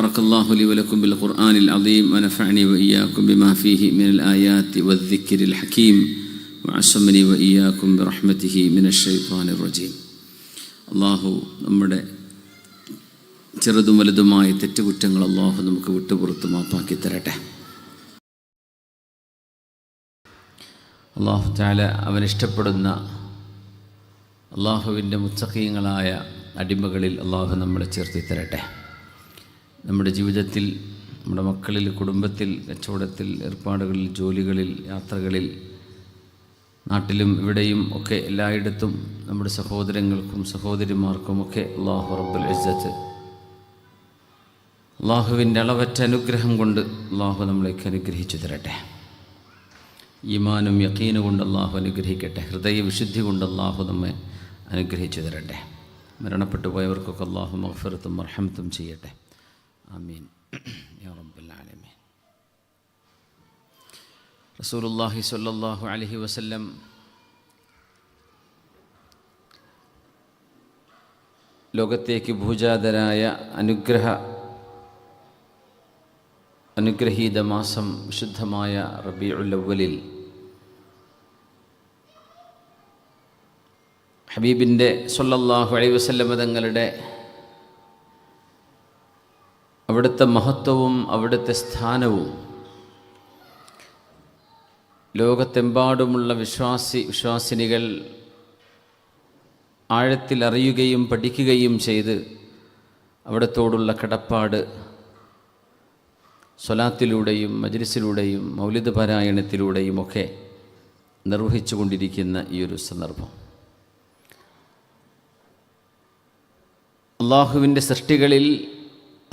بارك الله لي ولكم بالقرآن العظيم ونفعني وإياكم بما فيه من الآيات والذكر الحكيم وعصمني وإياكم برحمته من الشيطان الرجيم. അള്ളാഹു നമ്മുടെ ചെറുതും വലുതുമായ തെറ്റുകുറ്റങ്ങൾ അള്ളാഹു നമുക്ക് വിട്ടുപുറത്ത് മാപ്പാക്കി തരട്ടെ. അള്ളാഹു തആല അവനിഷ്ടപ്പെടുന്ന അള്ളാഹുവിൻ്റെ മുത്തഖീങ്ങളായ അടിമകളിൽ അള്ളാഹു നമ്മളെ ചേർത്തി തരട്ടെ. നമ്മുടെ ജീവിതത്തിൽ, നമ്മുടെ മക്കളിൽ, കുടുംബത്തിൽ, കച്ചവടത്തിൽ, ഏർപ്പാടുകളിൽ, ജോലികളിൽ, യാത്രകളിൽ, നാട്ടിലും ഇവിടെയും ഒക്കെ എല്ലായിടത്തും നമ്മുടെ സഹോദരങ്ങൾക്കും സഹോദരിമാർക്കുമൊക്കെ അള്ളാഹു റബ്ബുൽ ഇസ്സത്ത് അള്ളാഹുവിൻ്റെ അളവറ്റ അനുഗ്രഹം കൊണ്ട് അള്ളാഹു നമ്മളേക്ക് അനുഗ്രഹിച്ചു തരട്ടെ. ഈമാനും യഖീനും കൊണ്ട് അള്ളാഹു അനുഗ്രഹിക്കട്ടെ. ഹൃദയവിശുദ്ധി കൊണ്ട് അള്ളാഹു നമ്മെ അനുഗ്രഹിച്ചു തരട്ടെ. മരണപ്പെട്ടു പോയവർക്കൊക്കെ അള്ളാഹു മഗ്ഫിറത്തും മർഹമത്തും ചെയ്യട്ടെ. ആമീൻ യാ റബ്ബൽ ആലമീൻ. റസൂലുള്ളാഹി സ്വല്ലല്ലാഹു അലൈഹി വസല്ലം ലോകത്തേക്ക് ഭൂജാതരായ അനുഗ്രഹീത മാസം വിശുദ്ധമായ റബീഉൽ അവ്വലിൽ ഹബീബിൻ്റെ സ്വല്ലല്ലാഹു അലൈഹി വസല്ലം തങ്ങളുടെ അവിടുത്തെ മഹത്വവും അവിടുത്തെ സ്ഥാനവും ലോകത്തെമ്പാടുമുള്ള വിശ്വാസിനികൾ ആഴത്തിൽ അറിയുകയും പഠിക്കുകയും ചെയ്ത് അവിടത്തോടുള്ള കടപ്പാട് സ്വലാത്തിലൂടെയും മജ്ലിസിലൂടെയും മൗലിദ് പാരായണത്തിലൂടെയുമൊക്കെ നിർവഹിച്ചു കൊണ്ടിരിക്കുന്ന ഈ ഒരു സന്ദർഭം, അള്ളാഹുവിൻ്റെ സൃഷ്ടികളിൽ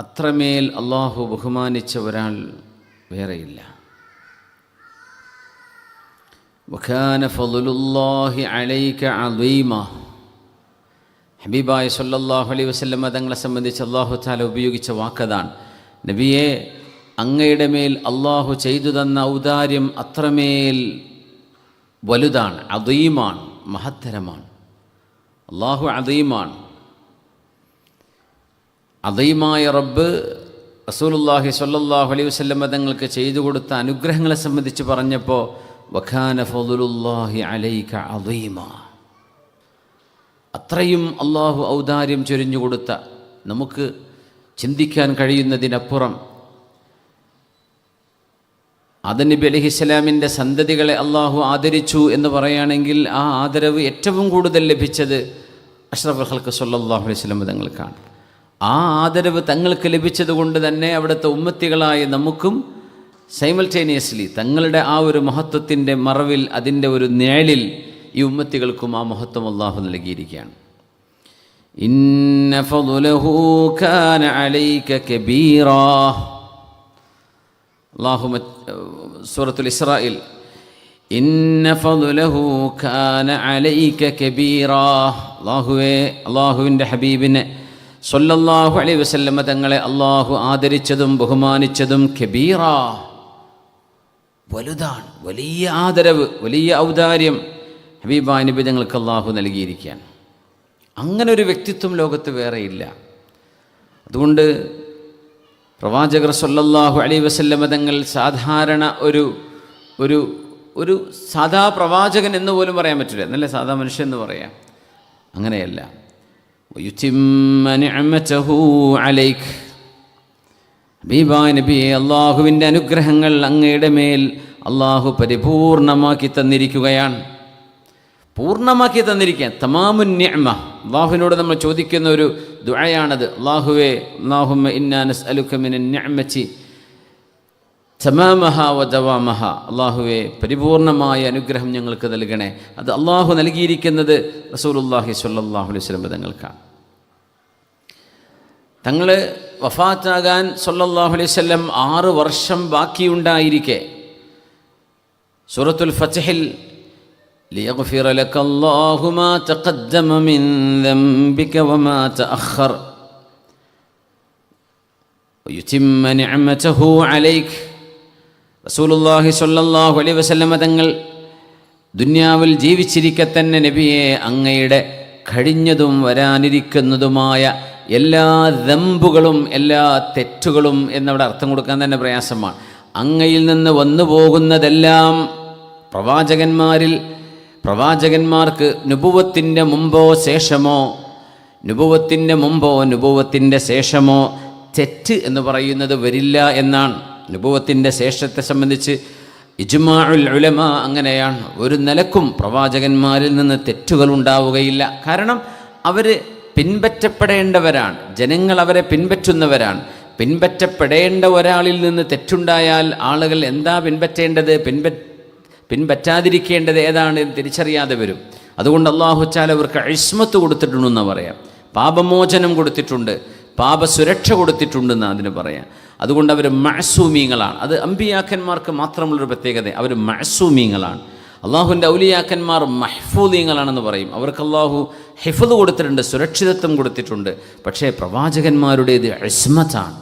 അത്രമേൽ അള്ളാഹു ബഹുമാനിച്ച ഒരാൾ വേറെയില്ല. വകാന ഫളലുല്ലാഹി അലൈക അളീമ. ഹബീബായ സ്വല്ലല്ലാഹു അലൈഹി വസല്ലം തങ്ങളെ സംബന്ധിച്ച് അള്ളാഹു തആല ഉപയോഗിച്ച വാക്കതാണ്, നബിയെ, അങ്ങയുടെ മേൽ അള്ളാഹു ചെയ്തു തന്ന ഔദാര്യം അത്രമേൽ വലുതാണ്, അദീമാണ്, മഹത്തരമാണ്. അള്ളാഹു അദീമാണ്. അദീമായ റബ്ബ് റസൂലുള്ളാഹി സ്വല്ലല്ലാഹു അലൈഹി വസല്ലം തങ്ങൾക്ക് ചെയ്തു കൊടുത്ത അനുഗ്രഹങ്ങളെ സംബന്ധിച്ച് പറഞ്ഞപ്പോൾ വകാന ഫളലുല്ലാഹി അലൈക അദീമ, അത്രയും അള്ളാഹു ഔദാര്യം ചൊരിഞ്ഞു കൊടുത്ത, നമുക്ക് ചിന്തിക്കാൻ കഴിയുന്നതിനപ്പുറം ആദം നബി അലൈഹിസ്സലാമിൻ്റെ സന്തതികളെ അള്ളാഹു ആദരിച്ചു എന്ന് പറയുകയാണെങ്കിൽ ആ ആദരവ് ഏറ്റവും കൂടുതൽ ലഭിച്ചത് അഷ്റഫുൽ ഖൽഖ് സ്വല്ലല്ലാഹു അലൈഹി വസല്ലം തങ്ങൾക്കാണ്. ആ ആദരവ് തങ്ങൾക്ക് ലഭിച്ചത് കൊണ്ട് തന്നെ അവിടുത്തെ ഉമ്മത്തികളായ നമുക്കും സൈമൾട്ടേനിയസ്ലി തങ്ങളുടെ ആ ഒരു മഹത്വത്തിൻ്റെ മറവിൽ, അതിൻ്റെ ഒരു നിഴലിൽ ഈ ഉമ്മത്തികൾക്കും ആ മഹത്വം അള്ളാഹു നൽകിയിരിക്കുകയാണ്. ഇന്ന ഫളലഹു കാന അലൈക കബീറാ. അല്ലാഹു സൂറത്തുൽ ഇസ്രായിൽ ഇന്ന ഫളലഹു കാന അലൈക കബീറാ. അല്ലാഹുവിൻ്റെ ഹബീബിനെ സ്വല്ലല്ലാഹു അലൈഹി വസല്ലം തങ്ങളെ അള്ളാഹു ആദരിച്ചതും ബഹുമാനിച്ചതും കബീറാ, വലുതാണ്. വലിയ ആദരവ്, വലിയ ഔദാര്യം ഹബീബായ നബി തങ്ങൾക്ക് അള്ളാഹു നൽകിയിരിക്കുകയാണ്. അങ്ങനെ ഒരു വ്യക്തിത്വം ലോകത്ത് വേറെയില്ല. അതുകൊണ്ട് പ്രവാചകർ സ്വല്ലല്ലാഹു അലൈഹി വസല്ലം തങ്ങൾ സാധാരണ ഒരു സാധാ പ്രവാചകൻ എന്ന് പോലും പറയാൻ പറ്റില്ല, എന്നല്ല സാധാ മനുഷ്യൻ എന്ന് പറയാം. അങ്ങനെയല്ല. വയുതിമ്മ നിഅമതഹു അലൈക. ഹബീബായ നബിയെ, അള്ളാഹുവിൻ്റെ അനുഗ്രഹങ്ങൾ അങ്ങയുടെ മേൽ അള്ളാഹു പരിപൂർണമാക്കി തന്നിരിക്കുകയാണ്. പൂർണ്ണമാക്കി തന്നിരിക്കുകയാണ്. തമാമുൻ നിഅമ. അള്ളാഹുവിനോട് നമ്മൾ ചോദിക്കുന്ന ഒരു ദുആയാണത്. അള്ളാഹുവേ, അല്ലാഹുമ്മ ഇന്നാ നസ്അലുക മിനൻ നിഅമതി തമാമഹ വ ദവാമഹ. അള്ളാഹുവേ, പരിപൂർണമായ അനുഗ്രഹം ഞങ്ങൾക്ക് നൽകണേ. അത് അള്ളാഹു നൽകിയിരിക്കുന്നത് റസൂലുള്ളാഹി സ്വല്ലല്ലാഹു അലൈഹി വസല്ലം തങ്ങൾക്കാണ്. തങ്ങൾ വഫാത്താകാൻ സ്വല്ലല്ലാഹു അലൈഹി വസല്ലം 6 വർഷം ബാക്കിയുണ്ടായിരിക്കെ സൂറത്തുൽ ഫത്ഹിൽ ലിയഗ്ഫിറ ലകല്ലാഹു മാ തഖദ്ദമ മിൻ ദംബിക വമാ തഅഖർ വയുതിമ്മ നിഅമതഹു അലൈക. റസൂലുള്ളാഹി സ്വല്ലല്ലാഹു അലൈഹി വസല്ലം തങ്ങൾ ദുനിയാവിൽ ജീവിച്ചിരിക്കെ തന്നെ നബിയെ, അങ്ങയുടെ കഴിഞ്ഞതും വരാനിരിക്കുന്നതുമായ എല്ലാ ദമ്പുകളും എല്ലാ തെറ്റുകളും എന്നവിടെ അർത്ഥം കൊടുക്കാൻ തന്നെ പ്രയാസമാണ്. അങ്ങയിൽ നിന്ന് വന്നു പോകുന്നതെല്ലാം പ്രവാചകന്മാർക്ക് നുബുവത്തിൻ്റെ മുമ്പോ നുബുവത്തിൻ്റെ ശേഷമോ തെറ്റ് എന്ന് പറയുന്നത് വരില്ല എന്നാണ്. നുബുവത്തിൻ്റെ ശേഷത്തെ സംബന്ധിച്ച് ഇജ്മാഉൽ ഉലമ അങ്ങനെയാണ്. ഒരു നിലക്കും പ്രവാചകന്മാരിൽ നിന്ന് തെറ്റുകൾ ഉണ്ടാവുകയില്ല. കാരണം അവർ പിൻപറ്റപ്പെടേണ്ടവരാണ്, ജനങ്ങൾ അവരെ പിൻപറ്റുന്നവരാണ്. പിൻപറ്റപ്പെടേണ്ട ഒരാളിൽ നിന്ന് തെറ്റുണ്ടായാൽ ആളുകൾ എന്താ പിൻപറ്റേണ്ടത്, പിൻപറ്റാതിരിക്കേണ്ടത് ഏതാണ് എന്ന് തിരിച്ചറിയാതെ വരും. അതുകൊണ്ട് അല്ലാഹു തആല അവർക്ക് ഇസ്മത്ത് കൊടുത്തിട്ടുണ്ടെന്ന് പറയാം, പാപമോചനം കൊടുത്തിട്ടുണ്ട്, പാപസുരക്ഷ കൊടുത്തിട്ടുണ്ടെന്ന് അതിന് പറയാം. അതുകൊണ്ട് അവർ മഅസൂമീങ്ങളാണ്. അത് അമ്പിയാക്കന്മാർക്ക് മാത്രമുള്ളൊരു പ്രത്യേകത, അവർ മഅസൂമീങ്ങളാണ്. അള്ളാഹുവിൻ്റെ ഔലിയാക്കന്മാർ മഹ്ഫൂദീങ്ങളാണെന്ന് പറയും. അവർക്ക് അള്ളാഹു ഹിഫ്ള് കൊടുത്തിട്ടുണ്ട്, സുരക്ഷിതത്വം കൊടുത്തിട്ടുണ്ട്. പക്ഷേ പ്രവാചകന്മാരുടേത് ഇസ്മത്താണ്.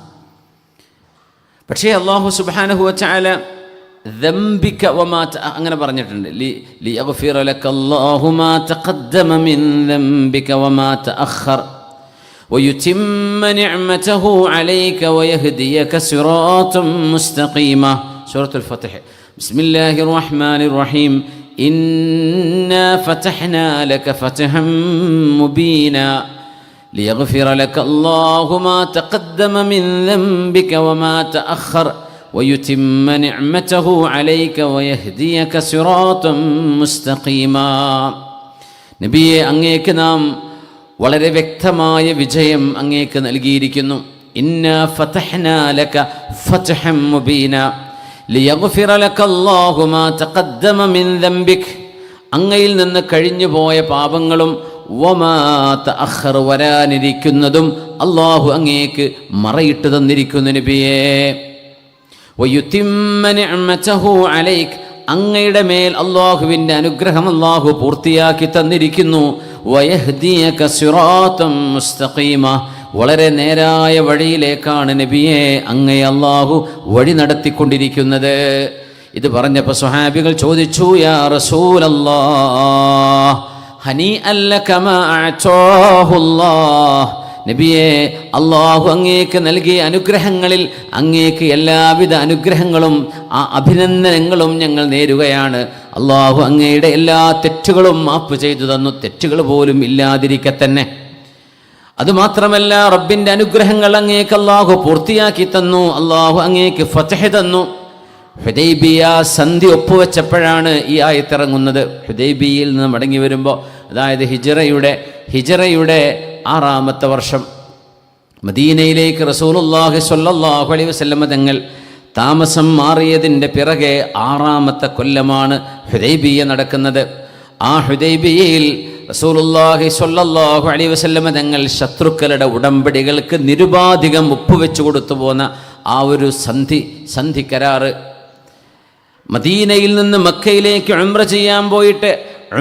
പക്ഷേ അള്ളാഹു സുബ്ഹാനഹു വ തആല ദംബിക വമാ അങ്ങനെ പറഞ്ഞിട്ടുണ്ട്, ലിയഗ്ഫിറ ലക്കല്ലാഹു മാ തഖദ്ദമ മിൻ ദംബിക വമാ തഅഖർ ويتم نعمته عليك ويهديك صراطا مستقيما. سورة الفتح. بسم الله الرحمن الرحيم. إنا فتحنا لك فتحا مبينا ليغفر لك الله ما تقدم من ذنبك وما تأخر ويتم نعمته عليك ويهديك صراطا مستقيما. നബിയെ, അങ്ങേക്ക് നാം വളരെ വ്യക്തമായ വിജയം അങ്ങേക്ക് നൽകിയിരിക്കുന്നു. ഇന്നാ ഫതഹ്നാ ലക ഫത്ഹൻ മുബീന ലിയഗ്ഫിറ ലക്കല്ലാഹു മാ തഖദ്ദമ മിൻ ദംബിക്, അങ്ങയിൽ നിന്ന് കഴിഞ്ഞു പോയ പാപങ്ങളും വമാ തഅഖർ വരാനിരിക്കുന്നതും അല്ലാഹു അങ്ങേക്ക് മറയിട്ട് തന്നിരിക്കുന്നു നബിയേ. വയുതിമ്മ നിഅമതഹു അലൈക്, അങ്ങയുടെ മേൽ അല്ലാഹുവിൻ്റെ അനുഗ്രഹം അല്ലാഹു പൂർത്തിയാക്കി തന്നിരിക്കുന്നു. വയഹ്ദിയക സിറാത്തൻ മുസ്തഖീമ, വളരെ നേരായ വഴിയിലേക്കാണ് നബിയെ അങ്ങയെ അല്ലാഹു വഴി നടത്തിക്കൊണ്ടിരിക്കുന്നത്. ഇത് പറഞ്ഞപ്പോൾ സ്വഹാബികൾ ചോദിച്ചു, യാ റസൂലല്ലാഹ് ഹനീഅൻ ലക മാ അഅതാഹുല്ലാഹ്, നബിയെ, അള്ളാഹു അങ്ങേക്ക് നൽകിയ അനുഗ്രഹങ്ങളിൽ അങ്ങേക്ക് എല്ലാവിധ അനുഗ്രഹങ്ങളും ആ അഭിനന്ദനങ്ങളും ഞങ്ങൾ നേരുകയാണ്. അള്ളാഹു അങ്ങയുടെ എല്ലാ തെറ്റുകളും മാപ്പ് ചെയ്തു തന്നു, തെറ്റുകൾ പോലും ഇല്ലാതിരിക്കെ തന്നെ. അതുമാത്രമല്ല, റബ്ബിൻ്റെ അനുഗ്രഹങ്ങൾ അങ്ങേക്ക് അള്ളാഹു പൂർത്തിയാക്കി തന്നു. അള്ളാഹു അങ്ങേക്ക് ഫത്ഹ് തന്നു. ഹുദൈബിയ സന്ധി ഒപ്പുവെച്ചപ്പോഴാണ് ഈ ആയത്തിറങ്ങുന്നത്. ഹുദൈബിയയിൽ നിന്ന് മടങ്ങി വരുമ്പോൾ, അതായത് ഹിജറയുടെ 6-ാമത്തെ വർഷം മദീനയിലേക്ക് റസൂലുള്ളാഹി സ്വല്ലല്ലാഹു അലൈഹി വസല്ലം തങ്ങൾ താമസം മാറിയതിൻ്റെ പിറകെ 6-ാമത്തെ കൊല്ലമാണ് ഹുദൈബിയ നടക്കുന്നത്. ആ ഹുദൈബിയയിൽ റസൂലുള്ളാഹി സ്വല്ലല്ലാഹു അലൈഹി വസല്ലം തങ്ങൾ ശത്രുക്കളുടെ ഉടമ്പടികൾക്ക് നിരുപാധികം ഒപ്പുവെച്ചു കൊടുത്തു പോന്ന ആ ഒരു സന്ധി കരാറ്, മദീനയിൽ നിന്ന് മക്കയിലേക്ക് ഉംറ ചെയ്യാൻ പോയിട്ട്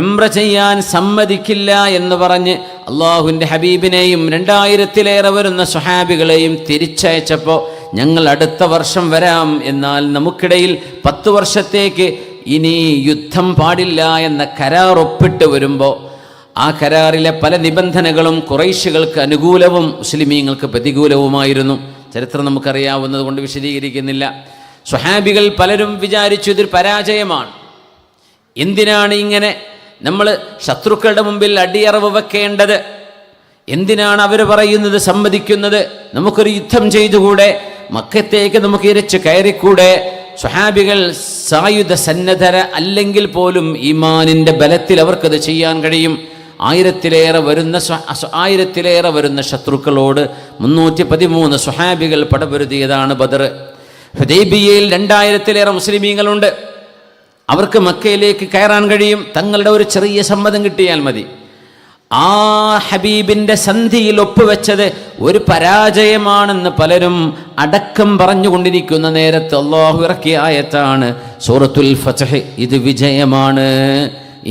ഉംറ ചെയ്യാൻ സമ്മതിക്കില്ല എന്ന് പറഞ്ഞ് അള്ളാഹുവിൻ്റെ ഹബീബിനെയും 2000-ലേറെ വരുന്ന സ്വഹാബികളെയും തിരിച്ചയച്ചപ്പോൾ, ഞങ്ങൾ അടുത്ത വർഷം വരാം, എന്നാൽ നമുക്കിടയിൽ 10 വർഷത്തേക്ക് ഇനി യുദ്ധം പാടില്ല എന്ന കരാർ ഒപ്പിട്ട് വരുമ്പോൾ, ആ കരാറിലെ പല നിബന്ധനകളും ഖുറൈശികൾക്ക് അനുകൂലവും മുസ്ലിമീങ്ങൾക്ക് പ്രതികൂലവുമായിരുന്നു. ചരിത്രം നമുക്കറിയാവുന്നത് കൊണ്ട് വിശദീകരിക്കുന്നില്ല. സ്വഹാബികൾ പലരും വിചാരിച്ചു ഇതൊരു പരാജയമാണ്. എന്തിനാണ് ഇങ്ങനെ നമ്മൾ ശത്രുക്കളുടെ മുമ്പിൽ അടിയറവ് വെക്കേണ്ടത്? എന്തിനാണ് അവർ പറയുന്നത് സമ്മതിക്കുന്നത്? നമുക്കൊരു യുദ്ധം ചെയ്തുകൂടെ? മക്കത്തേക്ക് നമുക്ക് ഇരച്ച് കയറിക്കൂടെ? സ്വഹാബികൾ സായുധ സന്നദ്ധര അല്ലെങ്കിൽ പോലും ഈമാനിൻ്റെ ബലത്തിൽ അവർക്കത് ചെയ്യാൻ കഴിയും. 1000-ലേറെ വരുന്ന ശത്രുക്കളോട് 313 സ്വഹാബികൾ പടപൊരുതിയതാണ് ബദർ. ഹുദൈബിയയിൽ 2000-ലേറെ മുസ്ലിമീങ്ങളുണ്ട്. അവർക്ക് മക്കയിലേക്ക് കയറാൻ കഴിയും, തങ്ങളുടെ ഒരു ചെറിയ സമ്മതം കിട്ടിയാൽ മതി. ആ ഹബീബിൻ്റെ സന്ധിയിൽ ഒപ്പുവെച്ചത് ഒരു പരാജയമാണെന്ന് പലരും അടക്കം പറഞ്ഞുകൊണ്ടിരിക്കുന്ന നേരത്ത് അല്ലാഹു ഇറക്കിയ ആയത്താണ് സൂറത്തുൽ ഫത്ഹ്. ഇത് വിജയമാണ്.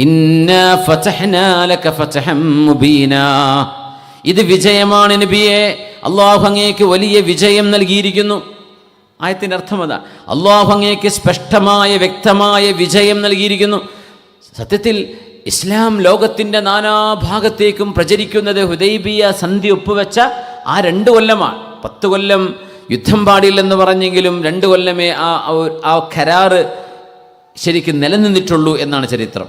ഇന്നാ ഫതഹ്നാ ലക ഫതഹൻ മുബീനാ, ഇത് വിജയമാണ് നബിയെ. അല്ലാഹു അങ്ങേക്ക് വലിയ വിജയം നൽകിയിരിക്കുന്നു. ആയത്തിൻ്റെ അർത്ഥം അതാ, അല്ലാഹു അങ്ങേക്ക് സ്പഷ്ടമായ വ്യക്തമായ വിജയം നൽകിയിരിക്കുന്നു. സത്യത്തിൽ ഇസ്ലാം ലോകത്തിൻ്റെ നാനാഭാഗത്തേക്കും പ്രചരിക്കുന്നത് ഹുദൈബിയ സന്ധി ഒപ്പുവെച്ച ആ 2 കൊല്ലമാണ്. 10 കൊല്ലം യുദ്ധം പാടില്ലെന്ന് പറഞ്ഞെങ്കിലും 2 കൊല്ലമേ ആ കരാറ് ശരിക്കും നിലനിന്നിട്ടുള്ളൂ എന്നാണ് ചരിത്രം.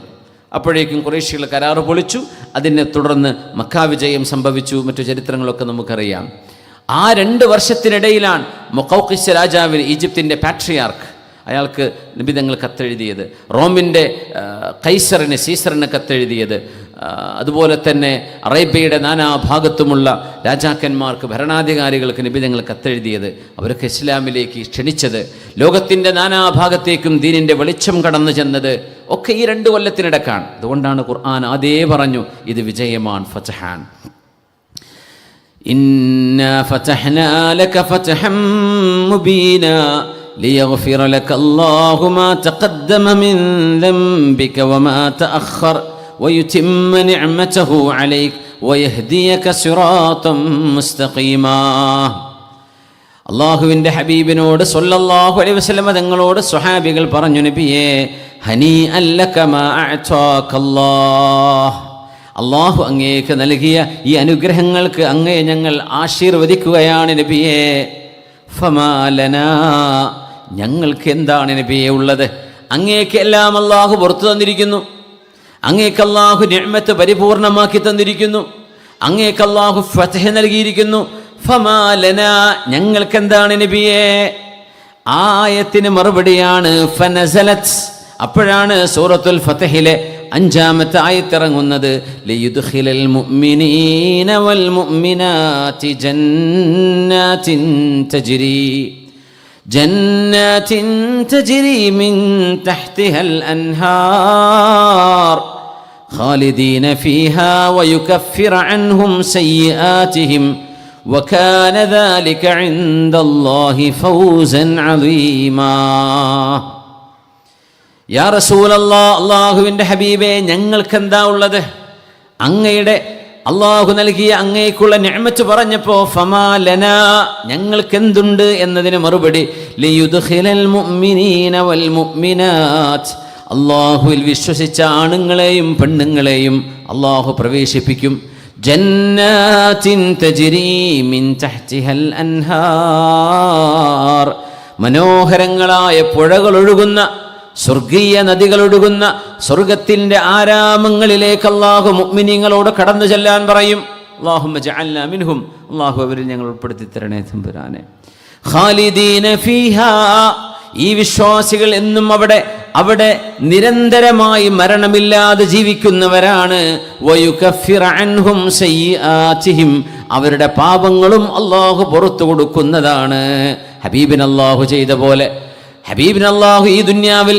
അപ്പോഴേക്കും ഖുറൈശികൾ കരാറ് പൊളിച്ചു. അതിനെ തുടർന്ന് മക്ക വിജയം സംഭവിച്ചു. മറ്റു ചരിത്രങ്ങളൊക്കെ നമുക്കറിയാം. ആ 2 വർഷത്തിനിടയിലാണ് മുഖൗഖിസ് രാജാവിന്, ഈജിപ്തിൻ്റെ പാട്രിയാർക്ക്, അയാൾക്ക് നബി തങ്ങൾ കത്തെഴുതിയത്, റോമിൻ്റെ സീസറിന് കത്തെഴുതിയത്, അതുപോലെ തന്നെ അറേബ്യയുടെ നാനാഭാഗത്തുമുള്ള രാജാക്കന്മാർക്ക്, ഭരണാധികാരികൾക്ക് നബി തങ്ങൾ കത്തെഴുതിയത്, അവരൊക്കെ ഇസ്ലാമിലേക്ക് ക്ഷണിച്ചത്, ലോകത്തിൻ്റെ നാനാഭാഗത്തേക്കും ദീനിൻ്റെ വെളിച്ചം കടന്നു ചെന്നത് ഒക്കെ ഈ 2 കൊല്ലത്തിനിടക്കാണ്. അതുകൊണ്ടാണ് ഖുർആൻ ആദ്യേ പറഞ്ഞു ഇത് വിജയമാണ്, ഫതഹാൻ. ഇന്നാ ഫതഹ്നാ ലക ഫതഹൻ മുബീനാ ليغفر لك الله ما تقدم من ذنبك وما تأخر ويتم نعمته عليك ويهديك صراطا مستقيما. അള്ളാഹുവിൻ്റെ ഹബീബിനോട് സ്വല്ലല്ലാഹു അലൈഹി വസല്ലം തങ്ങളോട് സ്വഹാബികൾ പറഞ്ഞു, നബിയേ, ഹനീഅൻ ലക മാ അഅതാകല്ലാഹ്, അള്ളാഹു അങ്ങേക്ക് നൽകിയ ഈ അനുഗ്രഹങ്ങൾക്ക് അങ്ങയെ ഞങ്ങൾ ആശീർവദിക്കുകയാണ് നബിയേ. ഫമാ ലനാ, ഞങ്ങൾക്ക് എന്താണ് നബിയെ ഉള്ളത്? അങ്ങേക്ക് എല്ലാം അള്ളാഹു പുറത്തു തന്നിരിക്കുന്നു. അങ്ങേക്ക് അള്ളാഹു നിഅ്മത്ത് പരിപൂർണമാക്കി തന്നിരിക്കുന്നു. അങ്ങേക്ക് അള്ളാഹു ഫത്ഹ് നൽകിയിരിക്കുന്നു. ഫമാ ലനാ, ഞങ്ങൾക്ക് എന്താണ് നബിയെ? ആയത്തിന് മറുപടിയാണ് ഫനസലത്. അപ്പോഴാണ് സൂറത്തുൽ ഫത്ഹിലെ 5-ാമത്തെ ആയത്ത് ഇറങ്ങുന്നത്. ലിയുദ്ഖിലൽ മുഅ്മിനീന വൽ മുഅ്മിനാതി ജന്നാത്തിൻ തജ്രി മിൻ തഹ്തിഹൽ അൻഹാർ ഖാലിദീന ഫീഹാ വയുകഫിറ അൻഹും സയ്യിആതിഹിം വകാന ദാലിക ഇൻദല്ലാഹി ഫൗസൻ അളീമാ. യാ റസൂലല്ലാഹ്, അള്ളാഹുവിൻ്റെ ഹബീബേ, ഞങ്ങൾക്കെന്താ ഉള്ളത്? അങ്ങയുടെ അള്ളാഹു നൽകിയ അങ്ങേക്കുള്ള നിഅ്മത്ത് പറഞ്ഞപ്പോൾ ഫമാ ലനാ, ഞങ്ങൾക്കെന്തുണ്ട് എന്നതിന് മറുപടി ലിയുദ്ഖിലൽ മുഅ്മിനീന വൽ മുഅ്മിനാത്ത്, അള്ളാഹുവിൽ വിശ്വസിച്ച ആണുങ്ങളെയും പെണ്ണുങ്ങളെയും അള്ളാഹു പ്രവേശിപ്പിക്കും. ജന്നാത്തിൻ തജ്രി മിൻ തഹ്തിഹൽ അൻഹാർ, മനോഹരങ്ങളായ പുഴകൾ ഒഴുകുന്ന, സ്വർഗീയ നദികൾ ഒഴുകുന്ന സ്വർഗത്തിൻ്റെ ആരാമങ്ങളിലേക്ക് അള്ളാഹു മുഅ്മിനീങ്ങളോട് കടന്നു ചെല്ലാൻ പറയും. അല്ലാഹുമ്മ ജഅൽനാ മിൻഹും, അള്ളാഹു അവരിൽ ഞങ്ങൾ ഉൾപ്പെടുത്തി തരണേ തമ്പുരാനെ. ഖാലിദീന ഫീഹാ, ഈ വിശ്വാസികൾ എന്നും അവിടെ നിരന്തരമായി മരണമില്ലാതെ ജീവിക്കുന്നവരാണ്. വയുകഫിറ അൻഹും സയ്യിആതിഹിം, അവരുടെ പാപങ്ങളും അള്ളാഹു പുറത്തു കൊടുക്കുന്നതാണ്. ഹബീബിന് അള്ളാഹു ചെയ്ത പോലെ, ഹബീബിന് അള്ളാഹു ഈ ദുന്യാവിൽ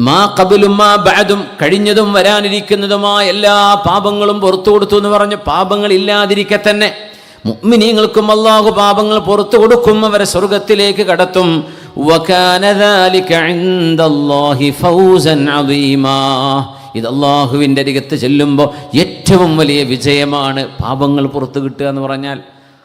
മാ ഖബലും മാ ബഅദും, കഴിഞ്ഞതും വരാനിരിക്കുന്നതുമായ എല്ലാ പാപങ്ങളും പുറത്തു കൊടുത്തു എന്ന് പറഞ്ഞു. പാപങ്ങൾ ഇല്ലാതിരിക്കെ തന്നെ മുഅ്മിനീങ്ങൾക്കും അള്ളാഹു പാപങ്ങൾ പുറത്തു കൊടുക്കും, അവരെ സ്വർഗത്തിലേക്ക് കടത്തും. വകാന ദാലിക ഇൻദല്ലാഹി ഫൗസൻ അളീമാ, ഇത് അള്ളാഹുവിൻ്റെ അരികത്ത് ചെല്ലുമ്പോൾ ഏറ്റവും വലിയ വിജയമാണ്. പാപങ്ങൾ പുറത്തു കിട്ടുക എന്ന് പറഞ്ഞാൽ,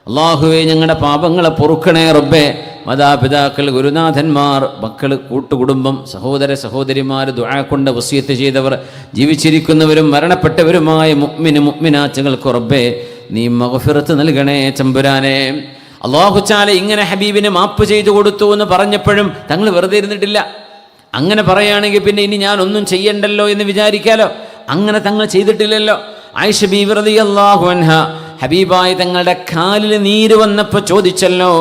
അള്ളാഹുവേ ഞങ്ങളുടെ പാപങ്ങളെ പൊറുക്കണേ റബ്ബേ. മാതാപിതാക്കൾ, ഗുരുനാഥന്മാർ, മക്കൾ, കൂട്ടുകുടുംബം, സഹോദര സഹോദരിമാർ, ദുആ കൊണ്ട് വസിയത്ത് ചെയ്തവർ, ജീവിച്ചിരിക്കുന്നവരും മരണപ്പെട്ടവരുമായ മുഅ്മിനാത്തുകൾക്ക് റബ്ബേ നീ മഗ്ഫിറത്ത് നൽകണേ തമ്പുരാനെ. അല്ലാഹു തആല ഇങ്ങനെ ഹബീബിന് മാപ്പ് ചെയ്തു കൊടുത്തു എന്ന് പറഞ്ഞപ്പോഴും തങ്ങൾ വെറുതെ ഇരുന്നിട്ടില്ല. അങ്ങനെ പറയുകയാണെങ്കിൽ പിന്നെ ഇനി ഞാൻ ഒന്നും ചെയ്യണ്ടല്ലോ എന്ന് വിചാരിക്കാലോ. അങ്ങനെ തങ്ങൾ ചെയ്തിട്ടില്ലല്ലോ. ആയിഷ ബീവി റളിയല്ലാഹു അൻഹ ഹബീബായി തങ്ങളുടെ കാലിൽ നീര് വന്നപ്പോൾ ചോദിച്ചല്ലോ,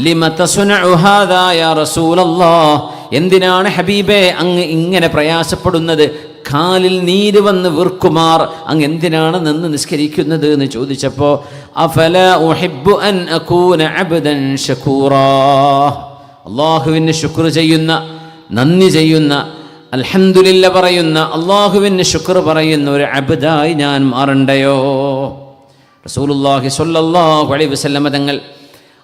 ലിമ തസ്നഉ ഹാദാ യാ റസൂലല്ലാഹ്, എന്തിനാണ് ഹബീബേ അങ്ങ് ഇങ്ങനെ പ്രയാസപ്പെടുന്നത്? കാലിൽ നീര് വന്ന് വീർക്കുമാർ അങ്ങ് എന്തിനാണ് നിന്ന് നിസ്കരിക്കുന്നത് എന്ന് ചോദിച്ചപ്പോൾ, അഫലാ ഉഹിബ്ബു അൻ അകൂന അബ്ദൻ ശകൂറാ, അല്ലാഹുവിന് ശുക്ർ ചെയ്യുന്ന, നന്ദി ചെയ്യുന്ന, അൽഹംദുലില്ലാ പറയുന്ന, അല്ലാഹുവിന് ശുക്ർ പറയുന്ന ഒരു അബ്ദായി ഞാൻ മാറണ്ടയോ? റസൂലുള്ളാഹി സ്വല്ലല്ലാഹു അലൈഹി വസല്ലം തങ്ങൾ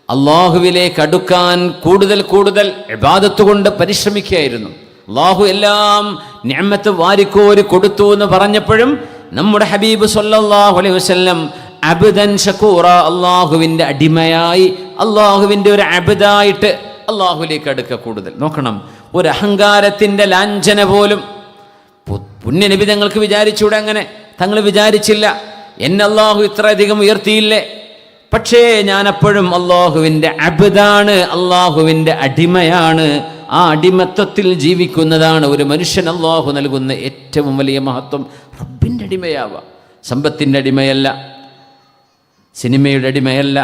അള്ളാഹുവിലേക്ക് അടുക്കാൻ കൂടുതൽ കൂടുതൽ ഇബാദത്ത് കൊണ്ട് പരിശ്രമിക്കുകയായിരുന്നു. അള്ളാഹു എല്ലാം നിഅമത്ത് വാരിക്കോരി കൊടുത്തു എന്ന് പറഞ്ഞപ്പോഴും നമ്മുടെ ഹബീബ് സ്വല്ലല്ലാഹു അലൈഹി വസല്ലം അബ്ദൻ ശകൂറ, അള്ളാഹുവിൻ്റെ അടിമയായി, അള്ളാഹുവിൻ്റെ ഒരു അബ്ദായിട്ട് അള്ളാഹുവിലേക്ക് അടുക്കുക കൂടുതൽ. നോക്കണം, ഒരു അഹങ്കാരത്തിൻ്റെ ലാഞ്ചന പോലും പുണ്യനബി തങ്ങൾക്ക് വിചാരിച്ചൂടെ അങ്ങനെ? തങ്ങൾ വിചാരിച്ചില്ല, എന്നെ അള്ളാഹു ഇത്രയധികം ഉയർത്തിയില്ലേ, പക്ഷേ ഞാനപ്പോഴും അള്ളാഹുവിൻ്റെ അബ്ദാണ്, അള്ളാഹുവിൻ്റെ അടിമയാണ്. ആ അടിമത്വത്തിൽ ജീവിക്കുന്നതാണ് ഒരു മനുഷ്യൻ അള്ളാഹു നൽകുന്ന ഏറ്റവും വലിയ മഹത്വം. റബ്ബിൻ്റെ അടിമയാവുക, സമ്പത്തിൻ്റെ അടിമയല്ല, സിനിമയുടെ അടിമയല്ല.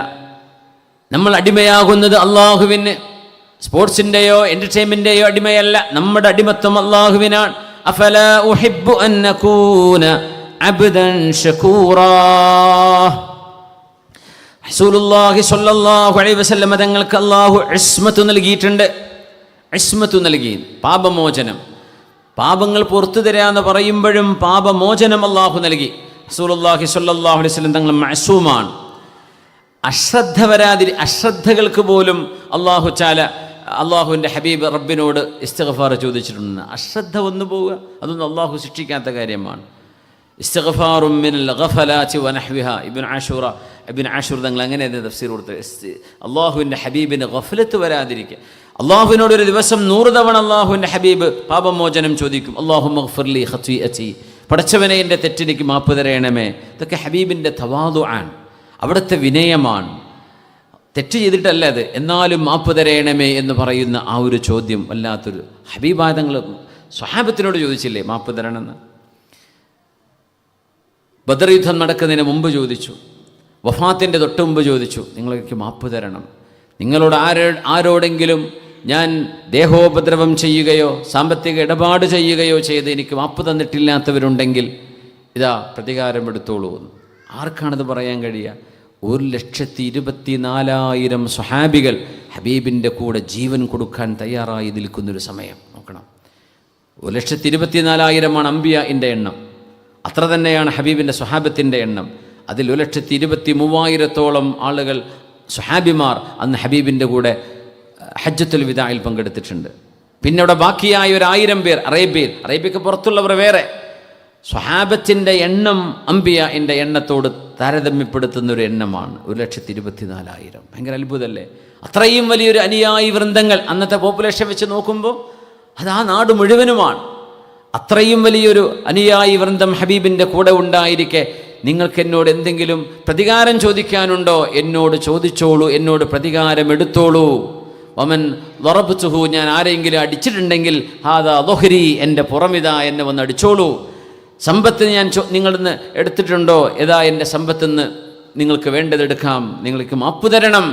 നമ്മൾ അടിമയാകുന്നത് അള്ളാഹുവിന്, സ്പോർട്സിൻ്റെയോ എൻ്റർടൈൻമെൻറ്റിൻ്റെയോ അടിമയല്ല. നമ്മുടെ അടിമത്വം അള്ളാഹുവിനാണ്. അഫലാ ഉഹിബ്ബു അൻ നകൂന അബ്ദൻ ശകൂറാ. റസൂലുള്ളാഹി സ്വല്ലല്ലാഹു അലൈഹി വസല്ലം തങ്ങൾക്ക് അല്ലാഹു ഇസ്മത്ത് നൽകിയിട്ടുണ്ട്. ഇസ്മത്ത് നൽകി, പാപമോചനം. പാപങ്ങൾ പുറത്തു തരാമെന്ന് പറയുമ്പോഴും പാപമോചനം അല്ലാഹു നൽകി. റസൂലുള്ളാഹി സ്വല്ലല്ലാഹു അലൈഹി വസല്ലം തങ്ങൾ മഅസൂമാണ്. അശ്രദ്ധകൾക്ക് പോലും അള്ളാഹുവിൻ്റെ ഹബീബ് റബ്ബിനോട് ഇസ്തിഗ്ഫാർ ചോദിച്ചിട്ടുണ്ട്. അശ്രദ്ധ വന്നു പോവുക, അതൊന്നും അള്ളാഹു ശിക്ഷിക്കാത്ത കാര്യമാണ്. ഇസ്തിഗ്ഫാറും മിനൽ ഗഫലാത്തി വനഹ്വിഹ. ഇബ്ൻ ആഷൂർ തങ്ങൾ അങ്ങനെ തഫ്സീർ കൊടുത്ത്, അള്ളാഹുവിൻ്റെ ഹബീബിന് ഗഫലത്ത് വരാതിരിക്കുക. അള്ളാഹുവിനോട് ഒരു ദിവസം 100 തവണ അള്ളാഹുവിൻ്റെ ഹബീബ് പാപമോചനം ചോദിക്കും. അല്ലാഹുമ്മ ഗ്ഫിർലി ഖതീഅതി, പടച്ചവനെ എൻ്റെ തെറ്റെനിക്ക് മാപ്പ് തരയണമേ. ഇതൊക്കെ ഹബീബിൻ്റെ തവാദുആണ്, അവിടുത്തെ വിനയമാണ്. തെറ്റ് ചെയ്തിട്ടല്ല അത്, എന്നാലും മാപ്പ് തരയണമേ എന്ന് പറയുന്ന ആ ഒരു ചോദ്യം വല്ലാത്തൊരു. ഹബീബായ തങ്ങൾ സ്വഹാബത്തിനോട് ചോദിച്ചില്ലേ മാപ്പ് തരണമെന്ന്? ബദർ യുദ്ധം നടക്കുന്നതിന് മുമ്പ് ചോദിച്ചു, വഫാത്തിൻ്റെ തൊട്ട് മുമ്പ് ചോദിച്ചു, നിങ്ങൾക്ക് മാപ്പ് തരണം. നിങ്ങളോട് ആരോടെങ്കിലും ഞാൻ ദേഹോപദ്രവം ചെയ്യുകയോ സാമ്പത്തിക ഇടപാട് ചെയ്യുകയോ ചെയ്ത് എനിക്ക് മാപ്പ് തന്നിട്ടില്ലാത്തവരുണ്ടെങ്കിൽ ഇതാ പ്രതികാരം എടുത്തോളൂ. ആർക്കാണത് പറയാൻ കഴിയുക? 1,24,000 സ്വഹാബികൾ ഹബീബിൻ്റെ കൂടെ ജീവൻ കൊടുക്കാൻ തയ്യാറായി നിൽക്കുന്നൊരു സമയം നോക്കണം. 1,24,000 അംബിയാഇൻ്റെ എണ്ണം, അത്ര തന്നെയാണ് ഹബീബിൻ്റെ സ്വഹാബത്തിൻ്റെ എണ്ണം. അതിൽ 1,23,000 ആളുകൾ സ്വഹാബിമാർ അന്ന് ഹബീബിൻ്റെ കൂടെ ഹജ്ജത്തുൽ വിദായിൽ പങ്കെടുത്തിട്ടുണ്ട്. പിന്നെ അവിടെ ബാക്കിയായ 1,000 പേർ അറേബ്യക്ക് പുറത്തുള്ളവർ വേറെ. സ്വഹാബത്തിൻ്റെ എണ്ണം അംബിയാഇൻ്റെ എണ്ണത്തോട് താരതമ്യപ്പെടുത്തുന്നൊരു എണ്ണമാണ് 1,24,000. ഭയങ്കര അത്ഭുതമല്ലേ? അത്രയും വലിയൊരു അനുയായി വൃന്ദങ്ങൾ അന്നത്തെ പോപ്പുലേഷൻ വെച്ച് നോക്കുമ്പോൾ അത് ആ നാട് മുഴുവനുമാണ്. അത്രയും വലിയൊരു അനുയായി വൃന്ദം ഹബീബിൻ്റെ കൂടെ ഉണ്ടായിരിക്കെ നിങ്ങൾക്ക് എന്നോട് എന്തെങ്കിലും പ്രതികാരം ചോദിക്കാനുണ്ടോ? എന്നോട് ചോദിച്ചോളൂ, എന്നോട് പ്രതികാരം എടുത്തോളൂ. വമൻ ദറബ്തുഹു, ഞാൻ ആരെങ്കിലും അടിച്ചിട്ടുണ്ടെങ്കിൽ ഹാദാ ദുഹ്രി, എൻ്റെ പുറമിതാ, എന്നെ വന്ന് അടിച്ചോളൂ. സമ്പത്ത് ഞാൻ നിങ്ങളിൽ നിന്ന് എടുത്തിട്ടുണ്ടോ? ഏതാ എൻ്റെ സമ്പത്തുനിന്ന് നിങ്ങൾക്ക് വേണ്ടതെടുക്കാം, നിങ്ങൾക്ക് മാപ്പ് തരണം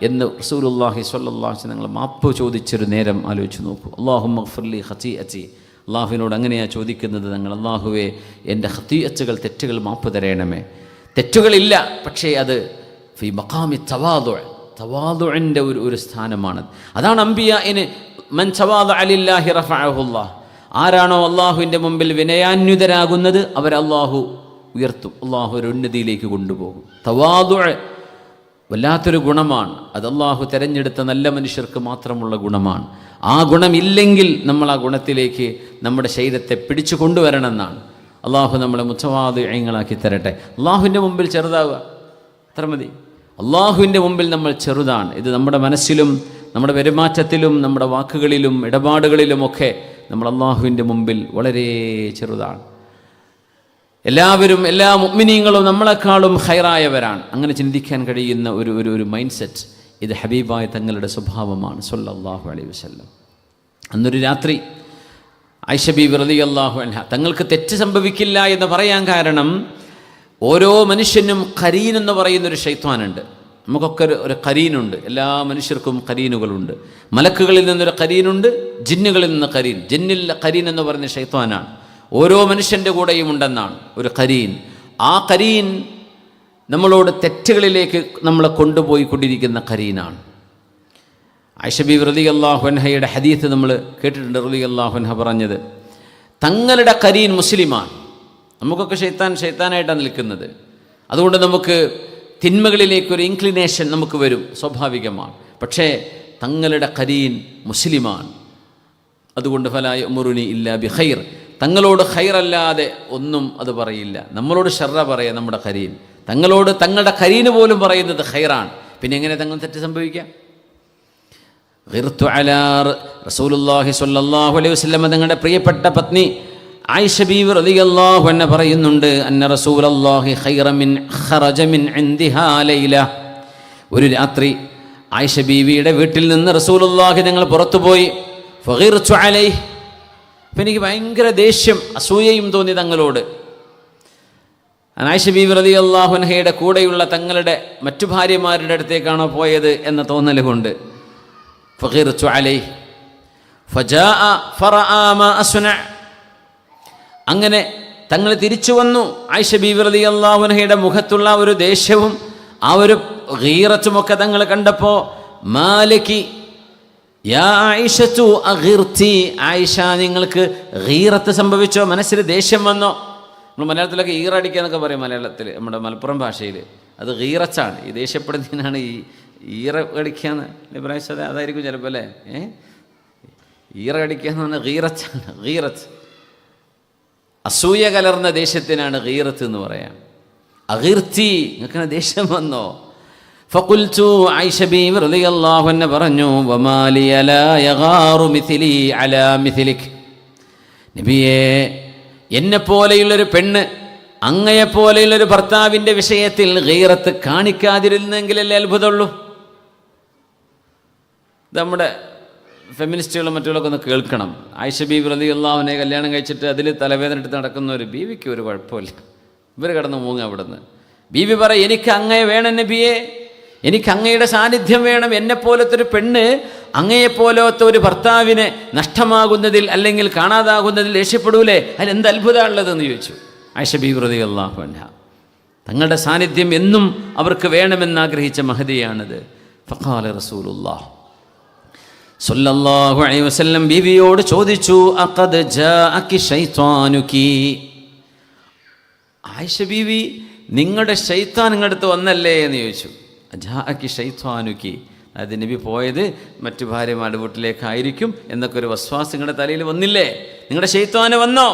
എന്ന് റസൂലുള്ളാഹി സ്വല്ലല്ലാഹു അലൈഹി വസല്ലം നിങ്ങൾ മാപ്പ് ചോദിച്ചൊരു നേരം ആലോചിച്ച് നോക്കൂ. അല്ലാഹുമ്മ ഗ്ഫിർലി ഖതീഅതി, അള്ളാഹുവിനോട് അങ്ങനെയാണ് ചോദിക്കുന്നത് ഞങ്ങൾ. അള്ളാഹുവേ, എൻ്റെ ഖതീഅത്തുകൾ, തെറ്റുകൾ മാപ്പ് തരയണമേ. തെറ്റുകളില്ല, പക്ഷേ അത് ഫി മഖാമി തവാദുഇൻ്റെ ഒരു സ്ഥാനമാണത്. അതാണ് അംബിയാഇന് മൻ തവാദഅ ലില്ലാഹി റഫഅഹുല്ലാഹ്. ആരാണോ അള്ളാഹുവിൻ്റെ മുമ്പിൽ വിനയാന്വിതരാകുന്നത് അവരെ അള്ളാഹു ഉയർത്തും, അള്ളാഹു ഒരു ഉന്നതിയിലേക്ക് കൊണ്ടുപോകും. തവാദുഅ വല്ലാത്തൊരു ഗുണമാണ്. അത് അള്ളാഹു തിരഞ്ഞെടുത്ത നല്ല മനുഷ്യർക്ക് മാത്രമുള്ള ഗുണമാണ്. ആ ഗുണമില്ലെങ്കിൽ നമ്മൾ ആ ഗുണത്തിലേക്ക് നമ്മുടെ ശരീരത്തെ പിടിച്ചു കൊണ്ടുവരണമെന്നാണ്. അള്ളാഹു നമ്മളെ മുത്തവാദിഅങ്ങളാക്കി തരട്ടെ. അള്ളാഹുവിൻ്റെ മുമ്പിൽ ചെറുതാവുക, അത്ര മതി. അള്ളാഹുവിൻ്റെ മുമ്പിൽ നമ്മൾ ചെറുതാണ്. ഇത് നമ്മുടെ മനസ്സിലും നമ്മുടെ പെരുമാറ്റത്തിലും നമ്മുടെ വാക്കുകളിലും ഇടപാടുകളിലുമൊക്കെ നമ്മൾ അള്ളാഹുവിൻ്റെ മുമ്പിൽ വളരെ ചെറുതാണ്. എല്ലാവരും, എല്ലാ മുഅ്മിനീങ്ങളും നമ്മളെക്കാളും ഖൈറായവരാണ്. അങ്ങനെ ചിന്തിക്കാൻ കഴിയുന്ന ഒരു മൈൻഡ് സെറ്റ് ഇത് ഹബീബായ തങ്ങളുടെ സ്വഭാവമാണ് സ്വല്ലല്ലാഹു അലൈഹി വസല്ലം. അന്നൊരു രാത്രി ആയിഷ ബീവി റളിയല്ലാഹു അൻഹ, തങ്ങൾക്ക് തെറ്റ് സംഭവിക്കില്ല എന്ന് പറയാൻ കാരണം ഓരോ മനുഷ്യനും ഖരീൻ എന്ന് പറയുന്നൊരു ശൈത്വാനുണ്ട്. നമുക്കൊക്കെ ഒരു ഖരീനുണ്ട്, എല്ലാ മനുഷ്യർക്കും ഖരീനുകളുണ്ട്. മലക്കുകളിൽ നിന്നൊരു ഖരീനുണ്ട്, ജിന്നുകളിൽ നിന്ന് ഖരീൻ. ജിന്നിൽ ഖരീൻ എന്ന് പറയുന്ന ശൈത്വാനാണ്. ഓരോ മനുഷ്യൻ്റെ കൂടെയും ഉണ്ടെന്നാണ് ഒരു ഖരീൻ. ആ ഖരീൻ നമ്മളോട് തെറ്റുകളിലേക്ക് നമ്മളെ കൊണ്ടുപോയി കൊണ്ടിരിക്കുന്ന ഖരീനാണ്. ആയിഷ ബീവി റളിയല്ലാഹു അൻഹയുടെ ഹദീസ് നമ്മൾ കേട്ടിട്ടുണ്ട്. റളിയല്ലാഹു അൻഹ പറഞ്ഞത്, തങ്ങളുടെ ഖരീൻ മുസ്ലിമാണ്. നമുക്കൊക്കെ ഷെയ്ത്താനായിട്ടാണ് നിൽക്കുന്നത്. അതുകൊണ്ട് നമുക്ക് തിന്മകളിലേക്കൊരു ഇൻക്ലിനേഷൻ നമുക്ക് വരും, സ്വാഭാവികമാണ്. പക്ഷേ തങ്ങളുടെ ഖരീൻ മുസ്ലിമാണ്. അതുകൊണ്ട് ഫലാ യഅ്മുറുനി ഇല്ലാ ബി ഖൈർ, തങ്ങളോട് ഖൈറല്ലാതെ ഒന്നും അത് പറയില്ല. നമ്മളോട് ശർറ പറയാം നമ്മുടെ ഖരീൻ. തങ്ങളോട് തങ്ങളുടെ ഖരീന് പോലും പറയുന്നത് ഖൈറാണ്. പിന്നെ എങ്ങനെ തങ്ങൾ തെറ്റ് സംഭവിക്കാം? റസൂലുള്ളാഹി സ്വല്ലല്ലാഹു അലൈഹി വസല്ലം തങ്ങളുടെ പ്രിയപ്പെട്ട പത്നി ആയിഷ ബീവി റളിയല്ലാഹു അൻഹ പറയുന്നുണ്ട്, അന്ന റസൂലല്ലാഹി ഖൈറ മിൻ ഖറജ മിൻ ഇൻദിഹാ ലൈല. ഒരു രാത്രി ആയിഷ ബീവിയുടെ വീട്ടിൽ നിന്ന് റസൂലുള്ളാഹി ഞങ്ങൾ പുറത്തുപോയി. ഫഗിർതു അലൈഹി, അപ്പം എനിക്ക് ഭയങ്കര ദേഷ്യം അസൂയയും തോന്നി തങ്ങളോട്. ആയിഷ ബീവി റളിയല്ലാഹു അൻഹയുടെ കൂടെയുള്ള തങ്ങളുടെ മറ്റു ഭാര്യമാരുടെ അടുത്തേക്കാണോ പോയത് എന്ന തോന്നൽ കൊണ്ട് ഫഗിർതു അലൈഹി ഫജാഅ ഫറആ മാ അസ്ന. അങ്ങനെ തങ്ങൾ തിരിച്ചു വന്നു. ആയിഷ ബീവി റളിയല്ലാഹു അൻഹയുടെ മുഖത്തുള്ള ഒരു ദേഷ്യവും ആ ഒരു ഗീറത്തുമൊക്കെ തങ്ങൾ കണ്ടപ്പോൾ, മാലകി യാ ആയിഷതു അഗിർതി, ആയിഷ നിങ്ങൾക്ക് ഗീറത്ത് സംഭവിച്ചോ, മനസ്സിൽ ദേഷ്യം വന്നോ? നമ്മൾ മലയാളത്തിലൊക്കെ ഈറടിക്കുക എന്നൊക്കെ പറയും, മലയാളത്തിൽ നമ്മുടെ മലപ്പുറം ഭാഷയിൽ അത് ഗീറച്ചാണ്. ഈ ദേഷ്യപ്പെടുന്നതിനാണ് ഈ ഈറ കടിക്കാന്ന് ഇബ്രാഹിം, അതായിരിക്കും ചിലപ്പോൾ അല്ലേ. ഈറ കടിക്കുക എന്ന് പറഞ്ഞാൽ ഗീറച്ചാണ്. ഗീറത്ത് അസൂയ കലർന്ന ദേഷ്യത്തിനാണ് ഗീറത്ത് എന്ന് പറയാം. അഗിർത്തി, നിങ്ങൾക്ക് ദേഷ്യം വന്നോ? ഫഖുൽതു, ആയിഷ ബീവി റളിയല്ലാഹു അൻഹ പറഞ്ഞു, വമാലി ലാ യഗാറു മിഥ്ലി അലാ മിഥ്ലിക്. നബിയേ, എന്നെപ്പോലെയുള്ളൊരു പെണ്ണ് അങ്ങയെപ്പോലെയുള്ളൊരു ഭർത്താവിൻ്റെ വിഷയത്തിൽ ഗീറത്ത് കാണിക്കാതിരുന്നെങ്കിലല്ലേ അത്ഭുതമുള്ളൂ. ഇത് നമ്മുടെ ഫെമിനിസ്റ്റുകളും മറ്റുള്ളവരൊക്കെ ഒന്ന് കേൾക്കണം. ആയിഷ ബീവി റളിയല്ലാഹു അൻഹയെ കല്യാണം കഴിച്ചിട്ട് അതിൽ തലവേദന എടുത്ത് നടക്കുന്ന ഒരു ബീവിക്ക് ഒരു കുഴപ്പമില്ല. ഇവർ കിടന്ന് മൂങ്ങ അവിടുന്ന്. ബീവി പറയും, എനിക്ക് അങ്ങയെ വേണം നബിയെ, എനിക്ക് അങ്ങയുടെ സാന്നിധ്യം വേണം. എന്നെപ്പോലത്തെ ഒരു പെണ്ണ് അങ്ങയെപ്പോലത്തെ ഒരു ഭർത്താവിനെ നഷ്ടമാകുന്നതിൽ അല്ലെങ്കിൽ കാണാതാകുന്നതിൽ ദേഷ്യപ്പെടൂലേ? അതിലെന്ത് അത്ഭുതമുള്ളതെന്ന് ചോദിച്ചു ആയിഷ ബീവി റളിയല്ലാഹു അൻഹ. തങ്ങളുടെ സാന്നിധ്യം എന്നും അവർക്ക് വേണമെന്നാഗ്രഹിച്ച മഹദിയാണിത്. ഫഖാല റസൂലുള്ളാഹ് സല്ലല്ലാഹു അലൈഹി വസല്ലം ബീവിയോട് ചോദിച്ചു, അഖദ് ജാഅകി ശൈത്വാനുകി. ആയിഷ ബീവി, നിങ്ങളുടെ ശൈത്താൻ നിങ്ങളുടെ അടുത്ത് വന്നല്ലേ എന്ന് ചോദിച്ചു. ജാഅകി ശൈത്വാനുകി, അതായത് നബി പോയത് മറ്റു ഭാര്യമാരുടെ വീട്ടിലേക്കായിരിക്കും എന്നൊക്കെ ഒരു വസ്വാസ് നിങ്ങളുടെ തലയിൽ വന്നില്ലേ? നിങ്ങളുടെ ശൈത്വാന് വന്നോ?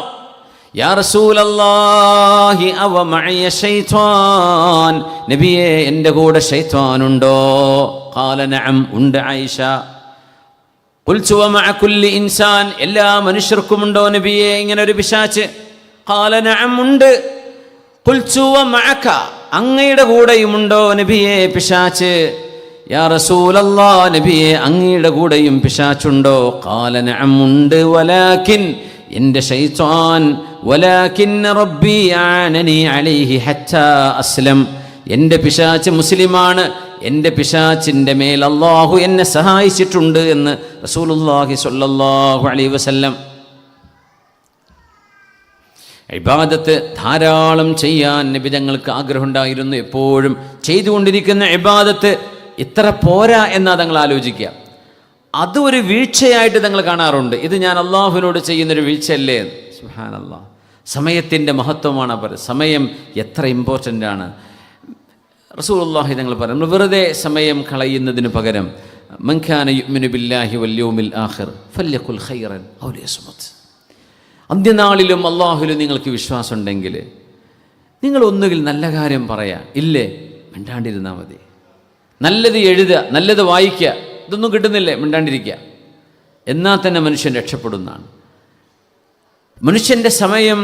യാ റസൂലല്ലാഹി അവ മഅയ ശൈത്വാൻ, നബിയെ എൻ്റെ കൂടെ ശൈത്വാനുണ്ടോ? ഖാല നഅം, ഉണ്ട് ആയിഷ. ഖുൽതു വമഅ കുല്ലി ഇൻസാൻ, എല്ലാ മനുഷ്യർക്കുമുണ്ടോ നബിയെ ഇങ്ങനെ ഒരു പിശാച്? ഖാല നഅം, ഉണ്ട്. ഖുൽതു വമഅക, അങ്ങയുടെ കൂടെയുമുണ്ടോ നബിയെ പിശാച്? യാ റസൂലല്ലാഹ്, നബിയെ അങ്ങയുടെ കൂടെയും പിശാചുണ്ടോ? ഖാല നഅം, ഉണ്ട്. വലാകിൻ, എൻ്റെ ശൈത്വാൻ, വലാകിൻ റബ്ബി ആനനി അലൈഹി ഹത്താ അസ്ലം, എൻ്റെ പിശാച് മുസ്ലിമാണ്, എൻ്റെ പിശാചിൻ്റെ മേൽ അല്ലാഹു എന്നെ സഹായിച്ചിട്ടുണ്ട് എന്ന് റസൂലുള്ളാഹി സ്വല്ലല്ലാഹു അലൈഹി വസല്ലം. ഇബാദത്ത് ധാരാളം ചെയ്യാൻ നബി തങ്ങൾക്ക് ആഗ്രഹമുണ്ടായിരുന്നു. എപ്പോഴും ചെയ്തുകൊണ്ടിരിക്കുന്ന ഇബാദത്ത് ഇത്ര പോരാ എന്നാ തങ്ങൾ ആലോചിക്കുക. അതൊരു വീഴ്ചയായിട്ട് തങ്ങൾ കാണാറുണ്ട്. ഇത് ഞാൻ അള്ളാഹുവിനോട് ചെയ്യുന്നൊരു വീഴ്ചയല്ലേ? സുബ്ഹാനല്ലാഹ്. സമയത്തിൻ്റെ മഹത്വമാണ് പറയുന്നത്. സമയം എത്ര ഇമ്പോർട്ടൻ്റ് ആണ്. റസൂലുള്ളാഹി തങ്ങൾ പറയുന്നു, വെറുതെ സമയം കളയുന്നതിന് പകരം മൻ കാന യുഅ്മിനു ബില്ലാഹി വൽ യൗമിൽ ആഖിർ ഫല്യഖുൽ ഖൈറൻ ഔ ലിയസ്മുത്. അന്ത്യനാളിലും അള്ളാഹുവിലും നിങ്ങൾക്ക് വിശ്വാസമുണ്ടെങ്കിൽ നിങ്ങൾ ഒന്നുകിൽ നല്ല കാര്യം പറയാം, ഇല്ലേ മിണ്ടാണ്ടിരുന്നാൽ മതി. നല്ലത് എഴുതുക, നല്ലത് വായിക്കുക. ഇതൊന്നും കിട്ടുന്നില്ലേ, മിണ്ടാണ്ടിരിക്കുക. എന്നാൽ തന്നെ മനുഷ്യൻ രക്ഷപ്പെടുന്നതാണ്. മനുഷ്യൻ്റെ സമയം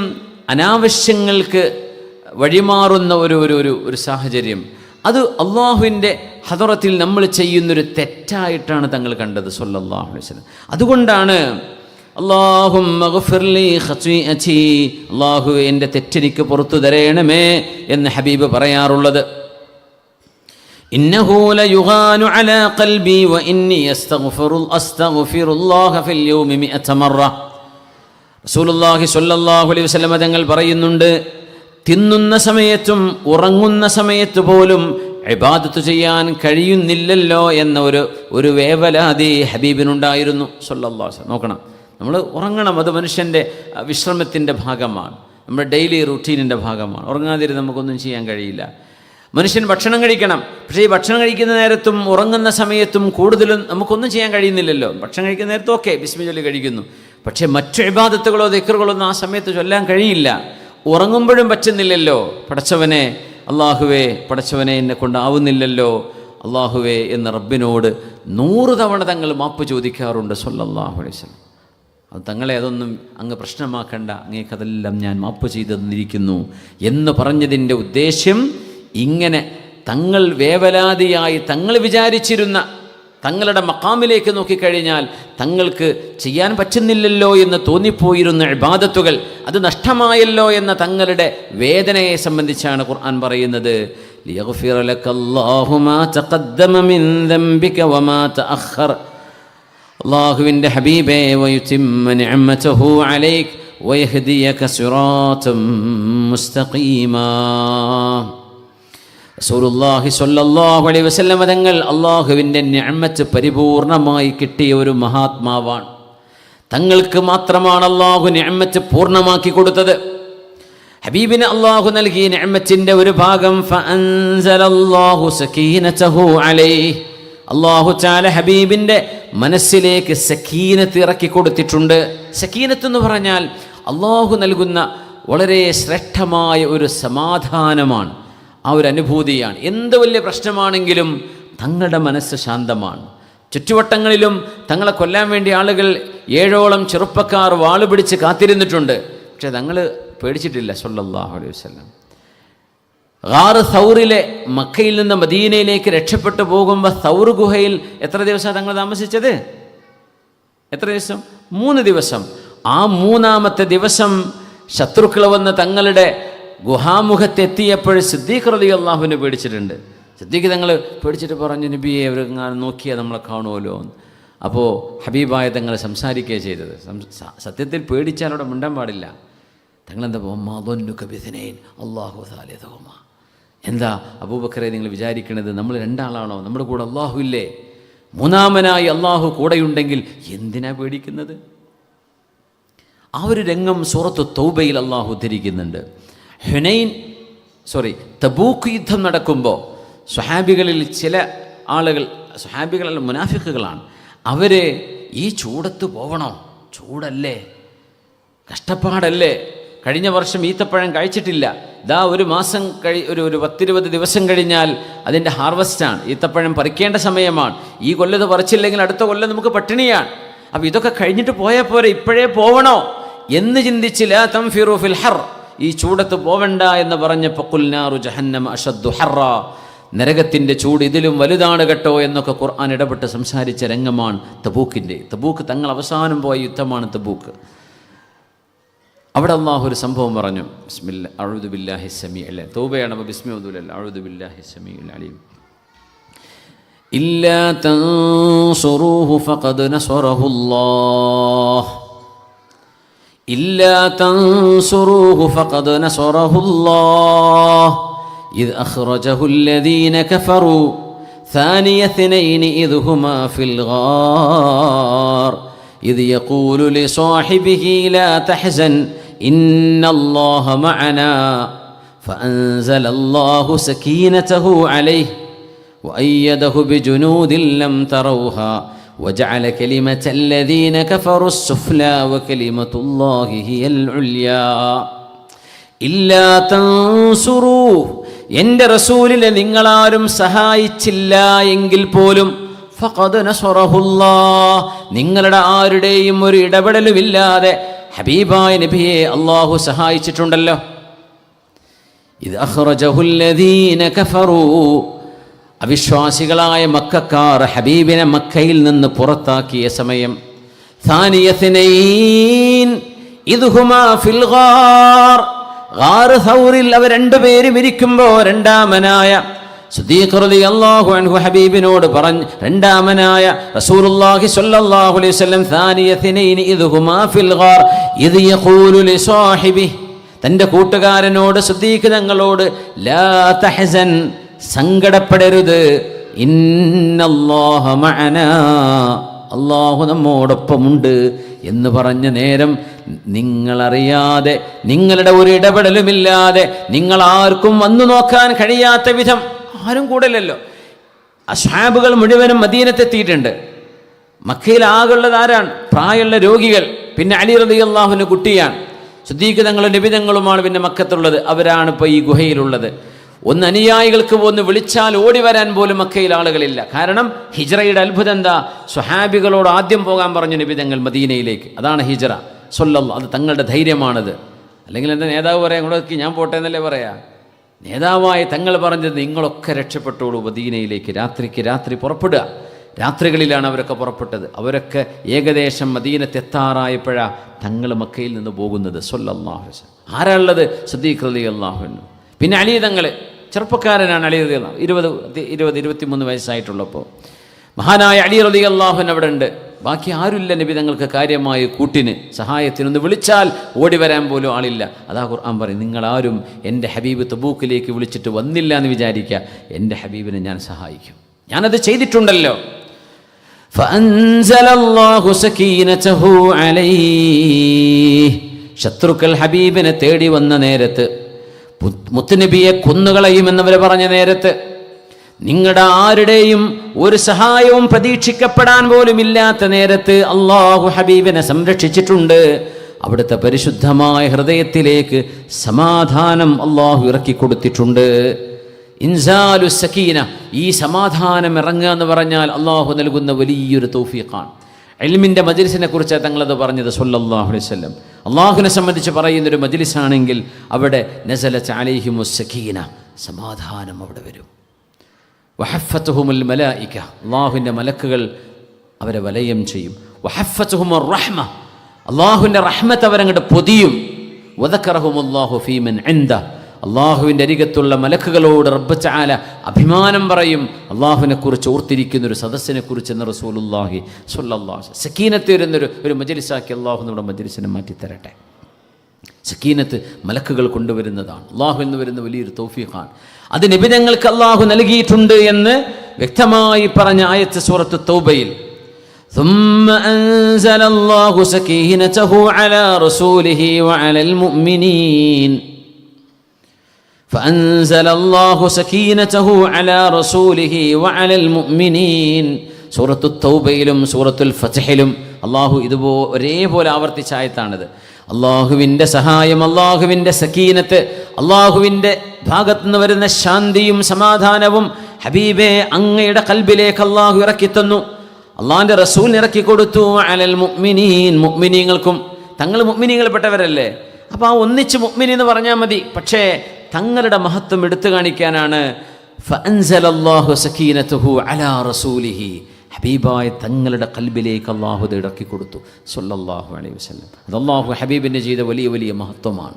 അനാവശ്യങ്ങൾക്ക് വഴിമാറുന്ന ഒരു സാഹചര്യം, അത് അള്ളാഹുവിൻ്റെ ഹദറത്തിൽ നമ്മൾ ചെയ്യുന്നൊരു തെറ്റായിട്ടാണ് തങ്ങൾ കണ്ടത് സല്ലല്ലാഹു അലൈഹി വസല്ലം. അതുകൊണ്ടാണ് അല്ലാഹുമ്മ ഗ്ഫിർലി ഖതീഅതി, അല്ലാഹുവേ എൻ്റെ തെറ്റെനിക്ക് പുറത്തു തരേണമേ എന്ന് ഹബീബ് പറയാറുള്ളത്. ഇന്നഹു ലയുഗാനു അലാ ഖൽബി വ ഇന്നി അസ്തഗ്ഫിറുല്ലാഹ ഫിൽ യൗമി 100 മറ. റസൂലുള്ളാഹി സ്വല്ലല്ലാഹു അലൈഹി വസല്ലം തങ്ങൾ പറയുന്നുണ്ട്, തിന്നുന്ന സമയത്തും ഉറങ്ങുന്ന സമയത്ത് പോലും ഇബാദത്ത് ചെയ്യാൻ കഴിയുന്നില്ലല്ലോ എന്ന ഒരു വേവലാതി ഹബീബിനുണ്ടായിരുന്നു സല്ലല്ലാഹു അലൈഹി വസല്ലം. നോക്കണം, നമ്മൾ ഉറങ്ങണം, അത് മനുഷ്യൻ്റെ വിശ്രമത്തിൻ്റെ ഭാഗമാണ്, നമ്മുടെ ഡെയിലി റുട്ടീനിൻ്റെ ഭാഗമാണ്. ഉറങ്ങാതിരുന്ന് നമുക്കൊന്നും ചെയ്യാൻ കഴിയില്ല. മനുഷ്യൻ ഭക്ഷണം കഴിക്കണം, പക്ഷേ ഈ ഭക്ഷണം കഴിക്കുന്ന നേരത്തും ഉറങ്ങുന്ന സമയത്തും കൂടുതലും നമുക്കൊന്നും ചെയ്യാൻ കഴിയുന്നില്ലല്ലോ. ഭക്ഷണം കഴിക്കുന്ന നേരത്തും ഓക്കെ ബിസ്മി ചൊല്ലി കഴിക്കുന്നു, പക്ഷേ മറ്റു ഇബാദത്തുകളോ ദിക്റുകളോ ഒന്നും ആ സമയത്ത് ചൊല്ലാൻ കഴിയില്ല. ഉറങ്ങുമ്പോഴും പറ്റുന്നില്ലല്ലോ. പടച്ചവനെ, അള്ളാഹുവേ പടച്ചവനെ എന്നെ കൊണ്ടാവുന്നില്ലല്ലോ അള്ളാഹുവേ എന്ന് റബ്ബിനോട് 100 തവണ തങ്ങൾ മാപ്പ് ചോദിക്കാറുണ്ട് സല്ലല്ലാഹു അലൈഹി വസല്ലം. അത് തങ്ങളെ അതൊന്നും അങ്ങ് പ്രശ്നമാക്കണ്ട, അങ്ങേക്കതെല്ലാം ഞാൻ മാപ്പ് ചെയ്തു തന്നിരിക്കുന്നു എന്ന് പറഞ്ഞതിൻ്റെ ഉദ്ദേശ്യം, ഇങ്ങനെ തങ്ങൾ വേവലാതിയായി തങ്ങൾ വിചാരിച്ചിരുന്ന തങ്ങളുടെ മഖാമിലേക്ക് നോക്കിക്കഴിഞ്ഞാൽ തങ്ങൾക്ക് ചെയ്യാൻ പറ്റുന്നില്ലല്ലോ എന്ന് തോന്നിപ്പോയിരുന്ന ഇബാദത്തുകൾ അത് നഷ്ടമായല്ലോ എന്ന തങ്ങളുടെ വേദനയെ സംബന്ധിച്ചാണ് ഖുർആൻ പറയുന്നത്. ലിയഗ്ഫിറ ലക്കല്ലാഹു മാ തഖദ്ദമ മിൻ ദംബിക വമാ തഅഖർ. അല്ലാഹുവിൻ്റെ ഹബീബേ, വയുതിമ്മ നിഅമതഹു അലൈക വയഹ്ദിയക സിറാതൻ മുസ്തഖീമാ. റസൂലുള്ളാഹി സ്വല്ലല്ലാഹു അലൈഹി വസല്ലം തങ്ങൾ അല്ലാഹുവിൻ്റെ നിഅമത്ത് പരിപൂർണമായി കിട്ടിയ ഒരു മഹാത്മാവാണ്. തങ്ങൾക്ക് മാത്രമാണ് അല്ലാഹു നിഅമത്ത് പൂർണ്ണമാക്കി കൊടുത്തത്. ഹബീബിന് അല്ലാഹു നൽകിയ നിഅമത്തിൻ്റെ ഒരു ഭാഗം ഫഅൻസലല്ലാഹു സകീനതഹു അലൈഹി, അല്ലാഹു തആല ഹബീബിൻ്റെ മനസ്സിലേക്ക് സക്കീനത്ത് ഇറക്കി കൊടുത്തിട്ടുണ്ട്. സക്കീനത്ത് എന്ന് പറഞ്ഞാൽ അല്ലാഹു നൽകുന്ന വളരെ ശ്രേഷ്ഠമായ ഒരു സമാധാനമാണ്, ആ ഒരു അനുഭൂതിയാണ്. എന്ത് വലിയ പ്രശ്നമാണെങ്കിലും തങ്ങളുടെ മനസ്സ് ശാന്തമാണ്. ചുറ്റുവട്ടങ്ങളിലും തങ്ങളെ കൊല്ലാൻ വേണ്ടി ആളുകൾ 7ഓളം ചെറുപ്പക്കാർ വാളുപിടിച്ച് കാത്തിരുന്നിട്ടുണ്ട്. പക്ഷെ തങ്ങൾ പേടിച്ചിട്ടില്ല സ്വല്ലല്ലാഹു അലൈഹി വസല്ലം. ഗാർ സൗറിലെ മക്കയിൽ നിന്ന് മദീനയിലേക്ക് രക്ഷപ്പെട്ടു പോകുമ്പോൾ സൗർ ഗുഹയിൽ എത്ര ദിവസമാണ് തങ്ങൾ താമസിച്ചത്? എത്ര ദിവസം? 3 ദിവസം. ആ 3-ാമത്തെ ദിവസം ശത്രുക്കൾ വന്ന് തങ്ങളുടെ ഗുഹാമുഖത്തെത്തിയപ്പോൾ സിദ്ദീഖ് റളിയല്ലാഹുവിനെ പേടിച്ചിട്ടുണ്ട്. സിദ്ദീഖ് തങ്ങൾ പേടിച്ചിട്ട് പറഞ്ഞു, നബിയെ അവർ നോക്കിയാൽ നമ്മളെ കാണുമല്ലോ. അപ്പോൾ ഹബീബായ തങ്ങൾ സംസാരിക്കുകയാണ് ചെയ്തത്. സത്യത്തിൽ പേടിച്ചാൽ അവിടെ മിണ്ടാൻ പാടില്ല. തങ്ങളെന്താ അല്ലാഹു സാലിസുഹുമാ, എന്താ അബൂബക്കറെ നിങ്ങൾ വിചാരിക്കണത് നമ്മൾ 2 ആളാണോ? നമ്മുടെ കൂടെ അള്ളാഹു ഇല്ലേ? 3-ാമനായി അള്ളാഹു കൂടെയുണ്ടെങ്കിൽ എന്തിനാ പേടിക്കുന്നത്? ആ ഒരു രംഗം സൂറത്തു തൗബയിൽ അള്ളാഹു ഉദ്ധരിക്കുന്നുണ്ട്. തബൂക്ക് യുദ്ധം നടക്കുമ്പോൾ സ്വഹാബികളിൽ ചില ആളുകൾ, സ്വഹാബികളല്ല മുനാഫിക്കുകളാണ്, അവർ ഈ ചൂടത്ത് പോവണോ? ചൂടല്ലേ, കഷ്ടപ്പാടല്ലേ, കഴിഞ്ഞ വർഷം ഈത്തപ്പഴം കഴിച്ചിട്ടില്ല, ഇതാ ഒരു മാസം ഒരു 10-20 ദിവസം കഴിഞ്ഞാൽ അതിൻ്റെ ഹാർവസ്റ്റാണ്, ഈത്തപ്പഴം പറിക്കേണ്ട സമയമാണ്, ഈ കൊല്ലത്ത് പറിച്ചില്ലെങ്കിൽ അടുത്ത കൊല്ലം നമുക്ക് പട്ടിണിയാണ്. അപ്പോൾ ഇതൊക്കെ കഴിഞ്ഞിട്ട് പോയാൽ പോരെ, ഇപ്പോഴേ പോവണോ എന്ന് ചിന്തിച്ച് ലാ തൻഫിറു ഫിൽ ഹർ, ഈ ചൂടത്ത് പോവണ്ട എന്ന് പറഞ്ഞപ്പോൾ ഖുൽ നാറു ജഹന്നമ അഷദ്ദു ഹറ, നരകത്തിൻ്റെ ചൂട് ഇതിലും വലുതാണ് കേട്ടോ എന്നൊക്കെ ഖുർആൻ ഇടപെട്ട് സംസാരിച്ച രംഗമാണ് തബൂക്ക് തങ്ങൾ അവസാനം പോയ യുദ്ധമാണ് തബൂക്ക്. അവിടെ അല്ലാഹു ഒരു സംഭവം പറഞ്ഞു. ബിസ്മില്ലാ അഊദു ബില്ലാഹി സമീഉൽ അലീം. തൗബയാണ്, അപ്പോൾ ബിസ്മി ഓതൂലല്ല. അഊദു ബില്ലാഹി സമീഉൽ അലീം. ഇല്ലാ തൻസുറൂഹു ഫഖദ് നസറഹുല്ലാഹ് إلا تنصروه فقد نصره الله إذ أخرجه الذين كفروا ثاني اثنين إذ هما في الغار إذ يقول لصاحبه لا تحزن إن الله معنا فأنزل الله سكينته عليه وأيده بجنود لم تروها وجعل كلمة الذين كفروا السفلى وكلمة الله هي العليا إلا تنصروه എൻ്റെ റസൂലിനെ നിങ്ങളാരും സഹായിച്ചില്ല എങ്കിൽ പോലും ഫഖദ് നസറഹുല്ലാഹ്, നിങ്ങളുടെ ആരുടെയും ഒരു ഇടപെടലുമില്ലാതെ ഹബീബായ നബിയെ അല്ലാഹു സഹായിച്ചിട്ടുണ്ടല്ലോ. ഇദ് അഖ്റജഹുൽ ലദീന കഫറൂ, അവിശ്വാസികളായ മക്കക്കാർ ഹബീബിനെ മക്കയിൽ നിന്ന് പുറത്താക്കിയ സമയം, ഥാനിയത്നൈൻ ഇദ് ഹുമാ ഫിൽ ഗാർ, ഗാർ സൗറിൽ അവർ 2 പേരും ഇരിക്കുമ്പോൾ 2-ാമനായ സിദ്ദീഖ് റളിയല്ലാഹു അൻഹു ഹബീബിനോട് പറഞ്ഞു, 2-ാമനായ റസൂലുള്ളാഹി സ്വല്ലല്ലാഹു അലൈഹി വസല്ലം ഥാനിയത്നൈൻ ഇദ് ഹുമാ ഫിൽ ഗാർ ഇദ് യഖൂലു ലിസാഹിബിഹി, തൻ്റെ കൂട്ടുകാരനോട് സിദ്ദീഖ് തങ്ങളോട് ലാ തഹ്സൻ, സങ്കടപ്പെടരുത്, ഇന്നല്ലാഹ മഅനാ, അല്ലാഹു നമ്മോടൊപ്പമുണ്ട് എന്ന് പറഞ്ഞ നേരം നിങ്ങളറിയാതെ, നിങ്ങളുടെ ഒരു ഇടപെടലുമില്ലാതെ, നിങ്ങൾ ആർക്കും വന്നു നോക്കാൻ കഴിയാത്ത വിധം, ആരും കൂടലല്ലോ, അസ്ഹാബുകൾ മുഴുവനും മദീനത്തെത്തിയിട്ടുണ്ട്. മക്കയിൽ ആകുള്ളത് ആരാണ്? പ്രായമുള്ള രോഗികൾ, പിന്നെ അലി റളിയല്ലാഹുവിൻ്റെ കുട്ടിയാണ്, സിദ്ദീഖ് തങ്ങളും നബി തങ്ങളുമാണ് പിന്നെ മക്കത്തുള്ളത്, അവരാണ് ഇപ്പോൾ ഈ ഗുഹയിലുള്ളത്. ഒന്ന് അനുയായികൾക്ക് ഒന്ന് വിളിച്ചാൽ ഓടി വരാൻ പോലും മക്കയിൽ ആളുകളില്ല. കാരണം ഹിജ്റയുടെ അത്ഭുതം എന്താ? സ്വഹാബികളോട് ആദ്യം പോകാൻ പറഞ്ഞു നബി തങ്ങൾ മദീനയിലേക്ക്. അതാണ് ഹിജ്റ സ്വല്ലല്ലാഹു. അത് തങ്ങളുടെ ധൈര്യമാണത്. അല്ലെങ്കിൽ എൻ്റെ നേതാവ് പറയാം ഇങ്ങോട്ടേക്ക് ഞാൻ പോട്ടെ എന്നല്ലേ പറയാ. നേതാവായി തങ്ങൾ പറഞ്ഞത് നിങ്ങളൊക്കെ രക്ഷപ്പെട്ടോളൂ മദീനയിലേക്ക്, രാത്രിക്ക് രാത്രി പുറപ്പെടുക. രാത്രികളിലാണ് അവരൊക്കെ പുറപ്പെട്ടത്. അവരൊക്കെ ഏകദേശം മദീനത്തെത്താറായപ്പോഴാണ് തങ്ങൾ മക്കയിൽ നിന്ന് പോകുന്നത് സ്വല്ലല്ലാഹു അലൈഹി വസല്ലം. ആരാളുള്ളത്? സിദ്ദീഖ് റളിയല്ലാഹു അൻഹു. പിന്നെ അലി തങ്ങൾ, ചെറുപ്പക്കാരനാണ് അലി റളിയല്ലാഹു, 23 വയസ്സായിട്ടുള്ളപ്പോൾ മഹാനായ അലി റളിയല്ലാഹു അൻഹു അവിടെ ഉണ്ട്. ബാക്കി ആരുമില്ല നബി തങ്ങൾക്ക് കാര്യമായ കൂട്ടിന് സഹായത്തിനൊന്ന് വിളിച്ചാൽ ഓടി വരാൻ പോലും ആളില്ല. അതാ ഖുർആൻ പറയും, നിങ്ങളാരും എൻ്റെ ഹബീബ് തബൂക്കിലേക്ക് വിളിച്ചിട്ട് വന്നില്ല എന്ന് വിചാരിക്കുക, എൻ്റെ ഹബീബിനെ ഞാൻ സഹായിക്കും. ഞാനത് ചെയ്തിട്ടുണ്ടല്ലോ. ഫഅൻസലല്ലാഹു സകീനതഹു അലൈഹി. ശത്രുക്കൾ ഹബീബിനെ തേടി വന്ന നേരത്ത്, മുത്തുനബിയെ കൊന്നുകളയുമെന്നവർ പറഞ്ഞ നേരത്ത്, നിങ്ങളുടെ ആരുടെയും ഒരു സഹായവും പ്രതീക്ഷിക്കപ്പെടാൻ പോലും ഇല്ലാത്ത നേരത്ത് അള്ളാഹു ഹബീബിനെ സംരക്ഷിച്ചിട്ടുണ്ട്. അവിടുത്തെ പരിശുദ്ധമായ ഹൃദയത്തിലേക്ക് സമാധാനം അള്ളാഹു ഇറക്കിക്കൊടുത്തിട്ടുണ്ട്. ഇൻസാലു സക്കീന, ഈ സമാധാനം ഇറങ്ങുക എന്ന് പറഞ്ഞാൽ അള്ളാഹു നൽകുന്ന വലിയൊരു തൗഫീഖാണ്. ഇൽമിൻ്റെ മജ്ലിസിനെ കുറിച്ചാണ് തങ്ങളത് പറഞ്ഞത് സ്വല്ലല്ലാഹു അലൈഹി വസല്ലം. അള്ളാഹുവിനെ സംബന്ധിച്ച് പറയുന്നൊരു മജ്ലിസാണെങ്കിൽ അവിടെ നസലത്ത് അലൈഹിമുസ് സക്കീന, സമാധാനം അവിടെ വരും. വഹഫത്തുഹുമുൽ മലായിക, അള്ളാഹുവിൻ്റെ മലക്കുകൾ അവരെ വലയം ചെയ്യും. വഹഫത്തുഹുമുർ റഹ്മ, അള്ളാഹുവിൻ്റെ റഹ്മത്ത് അവരങ്ങോട്ട് പൊതിയും. വദക്കറഹുമുല്ലാഹു ഫീമൻ ഇൻദ, അള്ളാഹുവിൻ്റെ അരികത്തുള്ള മലക്കുകളോട് റബ്ബ് തആല അഭിമാനം പറയും അള്ളാഹുവിനെ കുറിച്ച് ഓർത്തിരിക്കുന്നൊരു സദസ്സിനെ കുറിച്ച് എന്ന് റസൂലുള്ളാഹി സ്വല്ലല്ലാഹു അലൈഹി വസല്ലം. സക്കീനത്ത് വരുന്നൊരു മജ്ലിസാക്കി അള്ളാഹു നമ്മുടെ മജ്ലിസിനെ മാറ്റിത്തരട്ടെ. സക്കീനത്ത് മലക്കുകൾ കൊണ്ടുവരുന്നതാണ്. അള്ളാഹു എന്ന് വരുന്ന വലിയൊരു തൗഫീഖാണ്. അത് നബി തങ്ങൾക്ക് അള്ളാഹു നൽകിയിട്ടുണ്ട് എന്ന് വ്യക്തമായി പറഞ്ഞ ആയത്ത് സൂറത്ത് തൗബയിൽ, ثم أنزل الله سكينته على رسوله وعلى المؤمنين فأنزل الله سكينته على رسوله وعلى المؤمنين. സൂറത്തു തൗബയിലും സൂറത്തുൽ ഫത്ഹിലും അള്ളാഹു ഒരേപോലെ ആവർത്തിച്ച ആയത്താണിത്. അള്ളാഹുവിൻ്റെ സഹായം, അള്ളാഹുവിൻ്റെ സക്കീനത്ത്, അള്ളാഹുവിൻ്റെ ഭാഗത്തുനിന്ന് വരുന്ന ശാന്തിയും സമാധാനവും ഹബീബെ അങ്ങയുടെ കൽബിലേക്ക് അള്ളാഹു ഇറക്കിത്തന്നു. അള്ളാഹിൻ്റെ റസൂൽ ഇറക്കി കൊടുത്തു. അലൽ മുഅ്മിനീൻ, മുഅ്മിനീങ്ങൾക്കും. തങ്ങൾ മുഅ്മിനീങ്ങൾപ്പെട്ടവരല്ലേ, അപ്പോൾ ആ ഒന്നിച്ച് മുഅ്മിനി എന്ന് പറഞ്ഞാൽ മതി. പക്ഷേ തങ്ങളുടെ മഹത്വം എടുത്തു കാണിക്കാനാണ് ഫഅൻസലല്ലാഹു സകീനതഹു അലാ റസൂലിഹി, ഹബീബായ തങ്ങളുടെ കൽബിലേക്ക് അള്ളാഹു ഇത് ഇറക്കി കൊടുത്തു സ്വല്ലല്ലാഹു അലൈഹി വസല്ലം. അത് അള്ളാഹു ഹബീബിന് ചെയ്ത വലിയ വലിയ മഹത്വമാണ്.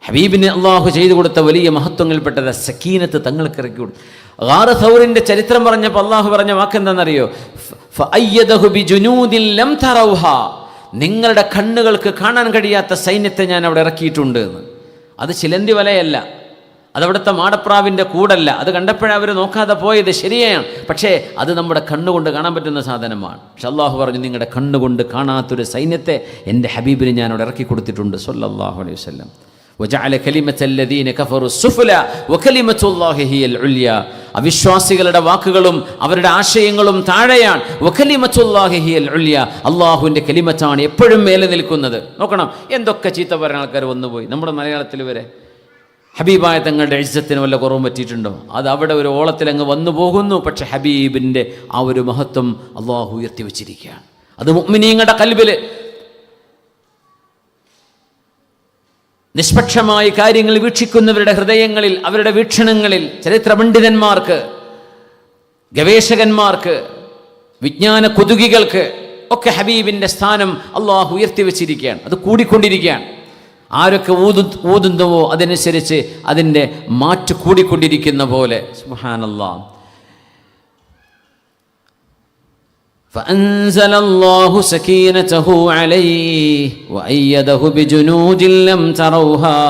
ഹബീബിന് അള്ളാഹു ചെയ്തു കൊടുത്ത വലിയ മഹത്വങ്ങളിൽപ്പെട്ടത് സക്കീനത്ത് തങ്ങൾക്ക് ഇറക്കി കൊടുത്തു. ഗാർ സൗറിൻ്റെ ചരിത്രം പറഞ്ഞപ്പോൾ അള്ളാഹു പറഞ്ഞ വാക്കെന്താണെന്നറിയോ? ഫഅയ്യദഹു ബിജുനൂദിൻ ലം തറൗഹാ, നിങ്ങളുടെ കണ്ണുകൾക്ക് കാണാൻ കഴിയാത്ത സൈന്യത്തെ ഞാൻ അവിടെ ഇറക്കിയിട്ടുണ്ട് എന്ന്. അത് ചിലന്തി വലയല്ല, അതവിടുത്തെ മാടപ്രാവിൻ്റെ കൂടല്ല. അത് കണ്ടപ്പോഴാണ് അവർ നോക്കാതെ പോയത്, ശരിയാണ്. പക്ഷേ അത് നമ്മുടെ കണ്ണുകൊണ്ട് കാണാൻ പറ്റുന്ന സാധനമാണ്. പക്ഷെ അള്ളാഹു പറഞ്ഞു, നിങ്ങളുടെ കണ്ണുകൊണ്ട് കാണാത്തൊരു സൈന്യത്തെ എൻ്റെ ഹബീബിന് ഞാൻ അവിടെ ഇറക്കി കൊടുത്തിട്ടുണ്ട് സ്വല്ലല്ലാഹു അലൈഹി വസല്ലം. വജഅല കലിമത്തല്ലദീന കഫറു സുഫ്ല വകലിമത്തുല്ലാഹി ഹിയൽ ഉൽയ, അവിശ്വാസികളുടെ വാക്കുകളും അവരുടെ ആശയങ്ങളും താഴെയാണ്. വകലിമത്തുല്ലാഹി ഹിയൽ ഉൽയ, അള്ളാഹുവിൻ്റെ കലിമത്താണ് എപ്പോഴും മേലെ നിൽക്കുന്നത്. നോക്കണം, എന്തൊക്കെ ചീത്ത പറയുന്ന ആൾക്കാർ വന്നുപോയി നമ്മുടെ മലയാളത്തിൽ വരെ. ഹബീബായ തങ്ങളുടെ ഇജ്ജത്തിന് വല്ല കുറവും പറ്റിയിട്ടുണ്ടോ? അത് അവിടെ ഒരു ഓളത്തിലങ്ങ് വന്നു പോകുന്നു. പക്ഷെ ഹബീബിൻ്റെ ആ ഒരു മഹത്വം അള്ളാഹു ഉയർത്തി വച്ചിരിക്കുകയാണ്. അത് മുഅ്മിനീങ്ങളുടെ കൽബിൽ നിഷ്പക്ഷമായി കാര്യങ്ങൾ വീക്ഷിക്കുന്നവരുടെ ഹൃദയങ്ങളിൽ, അവരുടെ വീക്ഷണങ്ങളിൽ, ചരിത്ര പണ്ഡിതന്മാർക്ക്, ഗവേഷകന്മാർക്ക്, വിജ്ഞാന കൊതുകികൾക്ക് ഒക്കെ ഹബീബിൻ്റെ സ്ഥാനം അള്ളാഹു ഉയർത്തി വച്ചിരിക്കുകയാണ്. അത് കൂടിക്കൊണ്ടിരിക്കുകയാണ്. ആരൊക്കെ ഊതുന്നുവോ അതനുസരിച്ച് അതിൻ്റെ മാറ്റ് കൂടിക്കൊണ്ടിരിക്കുന്ന പോലെ. സുബ്ഹാനല്ലാഹ്. فأنزل الله سكينته عليه وأيده بجنود لم تروها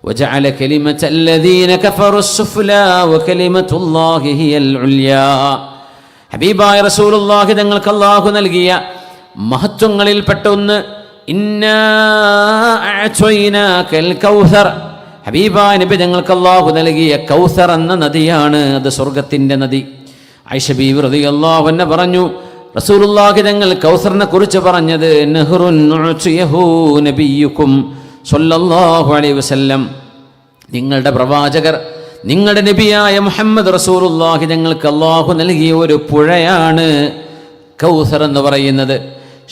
وجعل كلمة الذين كفروا السفلى وكلمة الله هي العليا. ഹബീബായ റസൂലുള്ളാഹി തങ്ങൾക്ക് അല്ലാഹു നൽകിയ മഹത്വങ്ങളിൽ പെട്ട ഒന്ന്, ഇന്നാ അഅ്തൈനാകൽ കൗസർ, ഹബീബായ നബി തങ്ങൾക്ക് അല്ലാഹു നൽകിയ കൗസർ എന്ന നദിയാണ്. അത് സ്വർഗത്തിൻ്റെ നദി. ആയിഷ ബീവി റളിയല്ലാഹു അൻഹ പറഞ്ഞു, റസൂലുള്ളാഹി തങ്ങൾ കൗസറിനെ കുറിച്ച് പറഞ്ഞത്, നഹ്റുൻ ഉഅ്തിയഹു നബിയുക്കും സ്വല്ലല്ലാഹു അലൈഹി വസല്ലം, നിങ്ങളുടെ പ്രവാചകർ നിങ്ങളുടെ നബിയായ മുഹമ്മദ് റസൂലുള്ളാഹി ഞങ്ങൾക്ക് അല്ലാഹു നൽകിയ ഒരു പുഴയാണ് കൗസർ എന്ന് പറയുന്നത്.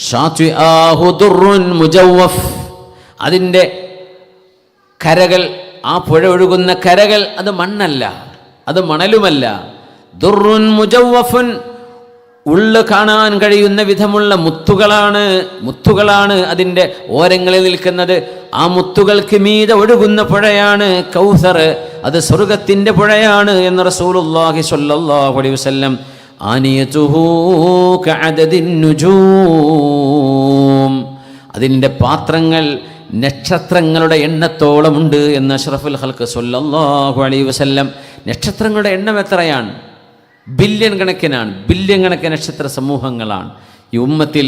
ഷാത്വിആഹു ദുർറുൻ മുജവ്വഫ്, അതിൻ്റെ കരകൾ, ആ പുഴ ഒഴുകുന്ന കരകൾ അത് മണ്ണല്ല, അത് മണലുമല്ല. ദുർറുൻ മുജവ്വഫുൻ, ഉള്ളു കാണാൻ കഴിയുന്ന വിധമുള്ള മുത്തുകളാണ് അതിൻ്റെ ഓരങ്ങളിൽ നിൽക്കുന്നത്. ആ മുത്തുകൾക്ക് മീതെ ഒഴുകുന്ന പുഴയാണ് കൗസർ, അത് സ്വർഗത്തിൻ്റെ പുഴയാണ് എന്ന് റസൂലുള്ളാഹി സ്വല്ലല്ലാഹു അലൈഹി വസല്ലം. ആനിയതുഹു കഅദദിൻ നുജൂം, അതിൻ്റെ പാത്രങ്ങൾ നക്ഷത്രങ്ങളുടെ എണ്ണത്തോളമുണ്ട് എന്ന് അഷ്റഫുൽ ഖൽഖ് സ്വല്ലല്ലാഹു അലൈഹി വസല്ലം. നക്ഷത്രങ്ങളുടെ എണ്ണം എത്രയാണ്? ബില്യൺ കണക്കിന് നക്ഷത്ര സമൂഹങ്ങളാണ് ഈ ഉമ്മത്തിൽ.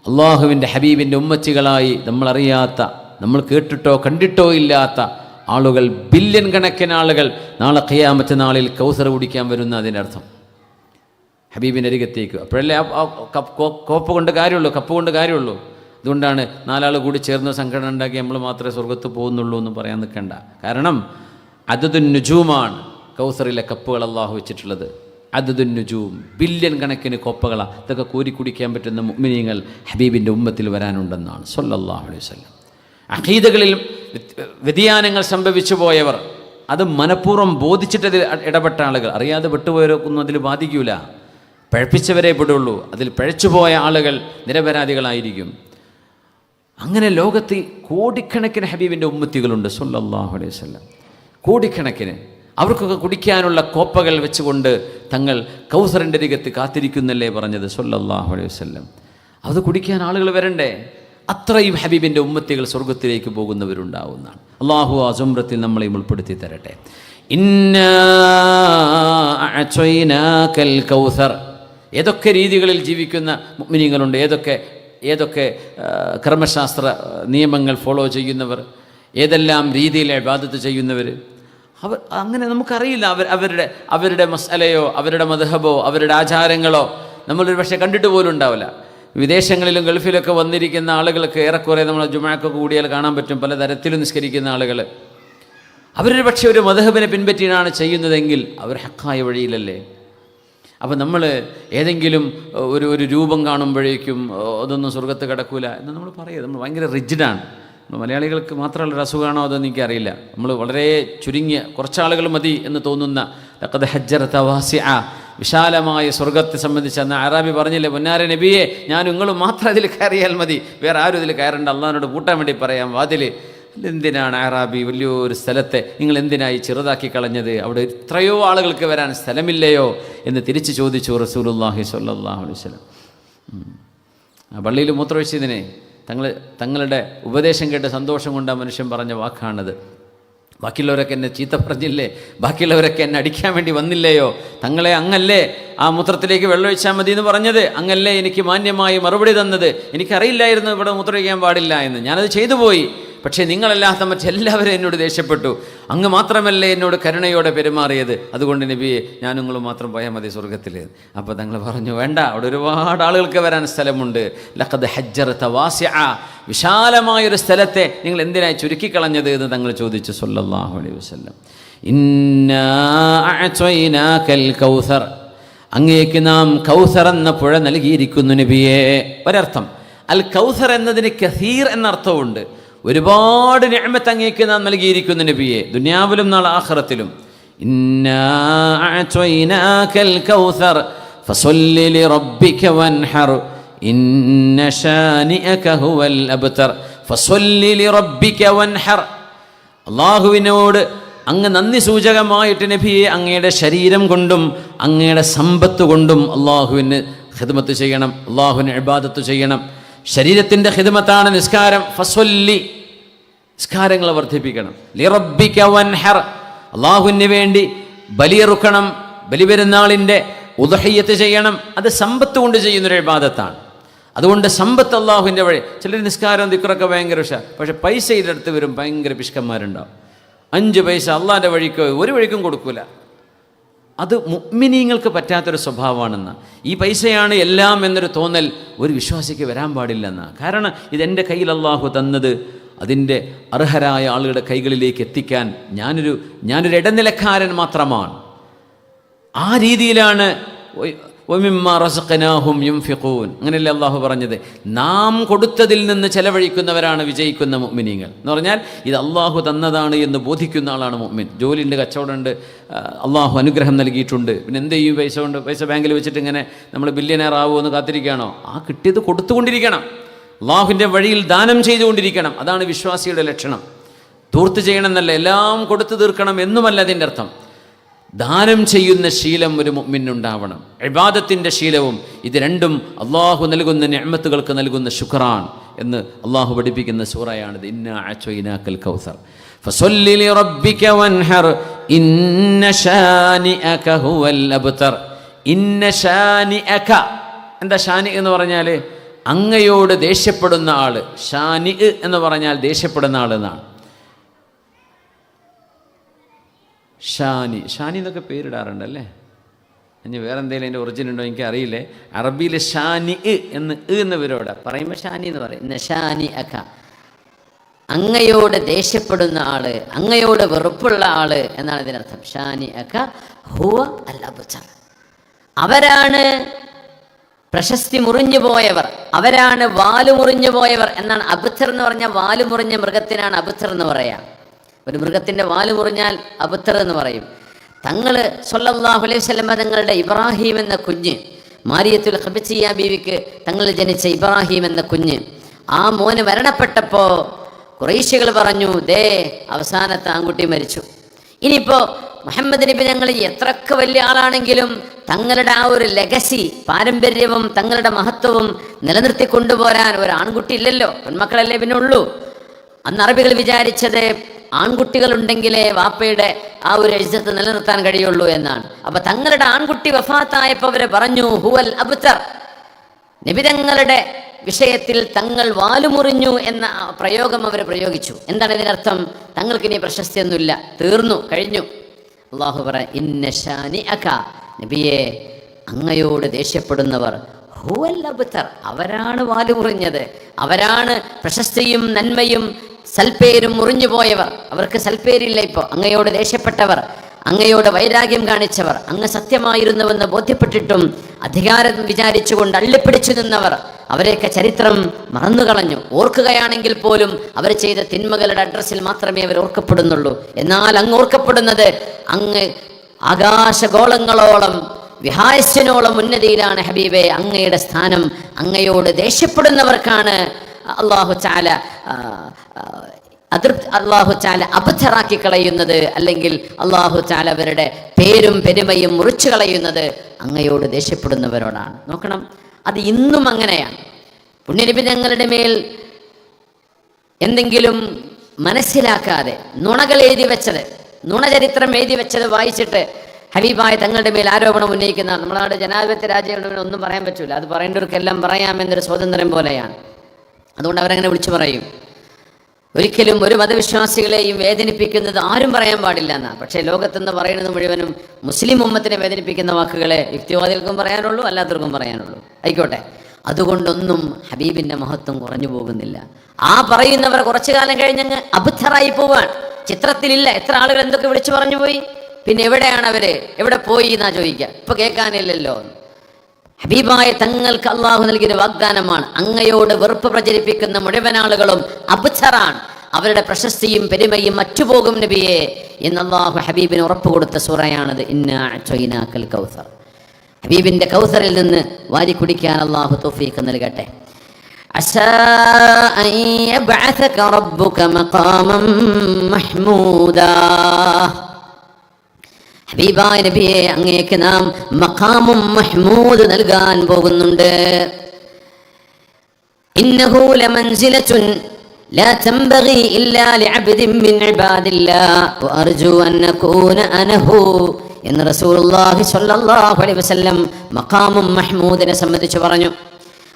അള്ളാഹുവിൻ്റെ ഹബീബിൻ്റെ ഉമ്മത്തികളായി നമ്മളറിയാത്ത, നമ്മൾ കേട്ടിട്ടോ കണ്ടിട്ടോ ഇല്ലാത്ത ആളുകൾ, ബില്യൺ കണക്കിന് ആളുകൾ നാളെ ഖിയാമത്ത് നാളിൽ കൗസർ കുടിക്കാൻ വരുന്ന അതിൻ്റെ അർത്ഥം. ഹബീബിൻ്റെ അരികത്തേക്ക് അപ്പോഴല്ലേ കപ്പ് കൊണ്ട് കാര്യമുള്ളൂ. അതുകൊണ്ടാണ് 4 ആൾ കൂടി ചേർന്ന് സംഘടന ഉണ്ടാക്കി നമ്മൾ മാത്രമേ സ്വർഗത്ത് പോകുന്നുള്ളൂ എന്ന് പറയാൻ നിൽക്കണ്ട. കാരണം അദദുൻ നുജൂമാണ് കൗസറിലെ കപ്പുകൾ അള്ളാഹു വെച്ചിട്ടുള്ളത്. അദദുൻ നുജൂം, ബില്യൺ കണക്കിന് കൊപ്പകളാണ്. ഇതൊക്കെ കോരി കുടിക്കാൻ പറ്റുന്ന മുഅ്മിനീങ്ങൾ ഹബീബിൻ്റെ ഉമ്മത്തിൽ വരാനുണ്ടെന്നാണ് സ്വല്ലല്ലാഹു അലൈഹി വസല്ലം. അഖീദകളിൽ വ്യതിയാനങ്ങൾ സംഭവിച്ചു പോയവർ, അത് മനഃപൂർവ്വം ബോധിച്ചിട്ടതിൽ ഇടപെട്ട ആളുകൾ, അറിയാതെ വിട്ടുപോയവർക്കൊന്നും അതിൽ ബാധിക്കൂല. പഴപ്പിച്ചവരെ പെടുള്ളൂ. അതിൽ പഴച്ചുപോയ ആളുകൾ നിരപരാധികളായിരിക്കും. അങ്ങനെ ലോകത്ത് കോടിക്കണക്കിന് ഹബീബിൻ്റെ ഉമ്മത്തികളുണ്ട് സ്വല്ലല്ലാഹു അലൈഹി വസല്ലം, കോടിക്കണക്കിന്. അവർക്കൊക്കെ കുടിക്കാനുള്ള കോപ്പകൾ വെച്ചുകൊണ്ട് തങ്ങൾ കൗസറിൻ്റെ അരികത്ത് കാത്തിരിക്കുന്നല്ലേ പറഞ്ഞത് സ്വല്ലല്ലാഹു അലൈഹി വസല്ലം. അത് കുടിക്കാൻ ആളുകൾ വരണ്ടേ? അത്രയും ഹബീബിൻ്റെ ഉമ്മത്തികൾ സ്വർഗത്തിലേക്ക് പോകുന്നവരുണ്ടാവുന്നതാണ്. അല്ലാഹു ആ സുംറത്തിൽ നമ്മളെയും ഉൾപ്പെടുത്തി തരട്ടെ. ഇന്നാ അഅ്തൈനാകൽ കൗസർ. ഏതൊക്കെ രീതികളിൽ ജീവിക്കുന്ന മുഅ്മിനീങ്ങളുണ്ട്, ഏതൊക്കെ കർമ്മശാസ്ത്ര നിയമങ്ങൾ ഫോളോ ചെയ്യുന്നവർ, ഏതെല്ലാം രീതിയിൽ ഇബാദത്ത് ചെയ്യുന്നവർ, അങ്ങനെ നമുക്കറിയില്ല. അവരുടെ മസ്അലയോ അവരുടെ മദ്ഹബോ അവരുടെ ആചാരങ്ങളോ നമ്മളൊരു പക്ഷേ കണ്ടിട്ട് പോലും ഉണ്ടാവില്ല. വിദേശങ്ങളിലും ഗൾഫിലൊക്കെ വന്നിരിക്കുന്ന ആളുകൾക്ക് ഏറെക്കുറെ നമ്മൾ ജുമുഅക്ക് കൂടിയാൽ കാണാൻ പറ്റും പല തരത്തിലും നിസ്കരിക്കുന്ന ആളുകൾ. അവരൊരു പക്ഷേ ഒരു മദ്ഹബിനെ പിൻപറ്റിയാണ് ചെയ്യുന്നതെങ്കിൽ അവർ ഹക്കായ വഴിയിലല്ലേ. അപ്പം നമ്മൾ ഏതെങ്കിലും ഒരു രൂപം കാണുമ്പോഴേക്കും അതൊന്നും സ്വർഗത്ത് കിടക്കൂല എന്ന് നമ്മൾ പറയുക. നമ്മൾ ഭയങ്കര റിജിഡാണ്. മലയാളികൾക്ക് മാത്രമുള്ളൊരു അസുഖമാണോ അതെന്ന് എനിക്കറിയില്ല. നമ്മൾ വളരെ ചുരുങ്ങിയ കുറച്ചാളുകൾ മതി എന്ന് തോന്നുന്ന ലഖദ് ഹജ്ജറത വാസിഅ, വിശാലമായ സ്വർഗത്തെ സംബന്ധിച്ച് അന്ന് അറാബി പറഞ്ഞില്ലേ, പൊന്നാര നബിയെ ഞാൻ നിങ്ങളും മാത്രം അതിൽ കയറിയാൽ മതി, വേറെ ആരും ഇതിൽ കയറേണ്ട, അള്ളാഹിനോട് കൂട്ടാൻ വേണ്ടി പറയാം വാതിൽ. എന്തിനാണ് അറാബി വലിയൊരു സ്ഥലത്തെ നിങ്ങൾ എന്തിനായി ചെറുതാക്കി കളഞ്ഞത്? അവിടെ എത്രയോ ആളുകൾക്ക് വരാൻ സ്ഥലമില്ലയോ എന്ന് തിരിച്ച് ചോദിച്ചു റസൂലുള്ളാഹി സ്വല്ലല്ലാഹു അലൈഹി വസല്ലം. ആ പള്ളിയിൽ മൂത്രമൊഴിച്ചതിനെ തങ്ങളുടെ ഉപദേശം കേട്ട് സന്തോഷം കൊണ്ട് ആ മനുഷ്യൻ പറഞ്ഞ വാക്കാണത്. ബാക്കിയുള്ളവരൊക്കെ എന്നെ ചീത്ത പറഞ്ഞില്ലേ, ബാക്കിയുള്ളവരൊക്കെ എന്നെ അടിക്കാൻ വേണ്ടി വന്നില്ലയോ, തങ്ങളെ അങ്ങല്ലേ ആ മൂത്രത്തിലേക്ക് വെള്ളമൊഴിച്ചാൽ മതി എന്ന് പറഞ്ഞത്, അങ്ങല്ലേ എനിക്ക് മാന്യമായി മറുപടി തന്നത്, എനിക്കറിയില്ലായിരുന്നു ഇവിടെ മൂത്രമൊഴിക്കാൻ പാടില്ല എന്ന്, ഞാനത് ചെയ്തു പോയി. പക്ഷേ നിങ്ങളല്ലാത്ത മറ്റെല്ലാവരും എന്നോട് ദേഷ്യപ്പെട്ടു, അങ്ങ് മാത്രമല്ലേ എന്നോട് കരുണയോടെ പെരുമാറിയത്, അതുകൊണ്ട് നബിയെ ഞാൻ നിങ്ങളും മാത്രം പോയാൽ മതി സ്വർഗത്തിൽ. അപ്പോൾ തങ്ങൾ പറഞ്ഞു, വേണ്ട, അവിടെ ഒരുപാട് ആളുകൾക്ക് വരാൻ സ്ഥലമുണ്ട്. ലഖദ് ഹജ്ജറത വാസിഅ, വിശാലമായൊരു സ്ഥലത്തെ നിങ്ങൾ എന്തിനായി ചുരുക്കിക്കളഞ്ഞത് എന്ന് തങ്ങൾ ചോദിച്ചു സ്വല്ലല്ലാഹു അലൈഹി വസല്ലം. ഇന്നാ അഅ്തൈനാകൽ കൗസർ, അങ്ങേക്ക് നാം കൗസർ എന്ന പുഴ നൽകിയിരിക്കുന്നു നബിയെ. ഒരർത്ഥം അൽ കൗസർ എന്നതിന് കസീർ എന്നർത്ഥമുണ്ട്. ഒരുപാട് നിഅമത്ത് അങ്ങേക്ക് നാം നൽകിയിരിക്കുന്നു നബിയെ, ദുനിയാവിലും നാളെ ആഖിറത്തിലും. ഇന്നാ അഅ്തൈനാകൽ കൗസർ ഫസല്ലി ലിറബ്ബിക വൻഹർ ഇന്ന ശാനിഅക ഹുവൽ അബ്തർ. ഫസല്ലി ലിറബ്ബിക വൻഹർ, അല്ലാഹുവിനോട് അങ്ങ് നന്ദി സൂചകമായിട്ട് നബിയെ അങ്ങയുടെ ശരീരം കൊണ്ടും അങ്ങയുടെ സമ്പത്ത് കൊണ്ടും അല്ലാഹുവിന് ഖിദ്മത്ത് ചെയ്യണം, അല്ലാഹുവിന് ഇബാദത്ത് ചെയ്യണം. ശരീരത്തിൻ്റെ ഖിദ്മത്താണ് നിസ്കാരം. ഫസ്വല്ലി, നിസ്കാരങ്ങൾ വർദ്ധിപ്പിക്കണം. ലിറബ്ബിക വൻഹർ, അല്ലാഹുവിന് വേണ്ടി ബലിയെറുക്കണം, ബലിപെരുന്നാളിൻ്റെ ഉദ്ഹിയ്യത്ത് ചെയ്യണം. അത് സമ്പത്ത് കൊണ്ട് ചെയ്യുന്നൊരു ഇബാദത്താണ്. അതുകൊണ്ട് സമ്പത്ത് അല്ലാഹുവിൻ്റെ വഴി. ചിലർ നിസ്കാരം ദിക്റൊക്കെ ഭയങ്കര പക്ഷേ പൈസയുടെ അടുത്ത് വരും ഭയങ്കര പിഷ്കന്മാരുണ്ടാവും. 5 പൈസ അള്ളാഹിൻ്റെ വഴിക്ക് ഒരു വഴിക്കും കൊടുക്കൂല. അത് മുഅ്മിനീങ്ങൾക്ക് പറ്റാത്തൊരു സ്വഭാവമാണെന്ന്. ഈ പൈസയാണ് എല്ലാം എന്നൊരു തോന്നൽ ഒരു വിശ്വാസിക്ക് വരാൻ പാടില്ലെന്ന്. കാരണം ഇതെൻ്റെ കയ്യിൽ അള്ളാഹു തന്നത്, അതിൻ്റെ അർഹരായ ആളുകളുടെ കൈകളിലേക്ക് എത്തിക്കാൻ ഞാനൊരു ഇടനിലക്കാരൻ മാത്രമാണ്. ആ രീതിയിലാണ് വമിമ്മാ റസഖനാഹും യുൻഫിഖൂൻ, അങ്ങനെയല്ലേ അള്ളാഹു പറഞ്ഞത്. നാം കൊടുത്തതിൽ നിന്ന് ചെലവഴിക്കുന്നവരാണ് വിജയിക്കുന്ന മുഅ്മിനീങ്ങൾ എന്ന് പറഞ്ഞാൽ ഇത് അള്ളാഹു തന്നതാണ് എന്ന് ബോധിക്കുന്ന ആളാണ് മുഅ്മിൻ. ജോലിയുണ്ട്, കച്ചവടമുണ്ട്, അള്ളാഹു അനുഗ്രഹം നൽകിയിട്ടുണ്ട്, പിന്നെ എന്ത് ചെയ്യും? പൈസ ബാങ്കിൽ വെച്ചിട്ട് ഇങ്ങനെ നമ്മൾ ബില്യനെയർ ആവുമോ എന്ന് കാത്തിരിക്കുകയാണോ? ആ കിട്ടിയത് കൊടുത്തുകൊണ്ടിരിക്കണം, അള്ളാഹുവിൻ്റെ വഴിയിൽ ദാനം ചെയ്തുകൊണ്ടിരിക്കണം. അതാണ് വിശ്വാസിയുടെ ലക്ഷണം. ധൂർത്ത് ചെയ്യണമെന്നല്ല, എല്ലാം കൊടുത്തു തീർക്കണം എന്നുമല്ല അതിൻ്റെ അർത്ഥം. ദാനം ചെയ്യുന്ന ശീലം ഒരു മുഅ്മിനുണ്ടാവണം. ഇബാദത്തിൻ്റെ ശീലവും ഇത് രണ്ടും അള്ളാഹു നൽകുന്ന നിഅമത്തുകൾക്ക് നൽകുന്ന ശുക്റാൻ എന്ന് അള്ളാഹു പഠിപ്പിക്കുന്ന സൂറയാണിത്. ഇന്നാ അഅ്തൈനാക്കൽ കൗസർ ഫസല്ലി ലിറബ്ബിക വൻഹർ ഇന്ന ശാനിഅക ഹുവൽ അബ്തർ. ഇന്ന ശാനിഅക, എന്താ ഷാനി എന്ന് പറഞ്ഞാൽ? അങ്ങയോട് ദേഷ്യപ്പെടുന്ന ആള്. ഷാനി എന്ന് പറഞ്ഞാൽ ദേഷ്യപ്പെടുന്ന ആൾ എന്നാണ്. ഷാനി എന്നൊക്കെ പേരിടാറുണ്ടല്ലേ. ഇനി വേറെ എന്തെങ്കിലും അതിൻ്റെ ഒറിജിൻ ഉണ്ടോ എനിക്ക് അറിയില്ലേ. അറബിയിൽ ഷാനി എന്ന് പേരോടാ പറയുമ്പോൾ ഷാനി എന്ന് പറയും. ഷാനി അക, അങ്ങയോട് ദേഷ്യപ്പെടുന്ന ആള്, അങ്ങയോട് വെറുപ്പുള്ള ആള് എന്നാണ് ഇതിനർത്ഥം. ഷാനി അക ഹുവ അൽ അബ്തർ, അവരാണ് പ്രശസ്തി മുറിഞ്ഞു പോയവർ, അവരാണ് വാല് മുറിഞ്ഞു പോയവർ എന്നാണ്. അബ്തർ എന്ന് പറഞ്ഞാൽ വാല് മുറിഞ്ഞ മൃഗത്തിനാണ് അബ്തർ എന്ന് പറയാം. ഒരു മൃഗത്തിൻ്റെ വാല് മുറിഞ്ഞാൽ അബ്തർ എന്ന് പറയും. തങ്ങൾ സ്വല്ലല്ലാഹു അലൈഹി വസല്ലം തങ്ങളുടെ ഇബ്രാഹിം എന്ന കുഞ്ഞ്, മാരിയത്തുൽ ഖബിസിയ്യ ബീവിക്ക് തങ്ങൾ ജനിച്ച ഇബ്രാഹിം എന്ന കുഞ്ഞ്, ആ മോന് മരണപ്പെട്ടപ്പോൾ ഖുറൈശികൾ പറഞ്ഞു, ദേ അവസാനത്തെ ആൺകുട്ടി മരിച്ചു. ഇനിയിപ്പോൾ മുഹമ്മദ് നബി ഞങ്ങൾ എത്രയൊക്കെ വലിയ ആളാണെങ്കിലും തങ്ങളുടെ ആ ഒരു ലെഗസി, പാരമ്പര്യവും തങ്ങളുടെ മഹത്വവും നിലനിർത്തി കൊണ്ടുപോരാൻ ഒരു ആൺകുട്ടി ഇല്ലല്ലോ, പെൺമക്കളല്ലേ പിന്നെ ഉള്ളൂ. അന്ന് അറബികൾ വിചാരിച്ചത് ആൺകുട്ടികളുണ്ടെങ്കിലേ വാപ്പയുടെ ആ ഒരു ഇസ്സത്ത് നിലനിർത്താൻ കഴിയുള്ളൂ എന്നാണ്. അപ്പൊ തങ്ങളുടെ ആൺകുട്ടി വഫാത്തായപ്പോൾ അവരെ പറഞ്ഞു ഹുവൽ അബ്തർ. നബി തങ്ങളുടെ വിഷയത്തിൽ തങ്ങൾ വാലുമുറിഞ്ഞു എന്ന പ്രയോഗം അവർ പ്രയോഗിച്ചു. എന്താണ് ഇതിനർത്ഥം? തങ്ങൾക്കിനി പ്രശസ്തിയൊന്നുമില്ല, തീർന്നു, കഴിഞ്ഞു. അള്ളാഹു പറ ഇന്ന ശാനിഅക, നബിയെ അങ്ങയോട് ദേഷ്യപ്പെടുന്നവർ ഹുവൽ അബ്തർ, അവരാണ് വാലുമുറിഞ്ഞത്, അവരാണ് പ്രശസ്തിയും നന്മയും സൽപ്പേരും മുറിഞ്ഞു പോയവർ. അവർക്ക് സൽപ്പേരില്ല. ഇപ്പോൾ അങ്ങയോട് ദേഷ്യപ്പെട്ടവർ, അങ്ങയോട് വൈരാഗ്യം കാണിച്ചവർ, അങ്ങ് സത്യമായിരുന്നുവെന്ന് ബോധ്യപ്പെട്ടിട്ടും അധികാരം വിചാരിച്ചുകൊണ്ട് അള്ളിപ്പിടിച്ചു നിന്നവർ, അവരെയൊക്കെ ചരിത്രം മറന്നുകളഞ്ഞു. ഓർക്കുകയാണെങ്കിൽ പോലും അവർ ചെയ്ത തിന്മകളുടെ അഡ്രസ്സിൽ മാത്രമേ അവർ ഓർക്കപ്പെടുന്നുള്ളൂ. എന്നാൽ അങ്ങ് ഓർക്കപ്പെടുന്നത് അങ്ങ് ആകാശഗോളങ്ങളോളം വിഹായസ്യനോളം ഉന്നതിയിലാണ് ഹബീബെ. അങ്ങയുടെ സ്ഥാനം അങ്ങയോട് ദേഷ്യപ്പെടുന്നവർക്കാണ് അല്ലാഹു തആല അബദ്ധറാക്കി കളയുന്നത്, അല്ലെങ്കിൽ അല്ലാഹു തആല അവരുടെ പേരും പെരുമയും മുറിച്ചു കളയുന്നത് അങ്ങയോട് ദേഷ്യപ്പെടുന്നവരോടാണ്. നോക്കണം, അത് ഇന്നും അങ്ങനെയാണ്. പുണ്യനബി ഞങ്ങളുടെ മേൽ എന്തെങ്കിലും മനസ്സിലാക്കാതെ നുണകൾ എഴുതി വെച്ചത്, നുണചരിത്രം എഴുതി വെച്ചത് വായിച്ചിട്ട് ഹബീബായ തങ്ങളുടെ മേൽ ആരോപണം ഉന്നയിക്കുന്ന നമ്മുടെ നാട് ജനാധിപത്യ രാജ്യങ്ങളുടെ ഒന്നും പറയാൻ പറ്റൂല. അത് പറയേണ്ടവർക്കെല്ലാം പറയാമെന്നൊരു സ്വാതന്ത്ര്യം പോലെയാണ്. അതുകൊണ്ട് അവരങ്ങനെ വിളിച്ചു പറയും. ഒരിക്കലും ഒരു മതവിശ്വാസികളെയും വേദനിപ്പിക്കുന്നത് ആരും പറയാൻ പാടില്ല എന്നാണ്. പക്ഷേ ലോകത്തെന്ന് പറയുന്നത് മുഴുവനും മുസ്ലിം ഉമ്മത്തിനെ വേദനിപ്പിക്കുന്ന വാക്കുകളെ യുക്തിവാദികൾക്കും പറയാനുള്ളൂ, അല്ലാത്തവർക്കും പറയാനുള്ളൂ. ആയിക്കോട്ടെ, അതുകൊണ്ടൊന്നും ഹബീബിൻ്റെ മഹത്വം കുറഞ്ഞു പോകുന്നില്ല. ആ പറയുന്നവർ കുറച്ചു കാലം കഴിഞ്ഞങ്ങ് അബദ്ധറായി പോവാൻ. ചിത്രത്തിലില്ല. എത്ര ആളുകൾ എന്തൊക്കെ വിളിച്ചു പറഞ്ഞു പോയി, പിന്നെ എവിടെയാണ് അവര്, എവിടെ പോയി എന്നാ ചോദിക്കുക. ഇപ്പൊ കേൾക്കാനില്ലല്ലോ. ഹബീബായ തങ്ങൾക്ക് അള്ളാഹു നൽകിയ വാഗ്ദാനമാണ്. അങ്ങയോട് വെറുപ്പ് പ്രചരിപ്പിക്കുന്ന മുഴുവൻ ആളുകളും അബ്തറാണ്, അവരുടെ പ്രശസ്തിയും പെരുമയും മറ്റുപോകും നബിയെ എന്ന് അള്ളാഹു ഹബീബിന് ഉറപ്പ് കൊടുത്ത സൂറയാണത്. ഇന്നാ അഅ്തൈനാക്കൽ കൗസർ. ഹബീബിന്റെ കൗസറിൽ നിന്ന് വാരി കുടിക്കാൻ അള്ളാഹു തൗഫീഖ് നൽകട്ടെ. അസാ അൻ യബ്അസക റബ്ബുക മഖാമൻ മഹ്മൂദാ. ഹബീബായ നബിയെ, അങ്ങേക്ക് നാം മഖാമും മഹ്മൂദ് നൽകാൻ പോകുന്നുണ്ട്. ഇന്നഹു ലമൻസിലത്തുൻ ലാ തൻബഗി ഇല്ലാ ലിഅബ്ദിൻ മിൻ ഇബാദില്ലാഹ് വഅർജു അൻ അകൂന അനഹു എന്ന് റസൂലുള്ളാഹി സ്വല്ലല്ലാഹു അലൈഹി വസല്ലം മഖാമും മഹ്മൂദിനെ സംബന്ധിച്ച് പറഞ്ഞു.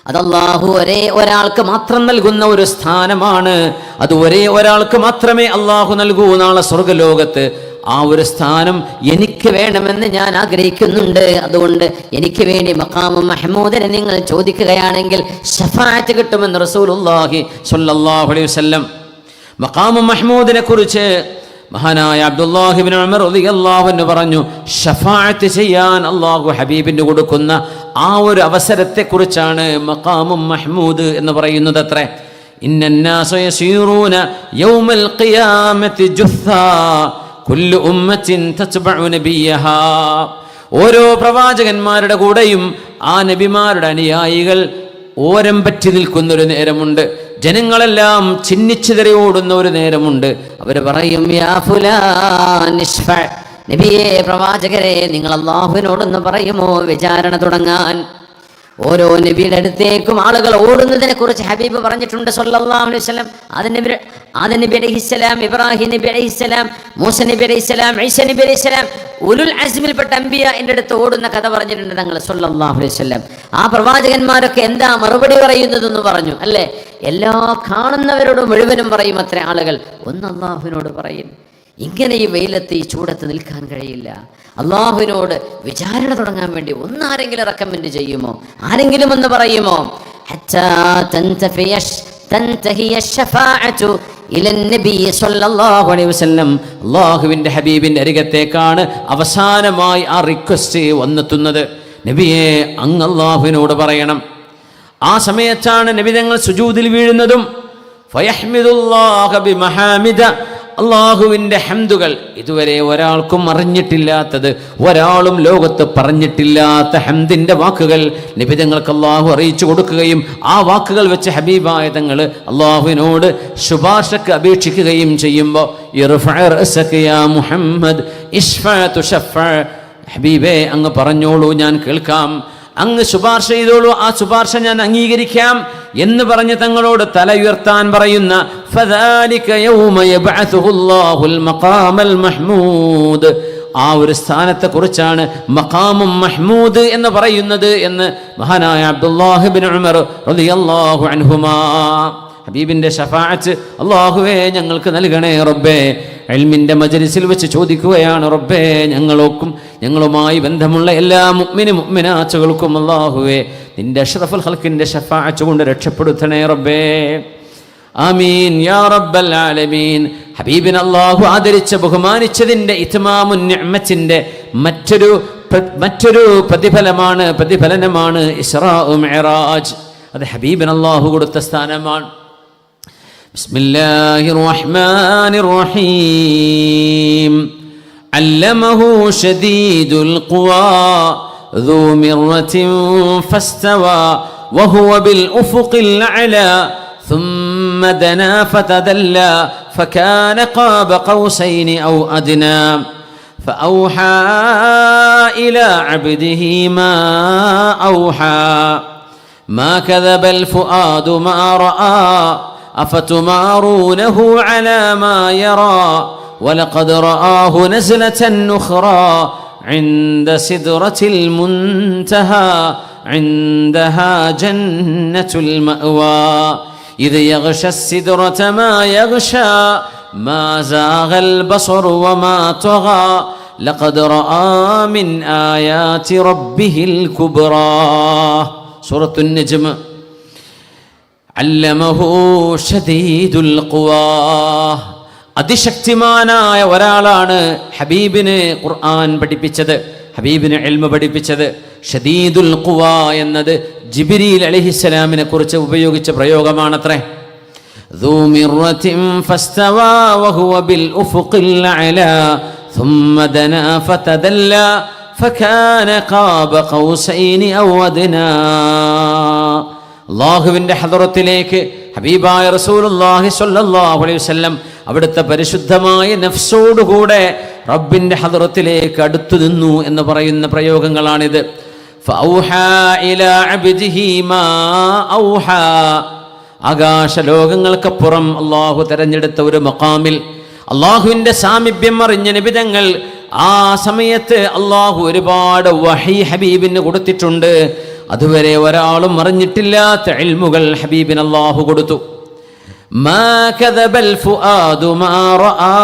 അത് അല്ലാഹു ഒരേ ഒരാൾക്ക് മാത്രം നൽകുന്ന ഒരു സ്ഥാനമാണ്. അത് ഒരേ ഒരാൾക്ക് മാത്രമേ അല്ലാഹു നൽകൂ. നാളെ സ്വർഗ്ഗലോകത്ത് ആ ഒരു സ്ഥാനം എനിക്ക് വേണമെന്ന് ഞാൻ ആഗ്രഹിക്കുന്നുണ്ട്. അതുകൊണ്ട് എനിക്ക് വേണ്ടി മഖാമും മഹ്മൂദിനെ നിങ്ങൾ ചോദിക്കുകയാണെങ്കിൽ ശഫാഅത്ത് കിട്ടുമെന്ന് റസൂലുള്ളാഹി സ്വല്ലല്ലാഹു അലൈഹി വസല്ലം. മഖാമു മഹ്മൂദിനെ കുറിച്ച് മഹാനായ അബ്ദുല്ലാഹി ഇബ്നു ഉമർ റളിയല്ലാഹു അൻഹു പറഞ്ഞു, ഷഫാഅത്ത് ചെയ്യാൻ അല്ലാഹു ഹബീബിന് കൊടുക്കുന്ന ആ ഒരു അവസരത്തെക്കുറിച്ചാണ് മഖാമു മഹ്മൂദ് എന്ന് പറയുന്നത് അത്രേ. ഇന്നന്നാസ യസീറൂന യൗമൽ ഖിയാമത്തി ജുസ്സാ കുല്ലു ഉമ്മത്തിൻ തത്ബഉ നബിയഹാ. ഓരോ പ്രവാചകന്മാരുടെ കൂടെയും ആ നബിമാരുടെ അനുയായികൾ ഓരം പറ്റി നിൽക്കുന്നൊരു നേരമുണ്ട്. ജനങ്ങളെല്ലാം ചിന്നിച്ചിതറി ഓടുന്ന ഒരു നേരമുണ്ട്. അവർ പറയും, യാ ഫുലാൻ ഇശ്ഫഅ, നബിയെ പ്രവാചകരെ നിങ്ങൾ അല്ലാഹുവിനോടൊന്ന് പറയുമോ വിചാരണ തുടങ്ങാൻ. ഓരോ നബിയുടെ അടുത്തേക്കും ആളുകൾ ഓടുന്നതിനെ കുറിച്ച് ഹബീബ് പറഞ്ഞിട്ടുണ്ട് സല്ലല്ലാഹു അലൈഹി വസല്ലം. ആദം നബി അലൈഹിസ്സലാം, ഇബ്രാഹിം നബി അലൈഹിസ്സലാം, മൂസ നബി അലൈഹിസ്സലാം, ഈസ നബി അലൈഹിസ്സലാം, ഉലുൽ അസ്മിൽപ്പെട്ട അംബിയ എൻ്റെ അടുത്ത് ഓടുന്ന കഥ പറഞ്ഞിട്ടുണ്ട് തങ്ങൾ സല്ലല്ലാഹു അലൈഹി വസല്ലം. ആ പ്രവാചകന്മാരൊക്കെ എന്താ മറുപടി പറയുന്നതെന്ന് പറഞ്ഞു അല്ലേ. എല്ലാ കാണുന്നവരോട് മുഴുവനും പറയും അത്ര ആളുകൾ, ഒന്ന് അല്ലാഹുവിനോട് പറയും. ഇങ്ങനെ ഈ വെയിലത്ത് ഈ ചൂടത്ത് നിൽക്കാൻ കഴിയില്ല. അള്ളാഹുവിനോട് വിചാരണ തുടങ്ങാൻ വേണ്ടി ഒന്നാരെങ്കിലും റെക്കമെൻഡ് ചെയ്യുമോ, ആരെങ്കിലും ഒന്ന് പറയുമോ? അള്ളാഹുവിന്റെ ഹബീബിന്റെ അരികത്തേക്കാണ് അവസാനമായി ആ റിക്വസ്റ്റ് വന്നെത്തുന്നത്. നബിയെ അങ്ങ് അള്ളാഹുവിനോട് പറയണം. ആ സമയത്താണ് നബി തങ്ങൾ സുജൂദിൽ വീഴുന്നതും ഫയഹ്മിദുല്ലാഹ ബിമഹാമിദ, അള്ളാഹുവിൻ്റെ ഹംദുകൾ ഇതുവരെ ഒരാൾക്കും അറിഞ്ഞിട്ടില്ലാത്തത്, ഒരാളും ലോകത്ത് പറഞ്ഞിട്ടില്ലാത്ത ഹംദിൻ്റെ വാക്കുകൾ നബിതങ്ങൾക്ക് അള്ളാഹു അറിയിച്ചു കൊടുക്കുകയും ആ വാക്കുകൾ വെച്ച് ഹബീബായ തങ്ങൾ അള്ളാഹുവിനോട് ശുപാർശക്ക് അപേക്ഷിക്കുകയും ചെയ്യുമ്പോൾ, മുഹമ്മദ് ഹബീബേ അങ്ങ് പറഞ്ഞോളൂ, ഞാൻ കേൾക്കാം. അങ്ങ് ശുപാർശ ചെയ്തോളൂ, ആ ശുപാർശ ഞാൻ അംഗീകരിക്കാം എന്ന് പറഞ്ഞ് തങ്ങളോട് തല ഉയർത്താൻ പറയുന്ന ആ ഒരു സ്ഥാനത്തെ കുറിച്ചാണ് മഖാമും മഹ്മൂദ് എന്ന് പറയുന്നത് എന്ന് മഹാനായ അബ്ദുല്ലാഹി ഇബ്നു ഉമർ റളിയല്ലാഹു അൻഹുമാ ഹബീബിന്റെ ഷഫാഅത്ത് അല്ലാഹുവേ ഞങ്ങൾക്ക് നൽകണേ റബ്ബേ. ഇൽമിന്റെ മജ്ലിസിൽ വെച്ച് ചോദിക്കുകയാണ്, റബ്ബേ ഞങ്ങളുമായി ബന്ധമുള്ള എല്ലാ മുഅ്മിനാത്തുകൾക്കും അല്ലാഹുവേ നിന്റെ അഷ്റഫുൽ ഖൽഖിന്റെ ഷഫാഅത്ത് കൊണ്ട് രക്ഷപ്പെടുത്തണേ റബ്ബേ. ആമീൻ യാ റബ്ബൽ ആലമീൻ. ഹബീബിനെ അല്ലാഹു ആദരിച്ച ബഹുമാനിച്ചതിന്റെ ഇത്മാമുൻ നിഅമത്തിന്റെ മറ്റൊരു പ്രതിഫലനമാണ് ഇസ്റാ മിഅ്റാജ്. അത് ഹബീബിന് അല്ലാഹു കൊടുത്ത സ്ഥാനമാണ്. ബിസ്മില്ലാഹിർ റഹ്മാനിർ റഹീം. അല്ലമഹു ശദീദുൽ ഖുവാ ذو مرة فاستوى وهو بالأفق الأعلى ثم دنا فتدلى فكان قاب قوسين أو أدنى فأوحى إلى عبده ما أوحى ما كذب الفؤاد ما رأى أفتمارونه على ما يرى ولقد رآه نزلة أخرى عند سدرة المنتهى عندها جنة المأوى إذ يغشى السدرة ما يغشى ما زاغ البصر وما طغى لقد رأى من آيات ربه الكبرى. سورة النجم. അല്ലമഹു ശദീദുൽ ഖുവാ. അതിശക്തിമാനായ ഒരാളാണ് ഹബീബിന് ഖുർആൻ പഠിപ്പിച്ചത്, ഹബീബിന് ഇൽമ പഠിപ്പിച്ചത്. ഷദീദുൽ ഖുവാ എന്നത് ജിബ്രീൽ അലൈഹിസ്സലാമിനെ കുറിച്ച് ഉപയോഗിച്ച പ്രയോഗമാണത്രേ. ذو مرة فاستوى وهو بالأفق الأعلى ثم دنا فتدلى فكان قاب قوسين أو أدنى. അള്ളാഹുവിൻ്റെ ഹദറത്തിലേക്ക് ഹബീബായ റസൂലുള്ളാഹി സ്വല്ലല്ലാഹു അലൈഹി വസല്ലം അവിടുത്തെ പരിശുദ്ധമായ നഫ്സോടുകൂടെ റബ്ബിൻ്റെ ഹദറത്തിലേക്ക് അടുത്തു നിന്നു എന്ന് പറയുന്ന പ്രയോഗങ്ങളാണിത്. ഫഔഹാ ഇലാ അബ്ദിഹി മാ ഔഹാ. ആകാശലോകങ്ങൾക്കപ്പുറം അള്ളാഹു തെരഞ്ഞെടുത്ത ഒരു മഖാമിൽ അള്ളാഹുവിൻ്റെ സാമീപ്യം അറിഞ്ഞ നബിതങ്ങൾ ആ സമയത്ത് അള്ളാഹു ഒരുപാട് വഹി ഹബീബിന് കൊടുത്തിട്ടുണ്ട്. അതുവരെ ഒരാളും അറിഞ്ഞിട്ടില്ലാത്ത ഇൽമുകൾ ഹബീബിന് അല്ലാഹു കൊടുത്തു. മാ കദബൽ ഫുആദു മാ റആ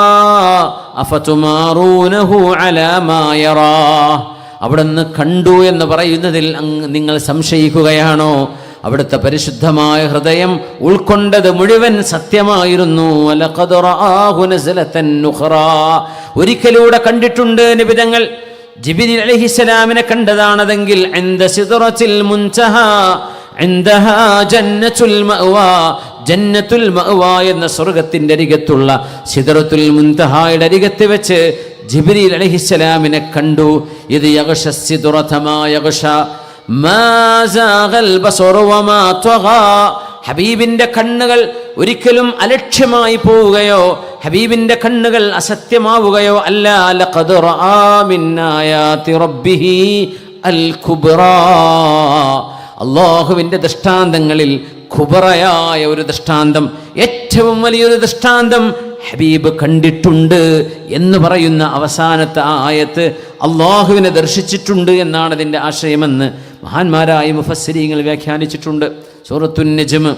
അഫതുമാറൂനഹു അലാ മാ യറാ. അവിടുന്ന് കണ്ടു എന്ന് പറയുന്നതിൽ നിങ്ങൾ സംശയിക്കുകയാണോ? അവിടുത്തെ പരിശുദ്ധമായ ഹൃദയം ഉൾക്കൊണ്ടത് മുഴുവൻ സത്യമായിരുന്നു. വലഖദ് റആഹു നസലതൻ ഉഖറാ, ഒരിക്കലൂടെ കണ്ടിട്ടുണ്ട് നബി തങ്ങൾ. ജിബ്രീൽ അലൈഹിസ്സലാമിനെ കണ്ടതാണതെങ്കിൽ ഇൻദ സിദ്റത്തിൽ മുൻതഹാ ഇൻദഹാ ജന്നത്തുൽ മഅവാ, ജന്നത്തുൽ മഅവാ എന്ന സ്വർഗ്ഗത്തിന്റെ അരികത്തുള്ള സിദ്റത്തുൽ മുൻതഹായുടെ അരികത്ത് വെച്ച് ജിബ്രീൽ അലൈഹിസ്സലാമിനെ കണ്ടു. ഇത് യഗ്ഷ സിദ്റത മാ യഗ്ഷ മാ സാഗൽ ബസറു വമാ തഗാ, ഹബീബിന്റെ കണ്ണുകൾ ഒരിക്കലും അലക്ഷ്യമായി പോവുകയോ ഹബീബിന്റെ കണ്ണുകൾ അസത്യമാവുകയോ അല്ല. ലഖദ് റആ മിൻ ആയാതി റബ്ബിഹി അൽ കുബ്റാ, അല്ലാഹുവിന്റെ ദൃഷ്ടാന്തങ്ങളിൽ കുബ്റയായ ഒരു ദൃഷ്ടാന്തം, ഏറ്റവും വലിയൊരു ദൃഷ്ടാന്തം ഹബീബ് കണ്ടിട്ടുണ്ട് എന്ന് പറയുന്ന അവസാനത്തെ ആയത്ത് അള്ളാഹുവിനെ ദർശിച്ചിട്ടുണ്ട് എന്നാണ് അതിൻ്റെ ആശയമെന്ന് മഹാന്മാരായ മുഫസ്സിരീങ്ങൾ വ്യാഖ്യാനിച്ചിട്ടുണ്ട്. സൂറത്തുൻ നജ്മ്,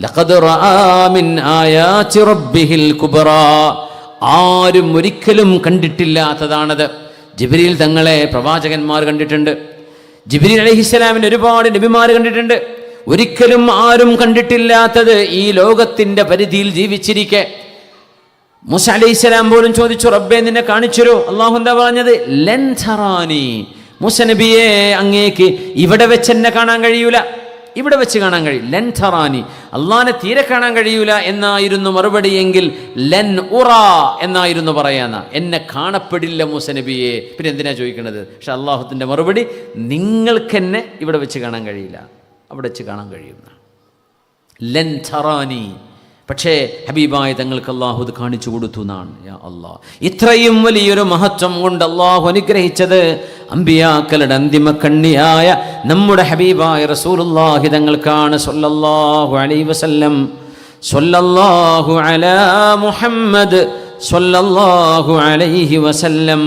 ലഖദ് റആ മിൻ ആയാതി റബ്ബിഹിൽ കുബ്റാ, ആരും ഒരിക്കലും കണ്ടിട്ടില്ലാത്തതാണത്. ജിബ്രീൽ തങ്ങളെ പ്രവാചകന്മാർ കണ്ടിട്ടുണ്ട്, ജിബ്രീൽ അലൈഹിസ്സലാമിന് ഒരുപാട് നബിമാർ കണ്ടിട്ടുണ്ട്. ഒരിക്കലും ആരും കണ്ടിട്ടില്ലാത്തത് ഈ ലോകത്തിന്റെ പരിധിയിൽ ജീവിച്ചിരിക്കെ മൂസ അലൈഹിസ്സലാം പോലും ചോദിച്ചു, റബ്ബേ നിന്നെ കാണിച്ചുരോ? അള്ളാഹു എന്താ പറഞ്ഞത്? ലൻ തറാനി, മൂസ നബിയെ അങ്ങേക്ക് ഇവിടെ വെച്ച് എന്നെ കാണാൻ കഴിയൂല, ഇവിടെ വെച്ച് കാണാൻ കഴിയും. ലൻ തറാനി, അള്ളാഹിനെ തീരെ കാണാൻ കഴിയൂല എന്നായിരുന്നു മറുപടി. എങ്കിൽ ലൻ ഉറ എന്നായിരുന്നു പറയാന്ന, എന്നെ കാണപ്പെടില്ല മൂസ നബിയെ. പിന്നെ എന്തിനാ ചോദിക്കുന്നത്? പക്ഷെ അള്ളാഹുത്തിന്റെ മറുപടി, നിങ്ങൾക്ക് എന്നെ ഇവിടെ വെച്ച് കാണാൻ കഴിയില്ല, അവിടെ വെച്ച് കാണാൻ കഴിയുന്ന. ലൻ തറാനി, പക്ഷേ ഹബീബായ തങ്ങൾക്ക് അള്ളാഹു ഇത് കാണിച്ചു കൊടുത്തു എന്നാണ്. യാ അല്ലാഹ്, ഇത്രയും വലിയൊരു മഹത്വം കൊണ്ട് അള്ളാഹു അനുഗ്രഹിച്ചത് അമ്പിയാക്കളുടെ അന്തിമ കണ്ണിയായ നമ്മുടെ ഹബീബായ റസൂലുള്ളാഹി തങ്ങൾക്കാണ്. സ്വല്ലല്ലാഹു അലൈഹി വസല്ലം, സ്വല്ലല്ലാഹു അലാ മുഹമ്മദ് സ്വല്ലല്ലാഹു അലൈഹി വസല്ലം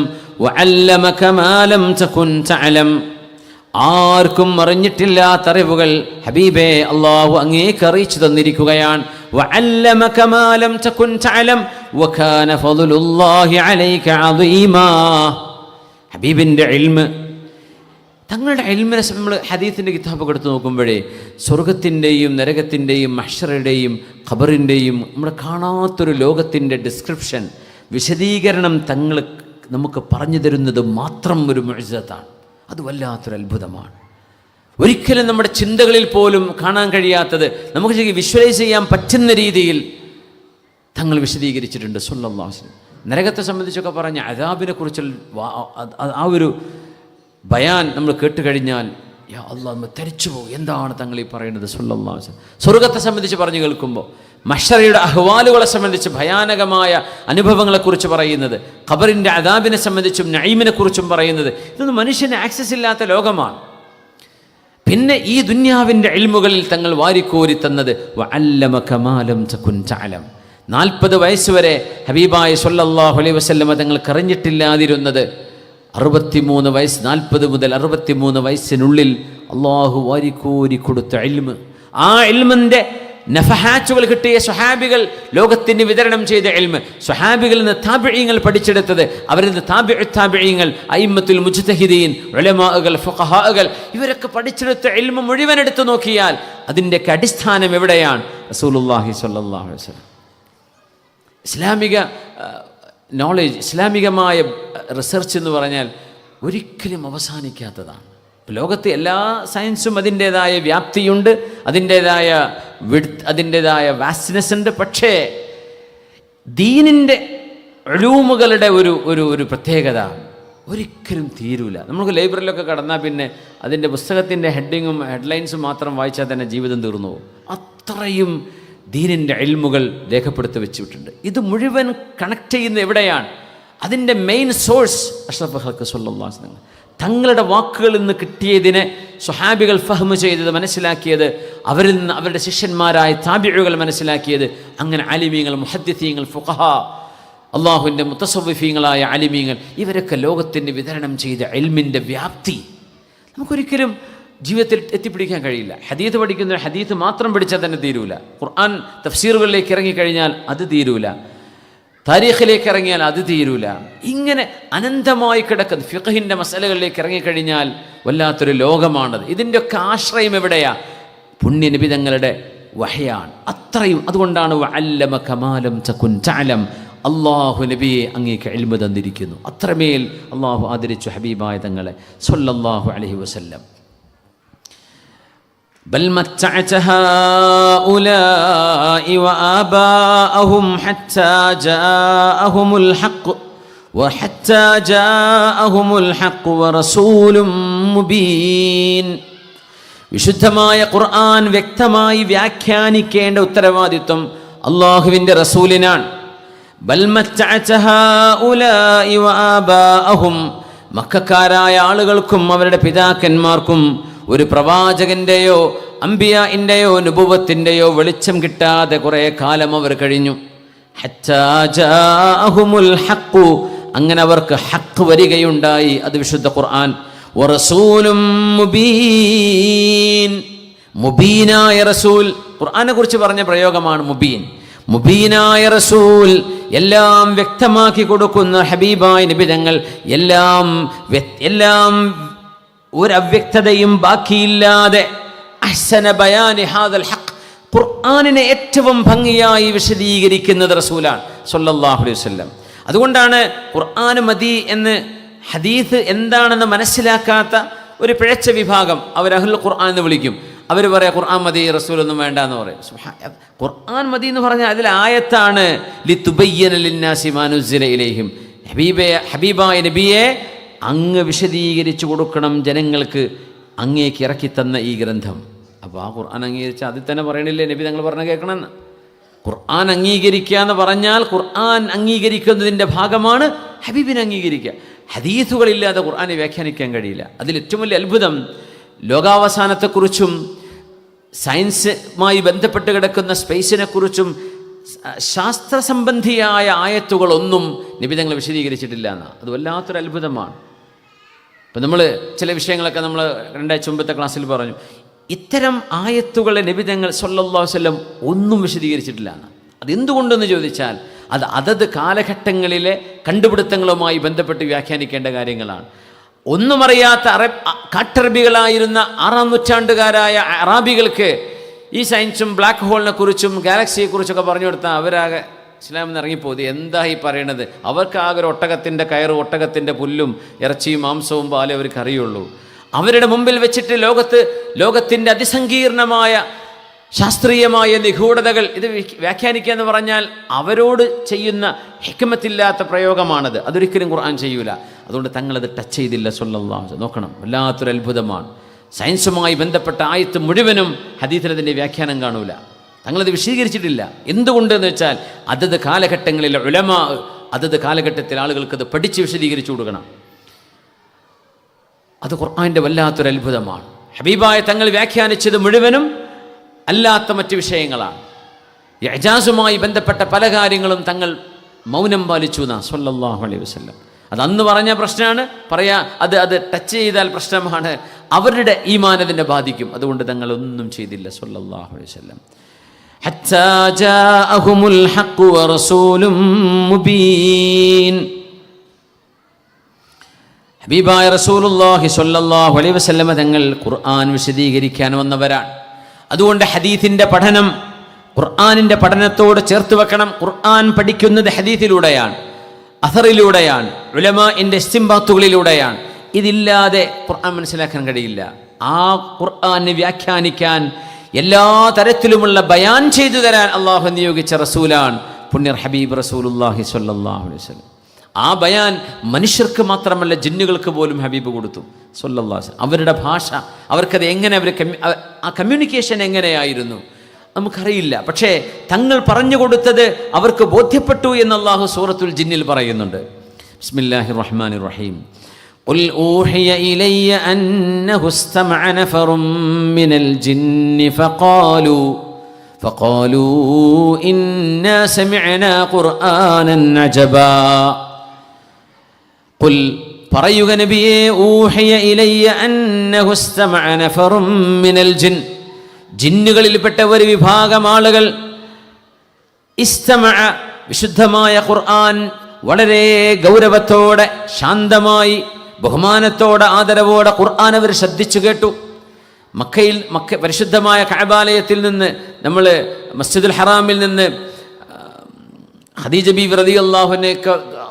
വഅല്ലമക മാ ലം തകുൻ തഅലം. ആർക്കും അറിഞ്ഞിട്ടില്ലാത്ത അറിവുകൾ ഹബീബേ അള്ളാഹു അങ്ങേക്ക് അറിയിച്ചു തന്നിരിക്കുകയാണ്. വഅല്ലമക മാ ലം തകുൻ തഅലം വകാന ഫളലുല്ലാഹി അലൈക അദീമാ. ഹബീബിന്റെ ഇൽമ്, തങ്ങളുടെ ഇൽമിനെ നമ്മൾ ഹദീസിന്റെ കിതാബ് എടുത്ത് നോക്കുമ്പോഴേ സ്വർഗത്തിൻ്റെയും നരകത്തിൻ്റെയും മഹ്ശറിൻ്റെയും ഖബറിൻ്റെയും നമ്മുടെ കാണാത്തൊരു ലോകത്തിൻ്റെ ഡിസ്ക്രിപ്ഷൻ, വിശദീകരണം തങ്ങൾ നമുക്ക് പറഞ്ഞു തരുന്നത് മാത്രം ഒരു മുഅ്ജിസത്താണ്. അത് വല്ലാത്തൊരു അത്ഭുതമാണ്. ഒരിക്കലും നമ്മുടെ ചിന്തകളിൽ പോലും കാണാൻ കഴിയാത്തത് നമുക്ക് ശരിക്കും വിഷ്വലൈസ് ചെയ്യാൻ പറ്റുന്ന രീതിയിൽ തങ്ങൾ വിശദീകരിച്ചിട്ടുണ്ട് സ്വല്ലല്ലാഹു അലൈഹി വസല്ലം. നരകത്തെ സംബന്ധിച്ചൊക്കെ പറഞ്ഞ അദാബിനെ കുറിച്ചുള്ള ആ ഒരു ബയാൻ നമ്മൾ കേട്ടുകഴിഞ്ഞാൽ യാ അല്ലാഹ് നമ്മൾ തരിച്ചു പോകും. എന്താണ് തങ്ങൾ ഈ പറയുന്നത് സ്വല്ലല്ലാഹു അലൈഹി വസല്ലം? സ്വർഗത്തെ സംബന്ധിച്ച് പറഞ്ഞു കേൾക്കുമ്പോൾ, മഹ്ശറയുടെ അഹ്വാലുകളെ സംബന്ധിച്ച് ഭയാനകമായ അനുഭവങ്ങളെക്കുറിച്ച് പറയുന്നത്, ഖബറിൻ്റെ അദാബിനെ സംബന്ധിച്ചും നഈമിനെ കുറിച്ചും പറയുന്നത്, ഇതൊന്നും മനുഷ്യന് ആക്സസ് ഇല്ലാത്ത ലോകമാണ്. പിന്നെ ഈ ദുന്യാവിൻ്റെ ഇൽമുകളിൽ തങ്ങൾ വാരിക്കോരി തന്നത് വഅല്ലമക മാ ലം തകുൻ തഅലം. 40 വയസ്സ് വരെ ഹബീബായ സ്വല്ലല്ലാഹു അലൈഹി വസല്ലം തങ്ങൾക്ക് അറിഞ്ഞിട്ടില്ലാതിരുന്നത് 63 വയസ്സ്, 40 മുതൽ 63 വയസ്സിനുള്ളിൽ അള്ളാഹു വാരിക്കോരി കൊടുത്ത ഇൽമ്, ആ ഇൽമിൻ്റെ നഫഹാറ്റുകൾ കിട്ടിയ സ്വഹാബികൾ ലോകത്തിന് വിതരണം ചെയ്ത ഇൽമ്, സ്വഹാബികളിൽ നിന്ന് താബിഈങ്ങൾ പഠിച്ചെടുത്തത്, അവരിൽ നിന്ന് താബിഈങ്ങൾ, അയിമ്മത്തുൽ മുജ്തഹിദീൻ, ഉലമാഉകൾ, ഫുഖഹാഉകൾ, ഇവരൊക്കെ പഠിച്ചെടുത്ത ഇൽമ് മുഴുവൻ എടുത്തു നോക്കിയാൽ അതിൻ്റെയൊക്കെ അടിസ്ഥാനം എവിടെയാണ്? റസൂലുള്ളാഹി സ്വല്ലല്ലാഹു അലൈഹി വസല്ലം. ഇസ്ലാമിക നോളേജ്, ഇസ്ലാമികമായ റിസർച്ച് എന്ന് പറഞ്ഞാൽ ഒരിക്കലും അവസാനിക്കാത്തതാണ്. ലോകത്ത് എല്ലാ സയൻസും അതിൻ്റേതായ വ്യാപ്തിയുണ്ട്, അതിൻ്റേതായ അതിൻ്റേതായ വാസ്റ്റ്നെസ് ഉണ്ട്. പക്ഷേ ദീനിൻ്റെ ഉലൂമുകളുടെ ഒരു പ്രത്യേകത ഒരിക്കലും തീരൂല. നമുക്ക് ലൈബ്രറിയിലൊക്കെ കടന്നാൽ പിന്നെ അതിൻ്റെ പുസ്തകത്തിൻ്റെ ഹെഡിങ്ങും ഹെഡ്ലൈൻസും മാത്രം വായിച്ചാൽ തന്നെ ജീവിതം തീർന്നു പോകും. അത്രയും ദീനിൻ്റെ ഇൽമുകൾ രേഖപ്പെടുത്തി വെച്ചിട്ടുണ്ട്. ഇത് മുഴുവൻ കണക്ട് ചെയ്യുന്ന എവിടെയാണ്? അതിൻ്റെ മെയിൻ സോഴ്സ് അഷ്റഫുൽ ഖൽഖ് സ്വല്ലല്ലാഹു അലൈഹി വസല്ലം തങ്ങളുടെ വാക്കുകളിൽ നിന്ന് കിട്ടിയതിനെ സ്വഹാബികൾ ഫഹ്മ് ചെയ്തത്, മനസ്സിലാക്കിയത്, അവരിൽ നിന്ന് അവരുടെ ശിഷ്യന്മാരായ താബിഉകൾ മനസ്സിലാക്കിയത്, അങ്ങനെ ആലിമീങ്ങൾ, മുഹദ്ദിഥീങ്ങൾ, ഫുഖഹാ, അള്ളാഹുവിൻ്റെ മുത്തസവ്വിഫീങ്ങളായ ആലിമീങ്ങൾ, ഇവരൊക്കെ ലോകത്തിന് വിതരണം ചെയ്ത ഇൽമിൻ്റെ വ്യാപ്തി നമുക്കൊരിക്കലും ജീവിതത്തിൽ എത്തിപ്പിടിക്കാൻ കഴിയില്ല. ഹദീത്ത് പഠിക്കുന്ന ഹദീത്ത് മാത്രം പഠിച്ചാൽ തന്നെ തീരൂല. ഖുർആൻ തഫ്സീറുകളിലേക്ക് ഇറങ്ങിക്കഴിഞ്ഞാൽ അത് തീരൂല. താരീഖിലേക്ക് ഇറങ്ങിയാൽ അത് തീരൂല. ഇങ്ങനെ അനന്തമായി കിടക്കുന്ന ഫിഖഹിൻ്റെ മസലകളിലേക്ക് ഇറങ്ങിക്കഴിഞ്ഞാൽ വല്ലാത്തൊരു ലോകമാണത്. ഇതിൻ്റെയൊക്കെ ആശ്രയം എവിടെയാ? പുണ്യനബി തങ്ങളുടെ വഹയാണ്. അത്രയും അതുകൊണ്ടാണ് വഅല്ലമക മാ ലം തകുൻ തഅലം, അല്ലാഹു നബിയെ അങ്ങേക്ക് ഇൽമ തന്നിരിക്കുന്നു. അത്രമേൽ അല്ലാഹു ആദരിച്ചു ഹബീബായ തങ്ങളെ സ്വല്ലല്ലാഹു അലൈഹി വസല്ലം. ബൽ മത്തഅത ഹൗലാഇ വആബാഅഹും ഹത്താ ജാഅഹുമുൽ ഹഖ് വഹത്താ ജാഅഹുമുൽ ഹഖ് വറസൂലും മുബീൻ. വിശുദ്ധമായ ഖുർആൻ വ്യക്തമായി വ്യാഖ്യാനിക്കേണ്ട ഉത്തരവാദിത്വം അല്ലാഹുവിൻ്റെ റസൂലിനാണ്. ബൽ മത്തഅത ഹൗലാഇ വആബാഅഹും, മക്കക്കാരായ ആളുകൾക്കും അവരുടെ പിതാക്കന്മാർക്കും ഒരു പ്രവാചകന്റെയോ അംബിയാഇന്റെയോ നുബുവത്തിന്റെയോ വെളിച്ചം കിട്ടാതെ കുറേ കാലം അവർ കഴിഞ്ഞു. ഹത്താ ജാഅഹുമുൽ ഹഖ്, അങ്ങനെ അവർക്ക് ഹഖ് വരികയുണ്ടായി. അത് വിശുദ്ധ ഖുർആൻ. വറസൂലും മുബീൻ, മുബീനായ റസൂൽ. ഖുർആനെ കുറിച്ച് പറഞ്ഞ പ്രയോഗമാണ് മുബീൻ. മുബീനായ റസൂൽ, എല്ലാം വ്യക്തമാക്കി കൊടുക്കുന്ന ഹബീബായ നബി തങ്ങൾ, എല്ലാം ഒരവ്യക്തതയും ബാക്കിയില്ലാതെ അഹ്സന ബയാനി ഹാദൽ ഹഖ്, ഖുർആനിനെ ഏറ്റവും ഭംഗിയായി വിശദീകരിക്കുന്നത് റസൂലാണ് സ്വല്ലല്ലാഹു അലൈഹി വസല്ലം. അതുകൊണ്ടാണ് ഖുർആൻ മതി എന്ന് ഹദീസ് എന്താണെന്ന് മനസ്സിലാക്കാത്ത ഒരു പിഴച്ച വിഭാഗം അവർ അഹ്ലുൽ ഖുർആൻ എന്ന് വിളിക്കും. അവർ പറയാം ഖുർആൻ മതി, റസൂലൊന്നും വേണ്ട എന്ന് പറയും. ഖുർആൻ മതി എന്ന് പറഞ്ഞാൽ അതിൽ ആയത്താണ് ലിതുബയ്യന ലിന്നാസി മാ നുസ്സില ഇലൈഹിം, ഹബീബായ നബിയെ അങ്ങ് വിശദീകരിച്ചു കൊടുക്കണം ജനങ്ങൾക്ക്, അങ്ങേക്ക് ഇറക്കി തന്ന ഈ ഗ്രന്ഥം. അപ്പോൾ ആ ഖുർആൻ അംഗീകരിച്ച അതിൽ തന്നെ പറയണില്ലേ നബി തങ്ങൾ പറഞ്ഞ കേൾക്കണമെന്ന്. ഖുർആൻ അംഗീകരിക്കുക എന്ന് പറഞ്ഞാൽ ഖുർആൻ അംഗീകരിക്കുന്നതിൻ്റെ ഭാഗമാണ് ഹബീബിനെ അംഗീകരിക്കുക. ഹദീസുകളില്ലാതെ ഖുർആനെ വ്യാഖ്യാനിക്കാൻ കഴിയില്ല. അതിൽ ഏറ്റവും വലിയ അത്ഭുതം, ലോകാവസാനത്തെക്കുറിച്ചും സയൻസുമായി ബന്ധപ്പെട്ട് കിടക്കുന്ന സ്പേസിനെക്കുറിച്ചും ശാസ്ത്രസംബന്ധിയായ ആയത്തുകളൊന്നും നബി തങ്ങൾ വിശദീകരിച്ചിട്ടില്ല എന്നാണ്. അത് വല്ലാത്തൊരു അത്ഭുതമാണ്. ഇപ്പം നമ്മൾ ചില വിഷയങ്ങളൊക്കെ നമ്മൾ 2 ആഴ്ച മുമ്പത്തെ ക്ലാസ്സിൽ പറഞ്ഞു, ഇത്തരം ആയത്തുകളെ നബി തങ്ങൾ സല്ലല്ലാഹു അലൈഹി വസല്ലം ഒന്നും വിശദീകരിച്ചിട്ടില്ല എന്ന്. അതെന്തുകൊണ്ടെന്ന് ചോദിച്ചാൽ അത് അതത് കാലഘട്ടങ്ങളിലെ കണ്ടുപിടുത്തങ്ങളുമായി ബന്ധപ്പെട്ട് വ്യാഖ്യാനിക്കേണ്ട കാര്യങ്ങളാണ്. ഒന്നും അറിയാത്ത കാട്ടറബികളായിരുന്ന 6-ാം നൂറ്റാണ്ടുകാരായ അറാബികൾക്ക് ഈ സയൻസും ബ്ലാക്ക് ഹോളിനെ കുറിച്ചും ഗാലക്സിയെക്കുറിച്ചൊക്കെ പറഞ്ഞു കൊടുത്താൽ അവരാകെ ഇസ്ലാമിൽ നിന്ന് ഇറങ്ങിപ്പോയി. എന്താ ഈ പറയണത്? അവർക്കാകെ ഒരു ഒട്ടകത്തിൻ്റെ കയറും ഒട്ടകത്തിൻ്റെ പുല്ലും ഇറച്ചിയും മാംസവും പാലും അവർക്ക് അറിയുള്ളൂ. അവരുടെ മുമ്പിൽ വെച്ചിട്ട് ലോകത്തിൻ്റെ അതിസങ്കീർണമായ ശാസ്ത്രീയമായ നിഗൂഢതകൾ ഇത് വ്യാഖ്യാനിക്കുക എന്ന് പറഞ്ഞാൽ അവരോട് ചെയ്യുന്ന ഹിക്മത്തില്ലാത്ത പ്രയോഗമാണത്. അതൊരിക്കലും ഖുർആൻ ചെയ്യൂല. അതുകൊണ്ട് തങ്ങളത് ടച്ച് ചെയ്തില്ല സ്വല്ലല്ലാഹു അലൈഹി വസല്ലം. നോക്കണം, വല്ലാത്തൊരു അത്ഭുതമാണ്. സയൻസുമായി ബന്ധപ്പെട്ട ആയത്ത് മുഴുവനും ഹദീസിൽ അതിൻ്റെ വ്യാഖ്യാനം കാണൂല. തങ്ങളത് വിശദീകരിച്ചിട്ടില്ല. എന്തുകൊണ്ടെന്ന് വെച്ചാൽ അതത് കാലഘട്ടങ്ങളിലെ ഉലമാ അതത് കാലഘട്ടത്തിൽ ആളുകൾക്കത് പഠിച്ച് വിശദീകരിച്ചു കൊടുക്കണം. അത് ഖുർആൻ്റെ വല്ലാത്തൊരു അത്ഭുതമാണ്. ഹബീബായ തങ്ങൾ വ്യാഖ്യാനിച്ചത് മുഴുവനും അല്ലാത്ത മറ്റ് വിഷയങ്ങളാണ്. ഇഅ്ജാസുമായി ബന്ധപ്പെട്ട പല കാര്യങ്ങളും തങ്ങൾ മൗനം പാലിച്ചു എന്നാ സ്വല്ലല്ലാഹു അലൈഹി വസല്ലം. അത് അന്ന് പറഞ്ഞ പ്രശ്നമാണ്, അത് ടച്ച് ചെയ്താൽ പ്രശ്നമാണ്, അവരുടെ ഈമാൻ അതിനെ ബാധിക്കും. അതുകൊണ്ട് തങ്ങൾ ഒന്നും ചെയ്തില്ല സ്വല്ലല്ലാഹു അലൈഹി വസല്ലം. ഹത്താ ജാഅഹുമുൽ ഹഖ് വറസൂലും മുബീൻ. ഹബീബായ റസൂലുള്ളാഹി സ്വല്ലല്ലാഹു അലൈഹി വസല്ലം തങ്ങൾ ഖുർആൻ വിശദീകരിക്കാൻ വന്നവരാണ്. അതുകൊണ്ട് ഹദീസിൻ്റെ പഠനം ഖുർആനിൻ്റെ പഠനത്തോട് ചേർത്ത് വെക്കണം. ഖുർആൻ പഠിക്കുന്നത് ഹദീസിലൂടെയാണ്, അഥറിലൂടെയാണ്, ഉലമാഇൻ്റെ ഇസ്തിംബാത്തുകളിലൂടെയാണ്. ഇതില്ലാതെ ഖുർആൻ മനസ്സിലാക്കാൻ കഴിയില്ല. ആ ഖുർആനെ വ്യാഖ്യാനിക്കാൻ എല്ലാ തരത്തിലുമുള്ള ബയാൻ ചെയ്തു തരാൻ അള്ളാഹു നിയോഗിച്ച റസൂലാണ് പുണ്യർ ഹബീബ് റസൂലുള്ളാഹി സ്വല്ലല്ലാഹു അലൈഹി വസല്ലം. ആ ബയാൻ മനുഷ്യർക്ക് മാത്രമല്ല ജിന്നുകൾക്ക് പോലും ഹബീബ് കൊടുത്തു സ്വല്ലല്ലാഹു അലൈഹി വസല്ലം. അവരുടെ ഭാഷ, അവർക്കത് എങ്ങനെ ആ കമ്മ്യൂണിക്കേഷൻ എങ്ങനെയായിരുന്നു നമുക്കറിയില്ല. പക്ഷേ തങ്ങൾ പറഞ്ഞു കൊടുത്തത് അവർക്ക് ബോധ്യപ്പെട്ടു എന്ന് അല്ലാഹു സൂറത്തുൽ ജിന്നിൽ പറയുന്നുണ്ട്. ബിസ്മില്ലാഹിർ റഹ്മാനിർ റഹീം. ഖുൽ ഊഹിയ ഇലയ്യ അന്നഹു ഇസ്തമഅ നഫറും മിനൽ ജിന്നി ഫഖാലൂ ഇന്നാ സമിഅനാ ഖുർആനൻ അജബാ. ഖുൽ പറയുക നബിയേ, ഊഹിയ ഇലയ്യ അന്നഹു ഇസ്തമഅ നഫറും മിനൽ ജിൻ, ജിന്നുകളിൽപ്പെട്ട ഒരു വിഭാഗം ആളുകൾ ഇസ്തമഅ, വിശുദ്ധമായ ഖുർആൻ വളരെ ഗൗരവത്തോടെ ശാന്തമായി ബഹുമാനത്തോടെ ആദരവോടെ ഖുർആൻ അവർ ശ്രദ്ധിച്ചു കേട്ടു. പരിശുദ്ധമായ കഅബാലയത്തിൽ നിന്ന്, നമ്മൾ മസ്ജിദുൽ ഹറാമിൽ നിന്ന് ഖദീജ ബീവി റളിയല്ലാഹു അൻഹ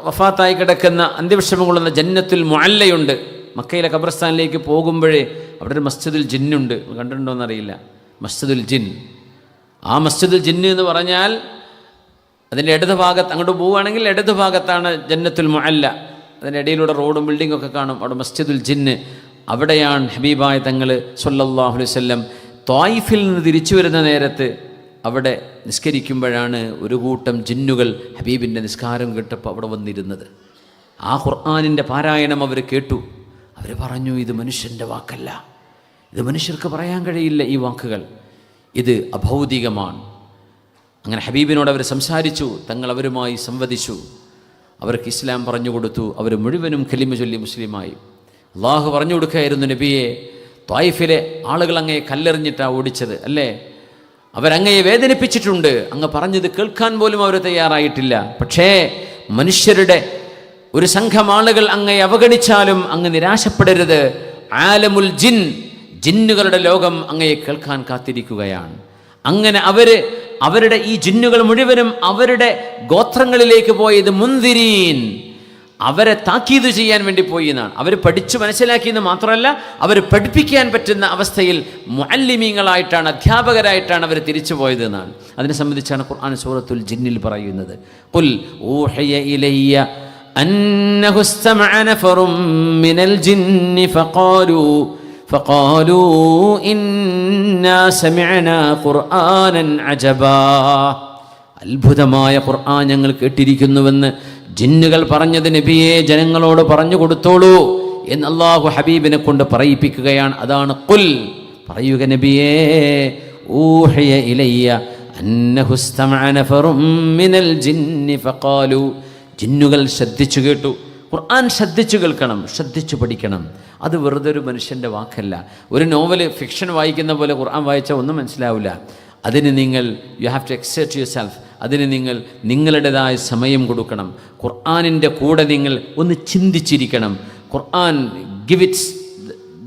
വഫാത്തായി കിടക്കുന്ന അന്ത്യവിശ്രമം കൊള്ളുന്ന ജന്നത്തുൽ മുഅല്ലയുണ്ട്. മക്കയിലെ ഖബർസ്ഥാനിലേക്ക് പോകുമ്പോഴേ അവിടെ ഒരു മസ്ജിദുൽ ജിന്നുണ്ട്. കണ്ടിട്ടുണ്ടോയെന്നറിയില്ല. മസ്ജിദുൽ ജിൻ. ആ മസ്ജിദുൽ ജിന്ന് എന്ന് പറഞ്ഞാൽ അതിൻ്റെ ഇടത് ഭാഗത്ത് അങ്ങോട്ട് പോവുകയാണെങ്കിൽ ഇടത് ഭാഗത്താണ് ജന്നത്തുൽ മുഅല്ല. അതിൻ്റെ ഇടയിലൂടെ റോഡും ബിൽഡിങ്ങൊക്കെ കാണും. അവിടെ മസ്ജിദുൽ ജിന്ന്. അവിടെയാണ് ഹബീബായ തങ്ങൾ സ്വല്ലല്ലാഹു അലൈഹി വസല്ലം ത്വായിഫിൽ നിന്ന് തിരിച്ചു വരുന്ന നേരത്ത് അവിടെ നിസ്കരിക്കുമ്പോഴാണ് ഒരു കൂട്ടം ജിന്നുകൾ ഹബീബിൻ്റെ നിസ്കാരം കേട്ടപ്പോൾ അവിടെ വന്നിരുന്നത്. ആ ഖുർആനിൻ്റെ പാരായണം അവർ കേട്ടു. അവർ പറഞ്ഞു, ഇത് മനുഷ്യൻ്റെ വാക്കല്ല, ഇത് മനുഷ്യർക്ക് പറയാൻ കഴിയില്ല, ഈ വാക്കുകൾ ഇത് അഭൗതികമാണ്. അങ്ങനെ ഹബീബിനോട് അവർ സംസാരിച്ചു. തങ്ങൾ അവരുമായി സംവദിച്ചു. അവർക്ക് ഇസ്ലാം പറഞ്ഞു കൊടുത്തു. അവർ മുഴുവനും കലിമ ചൊല്ലി മുസ്ലിമായി. അള്ളാഹു പറഞ്ഞു കൊടുക്കുകയായിരുന്നു, നബിയെ, ത്വായിഫിലെ ആളുകൾ അങ്ങയെ കല്ലെറിഞ്ഞിട്ടാണ് ഓടിച്ചത് അല്ലേ? അവരങ്ങയെ വേദനിപ്പിച്ചിട്ടുണ്ട്. അങ്ങ് പറഞ്ഞത് കേൾക്കാൻ പോലും അവർ തയ്യാറായിട്ടില്ല. പക്ഷേ മനുഷ്യരുടെ ഒരു സംഘം ആളുകൾ അങ്ങയെ അവഗണിച്ചാലും അങ്ങ് നിരാശപ്പെടരുത്. ആലമുൽ ജിൻ, ജിന്നുകളുടെ ലോകം അങ്ങയെ കേൾക്കാൻ കാത്തിരിക്കുകയാണ്. അങ്ങനെ അവരുടെ ഈ ജിന്നുകൾ മുഴുവനും അവരുടെ ഗോത്രങ്ങളിലേക്ക് പോയത് മുൻദിരീൻ, അവരെ താക്കീത് ചെയ്യാൻ വേണ്ടി പോയി എന്നാണ്. അവർ പഠിച്ചു മനസ്സിലാക്കിയെന്ന് മാത്രമല്ല, അവർ പഠിപ്പിക്കാൻ പറ്റുന്ന അവസ്ഥയിൽ മുഅല്ലിമീങ്ങളായിട്ടാണ്, അധ്യാപകരായിട്ടാണ് അവർ തിരിച്ചു പോയത് എന്നാണ്. അതിനെ സംബന്ധിച്ചാണ് ഖുർആൻ സൂറത്തുൽ ജിന്നിൽ പറയുന്നത്. ഖുൽ ഊഹിയ ഇലയ്യ അന്നഹു ഇസ്തമഅ നഫറും മിനൽ ജിന്നി ഫഖാലൂ ഇന്നാ സമിഅനാ ഖുർആനൻ അജബാ. അത്ഭുതമായ ഖുർആൻ ഞങ്ങൾ കേട്ടിരിക്കുന്നുവെന്ന് ജിന്നുകൾ പറഞ്ഞത് നബിയെ ജനങ്ങളോട് പറഞ്ഞു കൊടുത്തോളൂ എന്ന് അല്ലാഹു ഹബീബിനെ കൊണ്ട് പറയിപ്പിക്കുകയാണ്. അതാണ് ഖുൽ, പറയുക നബിയേ, ഊഹിയ ഇലയ്യ അന്നഹു ഇസ്തമഅ നഫറും മിനൽ ജിന്നി ഫഖാലൂ. ജിന്നുകൾ ശ്രദ്ധിച്ചു കേട്ടു. ഖുർആൻ ശ്രദ്ധിച്ചു കേൾക്കണം, ശ്രദ്ധിച്ചു പഠിക്കണം. അത് വെറുതെ ഒരു മനുഷ്യൻ്റെ വാക്കല്ല. ഒരു നോവൽ ഫിക്ഷൻ വായിക്കുന്ന പോലെ ഖുർആൻ വായിച്ചാൽ ഒന്നും മനസ്സിലാവില്ല. അതിന് നിങ്ങൾ you have to exert yourself. അതിന് നിങ്ങൾ നിങ്ങളുടേതായ സമയം കൊടുക്കണം. ഖുർആനിൻ്റെ കൂടെ നിങ്ങൾ ഒന്ന് ചിന്തിച്ചിരിക്കണം. ഖുർആൻ give its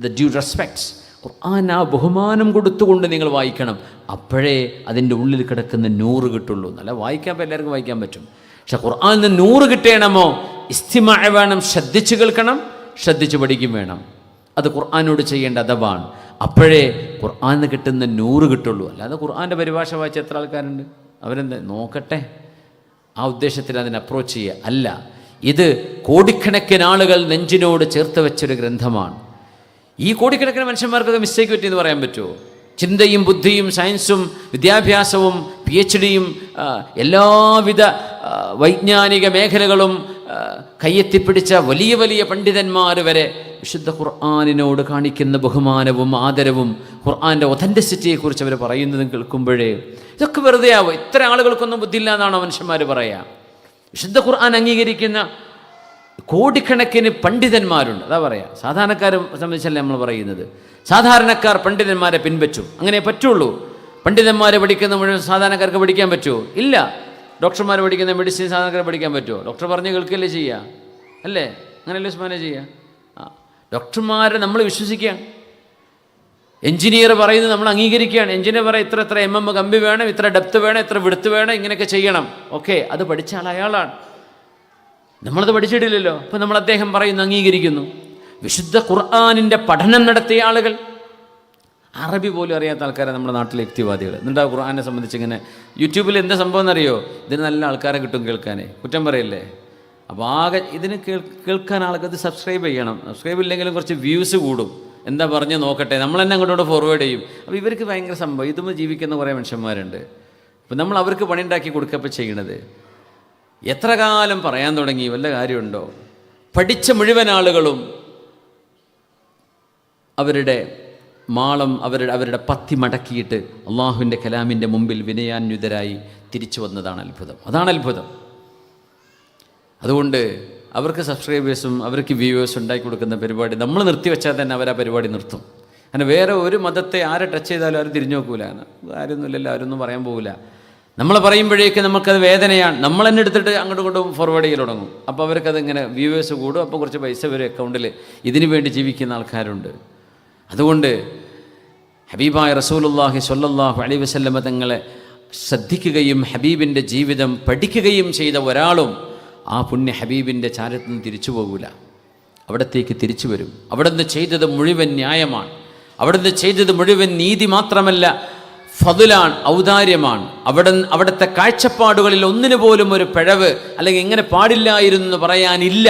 the due respects. ഖുർആൻ ആ ബഹുമാനം കൊടുത്തുകൊണ്ട് നിങ്ങൾ വായിക്കണം. അപ്പോഴേ അതിൻ്റെ ഉള്ളിൽ കിടക്കുന്ന നൂറ് കിട്ടുള്ളൂ. നല്ല വായിക്കാൻ എല്ലാവർക്കും വായിക്കാൻ പറ്റും. പക്ഷെ ഖുർആനിൽ നിന്ന് 100 കിട്ടണമോ ഇസ്തിമാ വേണം, ശ്രദ്ധിച്ചു കേൾക്കണം, ശ്രദ്ധിച്ചു പഠിക്കും വേണം. അത് ഖുർആനോട് ചെയ്യേണ്ട അദബാണ്. അപ്പോഴേ ഖുർആനിന് കിട്ടുന്ന 100 കിട്ടുള്ളൂ. അല്ലാതെ ഖുർആൻ്റെ പരിഭാഷ വായിച്ച എത്ര ആൾക്കാരുണ്ട്? അവരെന്താ നോക്കട്ടെ, ആ ഉദ്ദേശത്തിൽ അതിനെ അപ്രോച്ച് ചെയ്യുക അല്ല. ഇത് കോടിക്കണക്കിന് ആളുകൾ നെഞ്ചിനോട് ചേർത്ത് വെച്ചൊരു ഗ്രന്ഥമാണ്. ഈ കോടിക്കണക്കിന് മനുഷ്യന്മാർക്കൊക്കെ മിസ്റ്റേക്ക് പറ്റിയെന്ന് പറയാൻ പറ്റുമോ? ചിന്തയും ബുദ്ധിയും സയൻസും വിദ്യാഭ്യാസവും PhDയും എല്ലാവിധ വൈജ്ഞാനിക മേഖലകളും കയ്യെത്തിപ്പിടിച്ച വലിയ വലിയ പണ്ഡിതന്മാർ വരെ വിശുദ്ധ ഖുർആനിനോട് കാണിക്കുന്ന ബഹുമാനവും ആദരവും ഖുർആൻ്റെ ഒതൻറ്റിസിറ്റിയെക്കുറിച്ച് അവർ പറയുന്നതും കേൾക്കുമ്പോഴേ ഇതൊക്കെ വെറുതെ ആവും. ഇത്ര ആളുകൾക്കൊന്നും ബുദ്ധിയില്ല എന്നാണോ മനുഷ്യന്മാർ പറയുക? വിശുദ്ധ ഖുർആൻ അംഗീകരിക്കുന്ന കോടിക്കണക്കിന് പണ്ഡിതന്മാരുണ്ട്. അതാ പറയാം. സാധാരണക്കാരെ സംബന്ധിച്ചല്ല നമ്മൾ പറയുന്നത്. സാധാരണക്കാർ പണ്ഡിതന്മാരെ പിൻവച്ചു. അങ്ങനെ പറ്റുള്ളൂ. പണ്ഡിതന്മാരെ പഠിക്കുന്ന മുഴുവൻ സാധാരണക്കാർക്ക് പഠിക്കാൻ പറ്റുമോ? ഇല്ല. ഡോക്ടർമാർ പഠിക്കുന്ന മെഡിസിൻ സാധാരണക്കാരെ പഠിക്കാൻ പറ്റുമോ? ഡോക്ടർ പറഞ്ഞ് കേൾക്കുകയല്ലേ ചെയ്യുക, അല്ലേ? അങ്ങനെയല്ലേ ഉസ്മാനെ ചെയ്യുക? ഡോക്ടർമാരെ നമ്മൾ വിശ്വസിക്കുകയാണ്. എഞ്ചിനീയർ പറയുന്നത് നമ്മൾ അംഗീകരിക്കുകയാണ്. എഞ്ചിനീയർ പറയും ഇത്ര MM കമ്പി വേണം, ഇത്ര ഡെപ്ത് വേണം, ഇത്ര വിഡ്ത്ത് വേണം, ഇങ്ങനെയൊക്കെ ചെയ്യണം. ഓക്കെ, അത് പഠിച്ച ആൾ അയാളാണ്. നമ്മളത് പഠിച്ചിട്ടില്ലല്ലോ. അപ്പം നമ്മൾ അദ്ദേഹം പറയുന്നു, അംഗീകരിക്കുന്നു. വിശുദ്ധ ഖുർആനിൻ്റെ പഠനം നടത്തിയ ആളുകൾ, അറബി പോലും അറിയാത്ത ആൾക്കാരെ നമ്മുടെ നാട്ടിലെ യുക്തിവാദികൾ. എന്നിട്ട് ഖുർആനെ സംബന്ധിച്ച് ഇങ്ങനെ യൂട്യൂബിൽ എന്താ സംഭവം എന്നറിയോ? ഇതിന് നല്ല ആൾക്കാരെ കിട്ടും കേൾക്കാനേ, കുറ്റം പറയല്ലേ? അപ്പോൾ ആകെ ഇതിന് കേൾക്കാൻ ആൾക്കത് സബ്സ്ക്രൈബ് ചെയ്യണം. സബ്സ്ക്രൈബ് ഇല്ലെങ്കിലും കുറച്ച് വ്യൂസ് കൂടും. എന്താ പറഞ്ഞ് നോക്കട്ടെ, നമ്മൾ തന്നെ അങ്ങോട്ടോട്ട് ഫോർവേഡ് ചെയ്യും. അപ്പോൾ ഇവർക്ക് ഭയങ്കര സംഭവം. ഇതുമ്പോൾ ജീവിക്കുന്ന കുറേ മനുഷ്യന്മാരുണ്ട്. അപ്പോൾ നമ്മൾ അവർക്ക് പണിയുണ്ടാക്കി കൊടുക്കപ്പോൾ ചെയ്യണത്. എത്ര കാലം പറയാൻ തുടങ്ങി, വല്ല കാര്യമുണ്ടോ? പഠിച്ച മുഴുവൻ ആളുകളും അവരുടെ മാളം അവരുടെ പത്തി മടക്കിയിട്ട് അള്ളാഹുവിൻ്റെ കലാമിൻ്റെ മുമ്പിൽ വിനയാന്വിതരായി തിരിച്ചു വന്നതാണ് അത്ഭുതം. അതാണ് അത്ഭുതം. അതുകൊണ്ട് അവർക്ക് സബ്സ്ക്രൈബേഴ്സും അവർക്ക് വ്യൂവേഴ്സും ഉണ്ടാക്കി കൊടുക്കുന്ന പരിപാടി നമ്മൾ നിർത്തിവെച്ചാൽ തന്നെ അവർ ആ പരിപാടി നിർത്തും. അങ്ങനെ വേറെ ഒരു മതത്തെ ആരെ ടച്ച് ചെയ്താലും ആരും തിരിഞ്ഞു നോക്കൂല. ആരൊന്നുമില്ലല്ലോ, ആരൊന്നും പറയാൻ പോകില്ല. നമ്മൾ പറയുമ്പോഴേക്ക് നമുക്കത് വേദനയാണ്. നമ്മൾ തന്നെ എടുത്തിട്ട് അങ്ങോട്ടും ഇങ്ങോട്ടും ഫോർവേഡ് ചെയ്ത് തുടങ്ങും. അപ്പോൾ അവർക്കത് ഇങ്ങനെ വ്യൂവേഴ്സ് കൂടും. അപ്പോൾ കുറച്ച് പൈസ വരും അക്കൗണ്ടിൽ. ഇതിനു വേണ്ടി ജീവിക്കുന്ന ആൾക്കാരുണ്ട്. അതുകൊണ്ട് ഹബീബായ റസൂലുള്ളാഹി സ്വല്ലല്ലാഹു അലൈഹി വസല്ലമ തങ്ങളെ ശ്രദ്ധിക്കുകയും ഹബീബിൻ്റെ ജീവിതം പഠിക്കുകയും ചെയ്ത ഒരാളും ആ പുണ്യ ഹബീബിൻ്റെ ചാരത്ത് നിന്ന് തിരിച്ചു പോകൂല. അവിടത്തേക്ക് തിരിച്ചു വരും. അവിടുന്ന് ചെയ്തത് മുഴുവൻ ന്യായമാണ്. അവിടുന്ന് ചെയ്തത് മുഴുവൻ നീതി മാത്രമല്ല, ഫضലാണ്, ഔദാര്യമാണ്. അവിടുത്തെ കാഴ്ചപ്പാടുകളിൽ ഒന്നിനു പോലും ഒരു പിഴവ് അല്ലെങ്കിൽ ഇങ്ങനെ പാടില്ലായിരുന്നു എന്ന് പറയാനില്ല.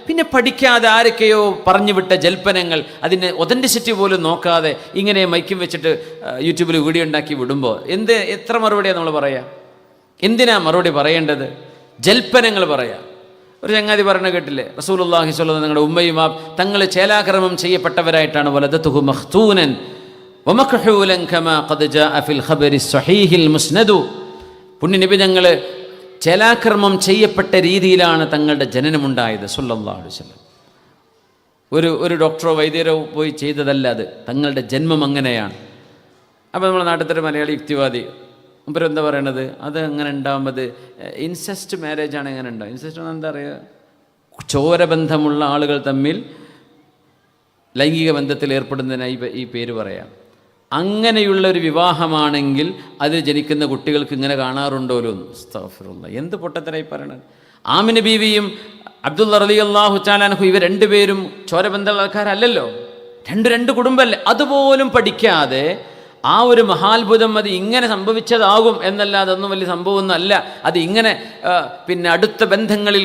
പിന്നെ പഠിക്കാതെ ആരൊക്കെയോ പറഞ്ഞു വിട്ട ജൽപ്പനങ്ങൾ, അതിന് ഒതൻറ്റിസിറ്റി പോലും നോക്കാതെ ഇങ്ങനെ മൈക്കും വെച്ചിട്ട് യൂട്യൂബിൽ വീഡിയോ ഉണ്ടാക്കി വിടുമ്പോൾ എത്ര മറുപടിയാണ് നമ്മൾ പറയുക? എന്തിനാ മറുപടി പറയേണ്ടത്? ജൽപ്പനങ്ങൾ പറയാം. ഒരു ചങ്ങാതി പറഞ്ഞ കേട്ടില്ലേ, റസൂലുള്ളാഹി സ്വല്ലല്ലാഹു അലൈഹി നിങ്ങളുടെ ഉമ്മയും തങ്ങൾ ചേലാക്രമം ചെയ്യപ്പെട്ടവരായിട്ടാണ് വലദതുഹു മഖ്തൂനൻ വമഖ്ഹൂലൻ കമാ ഖദ് ജാഅ ഫിൽ ഖബരി സ്വഹീഹിൽ മുസ്നദു. പുണ്യ നബി തങ്ങൾ ചേലാക്രമം ചെയ്യപ്പെട്ട രീതിയിലാണ് തങ്ങളുടെ ജനനമുണ്ടായത് സ്വല്ലല്ലാഹു അലൈഹി വസല്ലം. ഒരു ഡോക്ടറോ വൈദ്യരോ പോയി ചെയ്തതല്ല, അത് തങ്ങളുടെ ജന്മം അങ്ങനെയാണ്. അപ്പോൾ നമ്മുടെ നാട്ടിലത്തെ മലയാളി യുക്തിവാദി എന്താ പറയണത്, അത് അങ്ങനെ ഉണ്ടാകുമ്പോൾ ഇൻസെസ്റ്റ് മാരേജാണ്. എങ്ങനെ ഉണ്ടാവും? ഇൻസെസ്റ്റ് എന്താ പറയുക? ചോരബന്ധമുള്ള ആളുകൾ തമ്മിൽ ലൈംഗിക ബന്ധത്തിൽ ഏർപ്പെടുന്നതിനായി ഈ പേര് പറയാം. അങ്ങനെയുള്ള ഒരു വിവാഹമാണെങ്കിൽ അതിൽ ജനിക്കുന്ന കുട്ടികൾക്ക് ഇങ്ങനെ കാണാറുണ്ടോലോ? അസ്തഗ്ഫിറുല്ലാഹ്, എന്ത് പൊട്ടത്തരായി പറയണത്. ആമിന ബീവിയും അബ്ദുള്ള റളിയല്ലാഹു തആല അൻഹു ഇവർ രണ്ടുപേരും ചോരബന്ധമുള്ള ആൾക്കാരല്ലല്ലോ, രണ്ട് കുടുംബമല്ലേ. അതുപോലും പഠിക്കാതെ ആ ഒരു മഹാത്ഭുതം അത് ഇങ്ങനെ സംഭവിച്ചതാകും എന്നല്ലാതെ അതൊന്നും വലിയ സംഭവമൊന്നും അല്ല. അത് ഇങ്ങനെ പിന്നെ അടുത്ത ബന്ധങ്ങളിൽ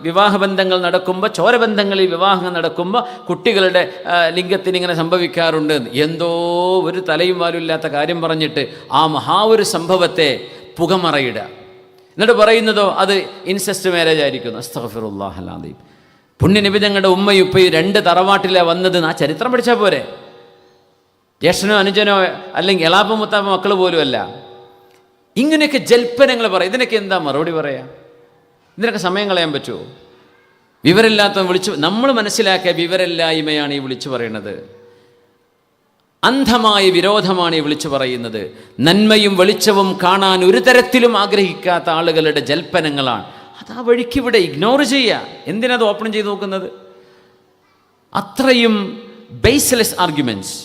വിവാഹ ബന്ധങ്ങൾ നടക്കുമ്പോൾ, ചോരബന്ധങ്ങളിൽ വിവാഹങ്ങൾ നടക്കുമ്പോൾ കുട്ടികളുടെ ലിംഗത്തിന് ഇങ്ങനെ സംഭവിക്കാറുണ്ട്. എന്തോ ഒരു തലയും വാലും ഇല്ലാത്ത കാര്യം പറഞ്ഞിട്ട് ആ ഒരു സംഭവത്തെ പുകമറയിടുക. എന്നിട്ട് പറയുന്നതോ അത് ഇൻസെസ്റ്റ് മാരേജ് ആയിരിക്കുന്നു. അസ്തഗ്ഫിറുല്ലാഹൽ അദീം. പുണ്യ നബി തങ്ങളുടെ ഉമ്മയും ഉപ്പയും 2 തറവാട്ടിലാണ് വന്നത്. ആ ചരിത്രം പഠിച്ചാൽ പോരെ. ജ്യേഷ്ഠനോ അനുജനോ അല്ലെങ്കിൽ എളാപ്പ മുത്താപ്പ മക്കൾ പോലും അല്ല. ഇങ്ങനെയൊക്കെ ജൽപ്പനങ്ങൾ പറയും. ഇതിനൊക്കെ എന്താ മറുപടി പറയാം? ഇതിനൊക്കെ സമയം കളയാൻ പറ്റുമോ? വിവരമില്ലാത്ത നമ്മൾ മനസ്സിലാക്കിയ വിവരമില്ലായ്മയാണ് ഈ വിളിച്ചു പറയുന്നത്. അന്ധമായ വിരോധമാണ് ഈ വിളിച്ചു പറയുന്നത്. നന്മയും വെളിച്ചവും കാണാൻ ഒരു തരത്തിലും ആഗ്രഹിക്കാത്ത ആളുകളുടെ ജൽപ്പനങ്ങളാണ്. അത് ആ വഴിക്ക് ഇവിടെ ഇഗ്നോർ ചെയ്യുക. എന്തിനത് ഓപ്പൺ ചെയ്ത് നോക്കുന്നത്? അത്രയും ബേസ്ലെസ് ആർഗ്യുമെൻറ്റ്സ്.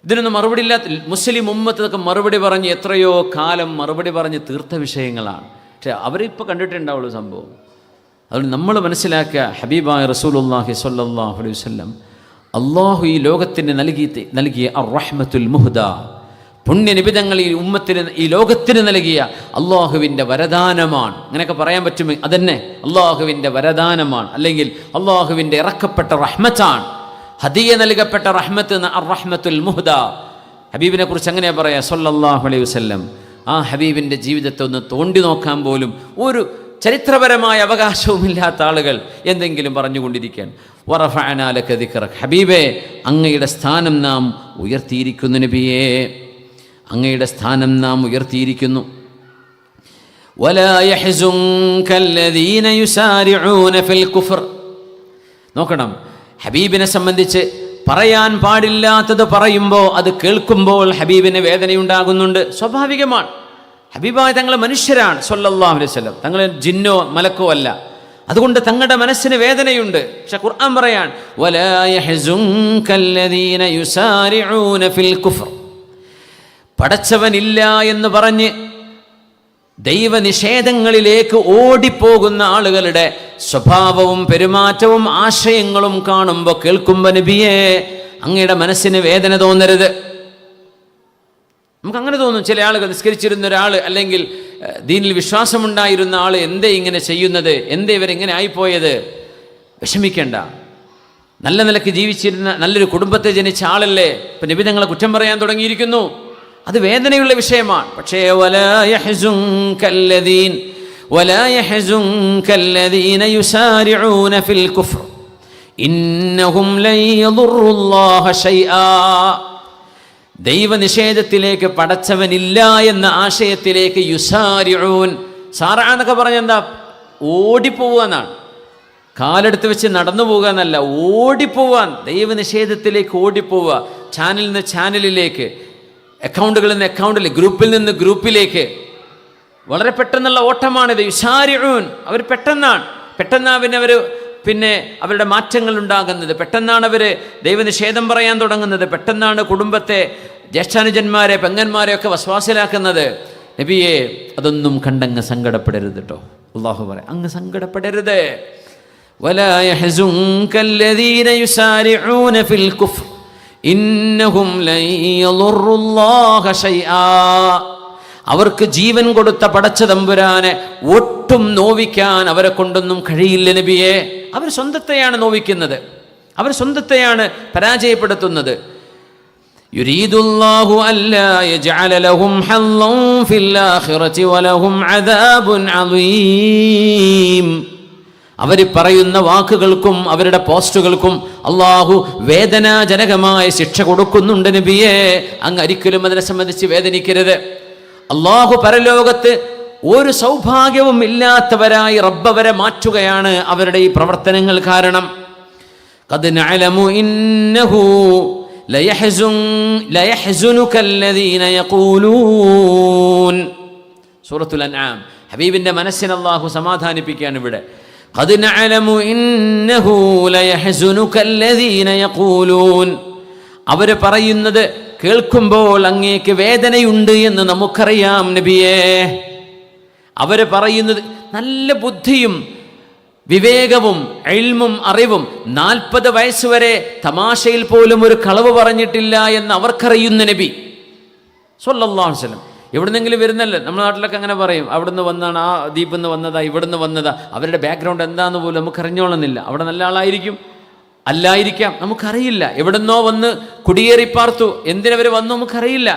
ഇതിനൊന്നും മറുപടി ഇല്ലാത്ത മുസ്ലിം ഉമ്മത്തൊക്കെ മറുപടി പറഞ്ഞ് എത്രയോ കാലം മറുപടി പറഞ്ഞ് തീർത്ത വിഷയങ്ങളാണ്. പക്ഷേ അവരിപ്പോൾ കണ്ടിട്ടുണ്ടാവുള്ളൂ സംഭവം. അതുകൊണ്ട് നമ്മൾ മനസ്സിലാക്കുക, ഹബീബായ റസൂലുള്ളാഹി സ്വല്ലല്ലാഹു അലൈഹി വസല്ലം അള്ളാഹു ഈ ലോകത്തിന് നൽകിയ അർ-റഹ്മത്തുൽ മുഹ്ദ, പുണ്യ നിബിധങ്ങൾ ഈ ഉമ്മത്തിന്, ഈ ലോകത്തിന് നൽകിയ അള്ളാഹുവിൻ്റെ വരദാനമാണ്. അങ്ങനെയൊക്കെ പറയാൻ പറ്റും. അതന്നെ അള്ളാഹുവിൻ്റെ വരദാനമാണ്, അല്ലെങ്കിൽ അള്ളാഹുവിൻ്റെ ഇറക്കപ്പെട്ട റഹ്മത്താണ്, ഹദിയ നൽകപ്പെട്ട റഹ്മത്ത്, അർ-റഹ്മത്തുൽ മുഹ്ദ. ഹബീബിനെ കുറിച്ച് അങ്ങനെ പറയാം സ്വല്ലല്ലാഹു അലൈഹി വസല്ലം. ആ ഹബീബിൻ്റെ ജീവിതത്തെ ഒന്ന് തോണ്ടി നോക്കാൻ പോലും ഒരു ചരിത്രപരമായ അവകാശവുമില്ലാത്ത ആളുകൾ എന്തെങ്കിലും പറഞ്ഞുകൊണ്ടിരിക്കാൻ. വറഫഅനാ ലക ദിക്റക്, ഹബീബേ അങ്ങയുടെ സ്ഥാനം നാം ഉയർത്തിയിരിക്കുന്നു. നബിയേ അങ്ങയുടെ സ്ഥാനം നാം ഉയർത്തിയിരിക്കുന്നു. വലാ യഹ്സുൻകല്ലദീന യുസാരിഊന ഫിൽ കുഫർ. നോക്കണം, ഹബീബിനെ സംബന്ധിച്ച് പറയാൻ പാടില്ലാത്തത് പറയുമ്പോൾ അത് കേൾക്കുമ്പോൾ ഹബീബിന് വേദനയുണ്ടാകുന്നുണ്ട്. സ്വാഭാവികമാണ്. ഹബീബായ തങ്ങൾ മനുഷ്യരാണ് സ്വല്ലല്ലാഹു അലൈഹി വസല്ലം. തങ്ങൾ ജിന്നോ മലക്കോ അല്ല. അതുകൊണ്ട് തങ്ങളുടെ മനസ്സിന് വേദനയുണ്ട്. പക്ഷെ ഖുർആൻ പറയാൻ വലാ യഹ്സുൻകല്ലദീന യുസാരിഊന ഫിൽ കുഫർ. പടച്ചവനില്ല എന്ന് പറഞ്ഞ് ദൈവനിഷേധങ്ങളിലേക്ക് ഓടിപ്പോകുന്ന ആളുകളുടെ സ്വഭാവവും പെരുമാറ്റവും ആശയങ്ങളും കാണുമ്പോൾ കേൾക്കുമ്പോൾ നബിയേ അങ്ങയുടെ മനസ്സിന് വേദന തോന്നരുത്. നമുക്കങ്ങനെ തോന്നും. ചില ആളുകൾ, നിസ്കരിച്ചിരുന്ന ഒരാൾ അല്ലെങ്കിൽ ദീനിൽ വിശ്വാസമുണ്ടായിരുന്ന ആൾ എന്തേ ഇങ്ങനെ ചെയ്യുന്നത്, എന്തേ ഇവരിങ്ങനെ ആയിപ്പോയത്? വിഷമിക്കേണ്ട. നല്ല നിലയ്ക്ക് ജീവിച്ചിരുന്ന നല്ലൊരു കുടുംബത്തെ ജനിച്ച ആളല്ലേ. ഇപ്പം നബി തങ്ങളെ കുറ്റം പറയാൻ തുടങ്ങിയിരിക്കുന്നു. അത് വേദനയുള്ള വിഷയമാണ്. പക്ഷേ വലാ യഹ്സുൻകല്ലദീന യുസാരിഊന ഫിൽ കുഫർ ഇന്നഹും ലൻ യദുറുല്ലാഹ ശൈആ. ദൈവനിഷേധത്തിലേക്ക്, പടച്ചവനില്ല എന്ന ആശയത്തിലേക്ക് യുസാരിഊൻ, സാറ എന്നൊക്കെ പറഞ്ഞെന്താ? ഓടിപ്പോവുക എന്നാണ്. കാലെടുത്ത് വെച്ച് നടന്നു പോവുക എന്നല്ല, ഓടിപ്പോവാൻ. ദൈവനിഷേധത്തിലേക്ക് ഓടിപ്പോവുക. ചാനലിൽ നിന്ന് ചാനലിലേക്ക്, അക്കൗണ്ടുകളിൽ നിന്ന് അക്കൗണ്ടിലേക്ക്, ഗ്രൂപ്പിൽ നിന്ന് ഗ്രൂപ്പിലേക്ക്. വളരെ പെട്ടെന്നുള്ള ഓട്ടമാണിത്. യുസാരിഊൻ, അവർ പെട്ടെന്നാണ്. പെട്ടെന്ന് പിന്നെ അവർ പിന്നെ അവരുടെ മാറ്റങ്ങൾ ഉണ്ടാകുന്നത്, പെട്ടെന്നാണ് അവർ ദൈവനിഷേധം പറയാൻ തുടങ്ങുന്നത്, പെട്ടെന്നാണ് കുടുംബത്തെ, ജ്യേഷ്ഠാനുജന്മാരെ, പെങ്ങന്മാരെയൊക്കെ വസ്വാസിലാക്കുന്നത്. നബിയെ, അതൊന്നും കണ്ടങ്ങ് സങ്കടപ്പെടരുത് കേട്ടോ. അള്ളാഹു പറയാം, അങ്ങ് സങ്കടപ്പെടരുത്. വലാ യഹ്സുൻക അല്ലദീന യുസാരിഊന ഫിൽ കുഫ്ർ ഇന്നഹും ലൻ യളുറുല്ലാഹ ശൈആ. അവർക്ക് ജീവൻ കൊടുത്ത പടച്ച തമ്പുരാനെ ഒട്ടും നോവിക്കാൻ അവരെ കൊണ്ടൊന്നും കഴിയില്ല നബിയെ. അവർ സ്വന്തത്തെയാണ് നോവിക്കുന്നത്, അവർ സ്വന്തത്തെയാണ് പരാജയപ്പെടുത്തുന്നത്. യുരീദുല്ലാഹു അല്ലാ യജ്അല ലഹും ഹല്ലൻ ഫിൽ ആഖിറതി വലഹും അദാബുൻ അളീം. അവർ പറയുന്ന വാക്കുകൾക്കും അവരുടെ പോസ്റ്റുകൾക്കും അള്ളാഹു വേദനാജനകമായ ശിക്ഷ കൊടുക്കുന്നുണ്ട് നബിയെ. അങ്ങ് ഒരിക്കലും അതിനെ സംബന്ധിച്ച് വേദനിക്കരുത്. അള്ളാഹു പരലോകത്ത് ഒരു സൗഭാഗ്യവും ഇല്ലാത്തവരായി റബ്ബവരെ മാറ്റുകയാണ് അവരുടെ ഈ പ്രവർത്തനങ്ങൾ കാരണം. ഖദ് നഅലമു ഇന്നഹു ലയഹ്സുനുക അല്ലദീന യഖൂലൂൻ. സൂറത്തുൽ അൻആം. ഹബീബിന്റെ മനസ്സിനെ അള്ളാഹു സമാധാനിപ്പിക്കുകയാണ് ഇവിടെ. ഖദ് നഅലമു ഇന്നഹു ലയഹ്സുനുക അല്ലദീന യഖൂലൂൻ. അവർ പറയുന്നത് കേൾക്കുമ്പോൾ അങ്ങേക്ക് വേദനയുണ്ട് എന്ന് നമുക്കറിയാം നബിയേ. അവർ പറയുന്നത് നല്ല ബുദ്ധിയും വിവേകവും ഇൽമും അറിവും, 40 വയസ്സുവരെ തമാശയിൽ പോലും ഒരു കളവ് പറഞ്ഞിട്ടില്ല എന്ന് അവർക്കറിയുന്ന നബി സ്വല്ലല്ലാഹു അലൈഹി വസല്ലം. എവിടുന്നെങ്കിലും വരുന്നല്ലേ, നമ്മുടെ നാട്ടിലൊക്കെ അങ്ങനെ പറയും, അവിടുന്ന് വന്നാണ്, ആ ദ്വീപിൽ നിന്ന് വന്നതാ, ഇവിടുന്ന് വന്നതാ. അവരുടെ ബാക്ക്ഗ്രൗണ്ട് എന്താണെന്ന് പോലും നമുക്ക് അറിഞ്ഞോളുന്നില്ല. അവിടെ നല്ല ആളായിരിക്കും, അല്ലായിരിക്കാം, നമുക്കറിയില്ല. എവിടുന്നോ വന്ന് കുടിയേറി പാർത്തു, എന്തിനവർ വന്നു നമുക്കറിയില്ല.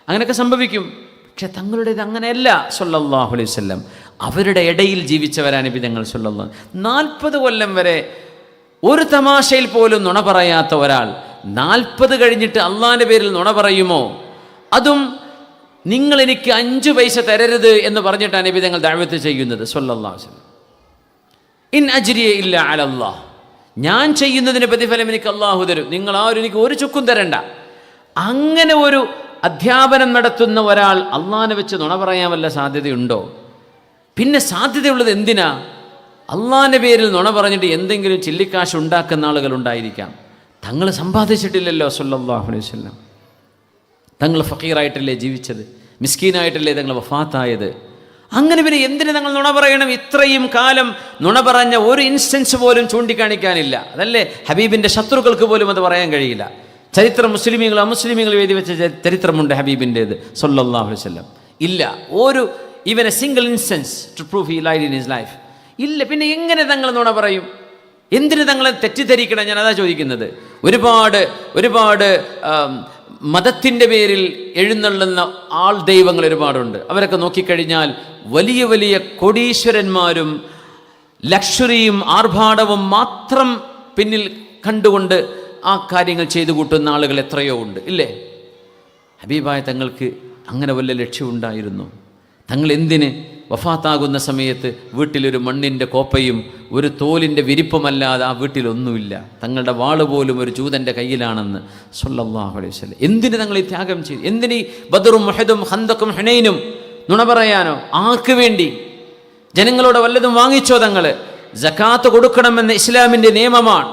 അങ്ങനെയൊക്കെ സംഭവിക്കും. പക്ഷെ തങ്ങളുടേത് അങ്ങനെയല്ല സ്വല്ലല്ലാഹു അലൈഹി വസല്ലം. അവരുടെ ഇടയിൽ ജീവിച്ചവരാണ് നബി തങ്ങൾ സ്വല്ലല്ലാഹു. 40 കൊല്ലം വരെ ഒരു തമാശയിൽ പോലും നുണ പറയാത്ത ഒരാൾ 40 കഴിഞ്ഞിട്ട് അള്ളാഹിൻ്റെ പേരിൽ നുണ പറയുമോ? അതും നിങ്ങൾ എനിക്ക് 5 പൈസ തരരുത് എന്ന് പറഞ്ഞിട്ടാണ് നബി തങ്ങൾ ദഅവത്ത് ചെയ്യുന്നത് സ്വല്ലല്ലാഹു അലൈഹി വസല്ലം. ഇൻ അജ്രിയ ഇല്ല അലല്ലാഹ്. ഞാൻ ചെയ്യുന്നതിന് പ്രതിഫലം എനിക്ക് അള്ളാഹു തരും, നിങ്ങൾ ആരും എനിക്ക് ഒരു ചുക്കും തരണ്ട. അങ്ങനെ ഒരു അധ്യാപനം നടത്തുന്ന ഒരാൾ അള്ളാഹിനെ വെച്ച് നുണ പറയാൻ വല്ല സാധ്യതയുണ്ടോ? പിന്നെ സാധ്യതയുള്ളത് എന്തിനാ? അള്ളാഹിൻ്റെ പേരിൽ നുണ പറഞ്ഞിട്ട് എന്തെങ്കിലും ചില്ലിക്കാശ് ഉണ്ടാക്കുന്ന ആളുകൾ ഉണ്ടായിരിക്കാം. തങ്ങൾ സമ്പാദിച്ചിട്ടില്ലല്ലോ സ്വല്ലല്ലാഹു അലൈഹി വസല്ലം. തങ്ങൾ ഫക്കീറായിട്ടല്ലേ ജീവിച്ചത്, മിസ്കീനായിട്ടല്ലേ തങ്ങൾ വഫാത്തായത്. അങ്ങനെ പിന്നെ എന്തിന് തങ്ങൾ നുണ പറയണം? ഇത്രയും കാലം നുണ പറഞ്ഞ ഒരു ഇൻസ്റ്റൻസ് പോലും ചൂണ്ടിക്കാണിക്കാനില്ല. അതല്ലേ ഹബീബിൻ്റെ ശത്രുക്കൾക്ക് പോലും അത് പറയാൻ കഴിയില്ല. ചരിത്രം മുസ്ലിമീങ്ങൾ അമുസ്ലിമീങ്ങൾ എഴുതി വെച്ച ചരിത്രമുണ്ട് ഹബീബിൻ്റേത് സ്വല്ലല്ലാഹു അലൈഹി വസല്ലം. ഇല്ല ഒരു even a single instance to prove he lied in his life. ഇല്ല. പിന്നെ എങ്ങനെ തങ്ങൾ നുണ പറയും? എന്തിന് തങ്ങളെ തെറ്റിദ്ധരിക്കണം? ഞാൻ അതാ ചോദിക്കുന്നത്. ഒരുപാട് മതത്തിൻ്റെ പേരിൽ എഴുന്നള്ളുന്ന ആൾ ദൈവങ്ങൾ ഒരുപാടുണ്ട്. അവരൊക്കെ നോക്കിക്കഴിഞ്ഞാൽ വലിയ വലിയ കോടീശ്വരന്മാരും ലക്ഷറിയും ആർഭാടവും മാത്രം പിന്നിൽ കണ്ടുകൊണ്ട് ആ കാര്യങ്ങൾ ചെയ്തു കൂട്ടുന്ന ആളുകൾ എത്രയോ ഉണ്ട്, ഇല്ലേ? ഹബീബായ തങ്ങൾക്ക് അങ്ങനെ വല്ല ലക്ഷ്യമുണ്ടായിരുന്നു? തങ്ങൾ എന്തിന് വഫാത്താകുന്ന സമയത്ത് വീട്ടിലൊരു മണ്ണിൻ്റെ കോപ്പയും ഒരു തോലിൻ്റെ വിരിപ്പുമല്ലാതെ ആ വീട്ടിലൊന്നുമില്ല. തങ്ങളുടെ വാള് പോലും ഒരു ജൂതൻ്റെ കയ്യിലാണെന്ന് സ്വല്ലല്ലാഹു അലൈഹി വസല്ലം. എന്തിന് തങ്ങൾ ഈ ത്യാഗം ചെയ്തു? എന്തിന് ബദറും ഉഹദും ഖന്തഖും ഹുനൈനും നുണ പറയാനോ? ആർക്ക് വേണ്ടി? ജനങ്ങളോട് വല്ലതും വാങ്ങിച്ചോ തങ്ങൾ? സകാത്ത് കൊടുക്കണമെന്ന ഇസ്ലാമിൻ്റെ നിയമമാണ്.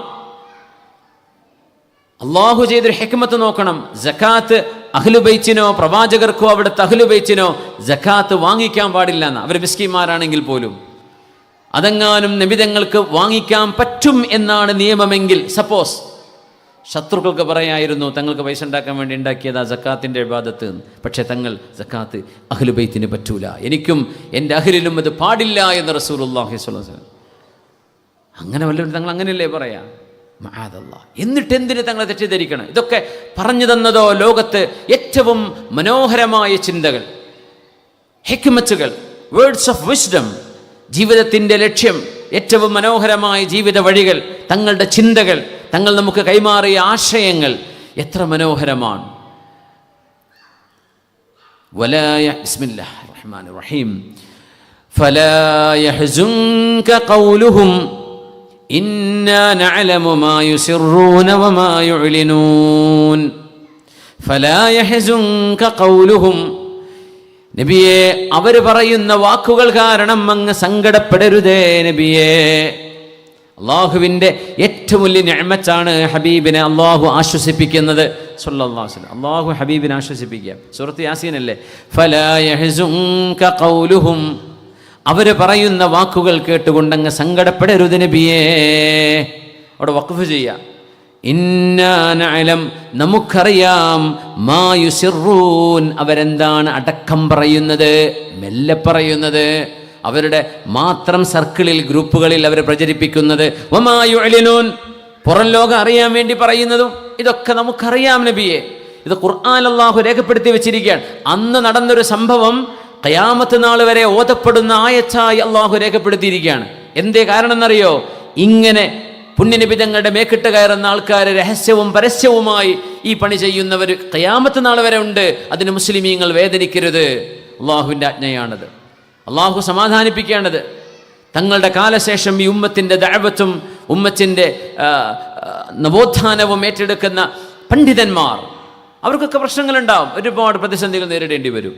അള്ളാഹു ചെയ്തൊരു ഹിക്മത്ത് നോക്കണം. സകാത്ത് അഹ്ലുബൈത്തിനോ പ്രവാചകർക്കോ അവിടുത്തെ അഹ്ലുബൈത്തിനോ സകാത്ത് വാങ്ങിക്കാൻ പാടില്ല എന്ന്, അവർ മിസ്കീന്മാരാണെങ്കിൽ പോലും. അതെങ്ങാനും നബിതങ്ങൾക്ക് വാങ്ങിക്കാൻ പറ്റും എന്നാണ് നിയമമെങ്കിൽ, സപ്പോസ് ശത്രുക്കൾക്ക് പറയായിരുന്നു തങ്ങൾക്ക് പൈസ ഉണ്ടാക്കാൻ വേണ്ടി ഉണ്ടാക്കിയതാ സക്കാത്തിൻ്റെ ഇബാദത്ത് എന്ന്. പക്ഷേ തങ്ങൾ സക്കാത്ത് അഹ്ലുബൈത്തിന് പറ്റൂല, എനിക്കും എൻ്റെ അഹ്ലിലും അത് പാടില്ല എന്ന് റസൂലുള്ളാഹി സ്വല്ലല്ലാഹു അലൈഹി വസല്ലം. അങ്ങനെ വല്ലവരും തങ്ങൾ അങ്ങനെയല്ലേ പറയാ? മഅദല്ലാഹ്. എന്നിട്ട് എന്തിന് തങ്ങളെ തെറ്റിദ്ധരിക്കണം? ഇതൊക്കെ പറഞ്ഞു തന്നതോ ലോകത്ത് ഏറ്റവും മനോഹരമായ ചിന്തകൾ, ഹിക്മത്തുകൾ, വേർഡ്സ് ഓഫ് വിസ്ഡം, ജീവിതത്തിൻ്റെ ലക്ഷ്യം, ഏറ്റവും മനോഹരമായ ജീവിത വഴികൾ, തങ്ങളുടെ ചിന്തകൾ, തങ്ങൾ നമുക്ക് കൈമാറിയ ആശയങ്ങൾ എത്ര മനോഹരമാണ്. ബിസ്മില്ലാഹിർ റഹ്മാനിർ റഹീം. ഫലാ യഹ്സുൻക ഖൗലുഹും ഇന്നാ നഅലമു മാ യുസിറൂന വമാ യുഅ്ലിനൂൻ. ഫലാ യഹ്സുൻക ഖൗലുഹും. നബിയെ, അവർ പറയുന്ന വാക്കുകൾ കാരണം അങ്ങ് സങ്കടപ്പെടരുതേ നബിയെ. അള്ളാഹുവിൻ്റെ ഏറ്റവും വലിയ നിഅമത്താണ് ഹബീബിനെ അള്ളാഹു ആശ്വസിപ്പിക്കുന്നത്. സ്വല്ലല്ലാഹു അലൈഹി വസല്ലം അള്ളാഹു ഹബീബിനെ ആശ്വസിപ്പിക്കുക. സൂറത്ത് യാസീനല്ലേ, ഫലാ യഹ്സുൻക ഖൗലുഹും, അവർ പറയുന്ന വാക്കുകൾ കേട്ടുകൊണ്ടങ്ങ് സങ്കടപ്പെടരുത് നബിയേ. അവിടെ വഖഫ് ചെയ്യുക. ഇന്നാ നഅലം, നമുക്കറിയാം, മാ യുസിറൂൻ, അവരെന്താണ് അടക്കം പറയുന്നത്, മെല്ലെ പറയുന്നത്, അവരുടെ മാത്രം സർക്കിളിൽ, ഗ്രൂപ്പുകളിൽ അവർ പ്രചരിപ്പിക്കുന്നത്, വമാ യുഅ്ലിനൂൻ, പുറം ലോകം അറിയാൻ വേണ്ടി പറയുന്നതും, ഇതൊക്കെ നമുക്കറിയാം നബിയെ. ഇത് ഖുർആൻ അല്ലാഹു രേഖപ്പെടുത്തി വെച്ചിരിക്കുകയാണ്. അന്ന് നടന്നൊരു സംഭവം ഖിയാമത്ത് നാൾ വരെ ഓതപ്പെടുന്ന ആയത്തായി അല്ലാഹു രേഖപ്പെടുത്തിയിരിക്കുകയാണ്. എന്തേ കാരണം എന്നറിയോ? ഇങ്ങനെ പുണ്യനബി തങ്ങളുടെ മേക്കിട്ട് കയറുന്ന ആൾക്കാർ രഹസ്യവും പരസ്യവുമായി ഈ പണി ചെയ്യുന്നവർ ഖിയാമത്ത് നാൾ വരെ ഉണ്ട്. അതിന് മുസ്ലിമീങ്ങൾ വേദനിക്കരുത്. അള്ളാഹുവിൻ്റെ ആജ്ഞയാണത്. അള്ളാഹു സമാധാനിപ്പിക്കേണ്ടത്. തങ്ങളുടെ കാലശേഷം ഈ ഉമ്മത്തിൻ്റെ ദഅവത്തും ഉമ്മത്തിൻ്റെ നവോത്ഥാനവും ഏറ്റെടുക്കുന്ന പണ്ഡിതന്മാർ, അവർക്കൊക്കെ പ്രശ്നങ്ങളുണ്ടാവും, ഒരുപാട് പ്രതിസന്ധികൾ നേരിടേണ്ടി വരും.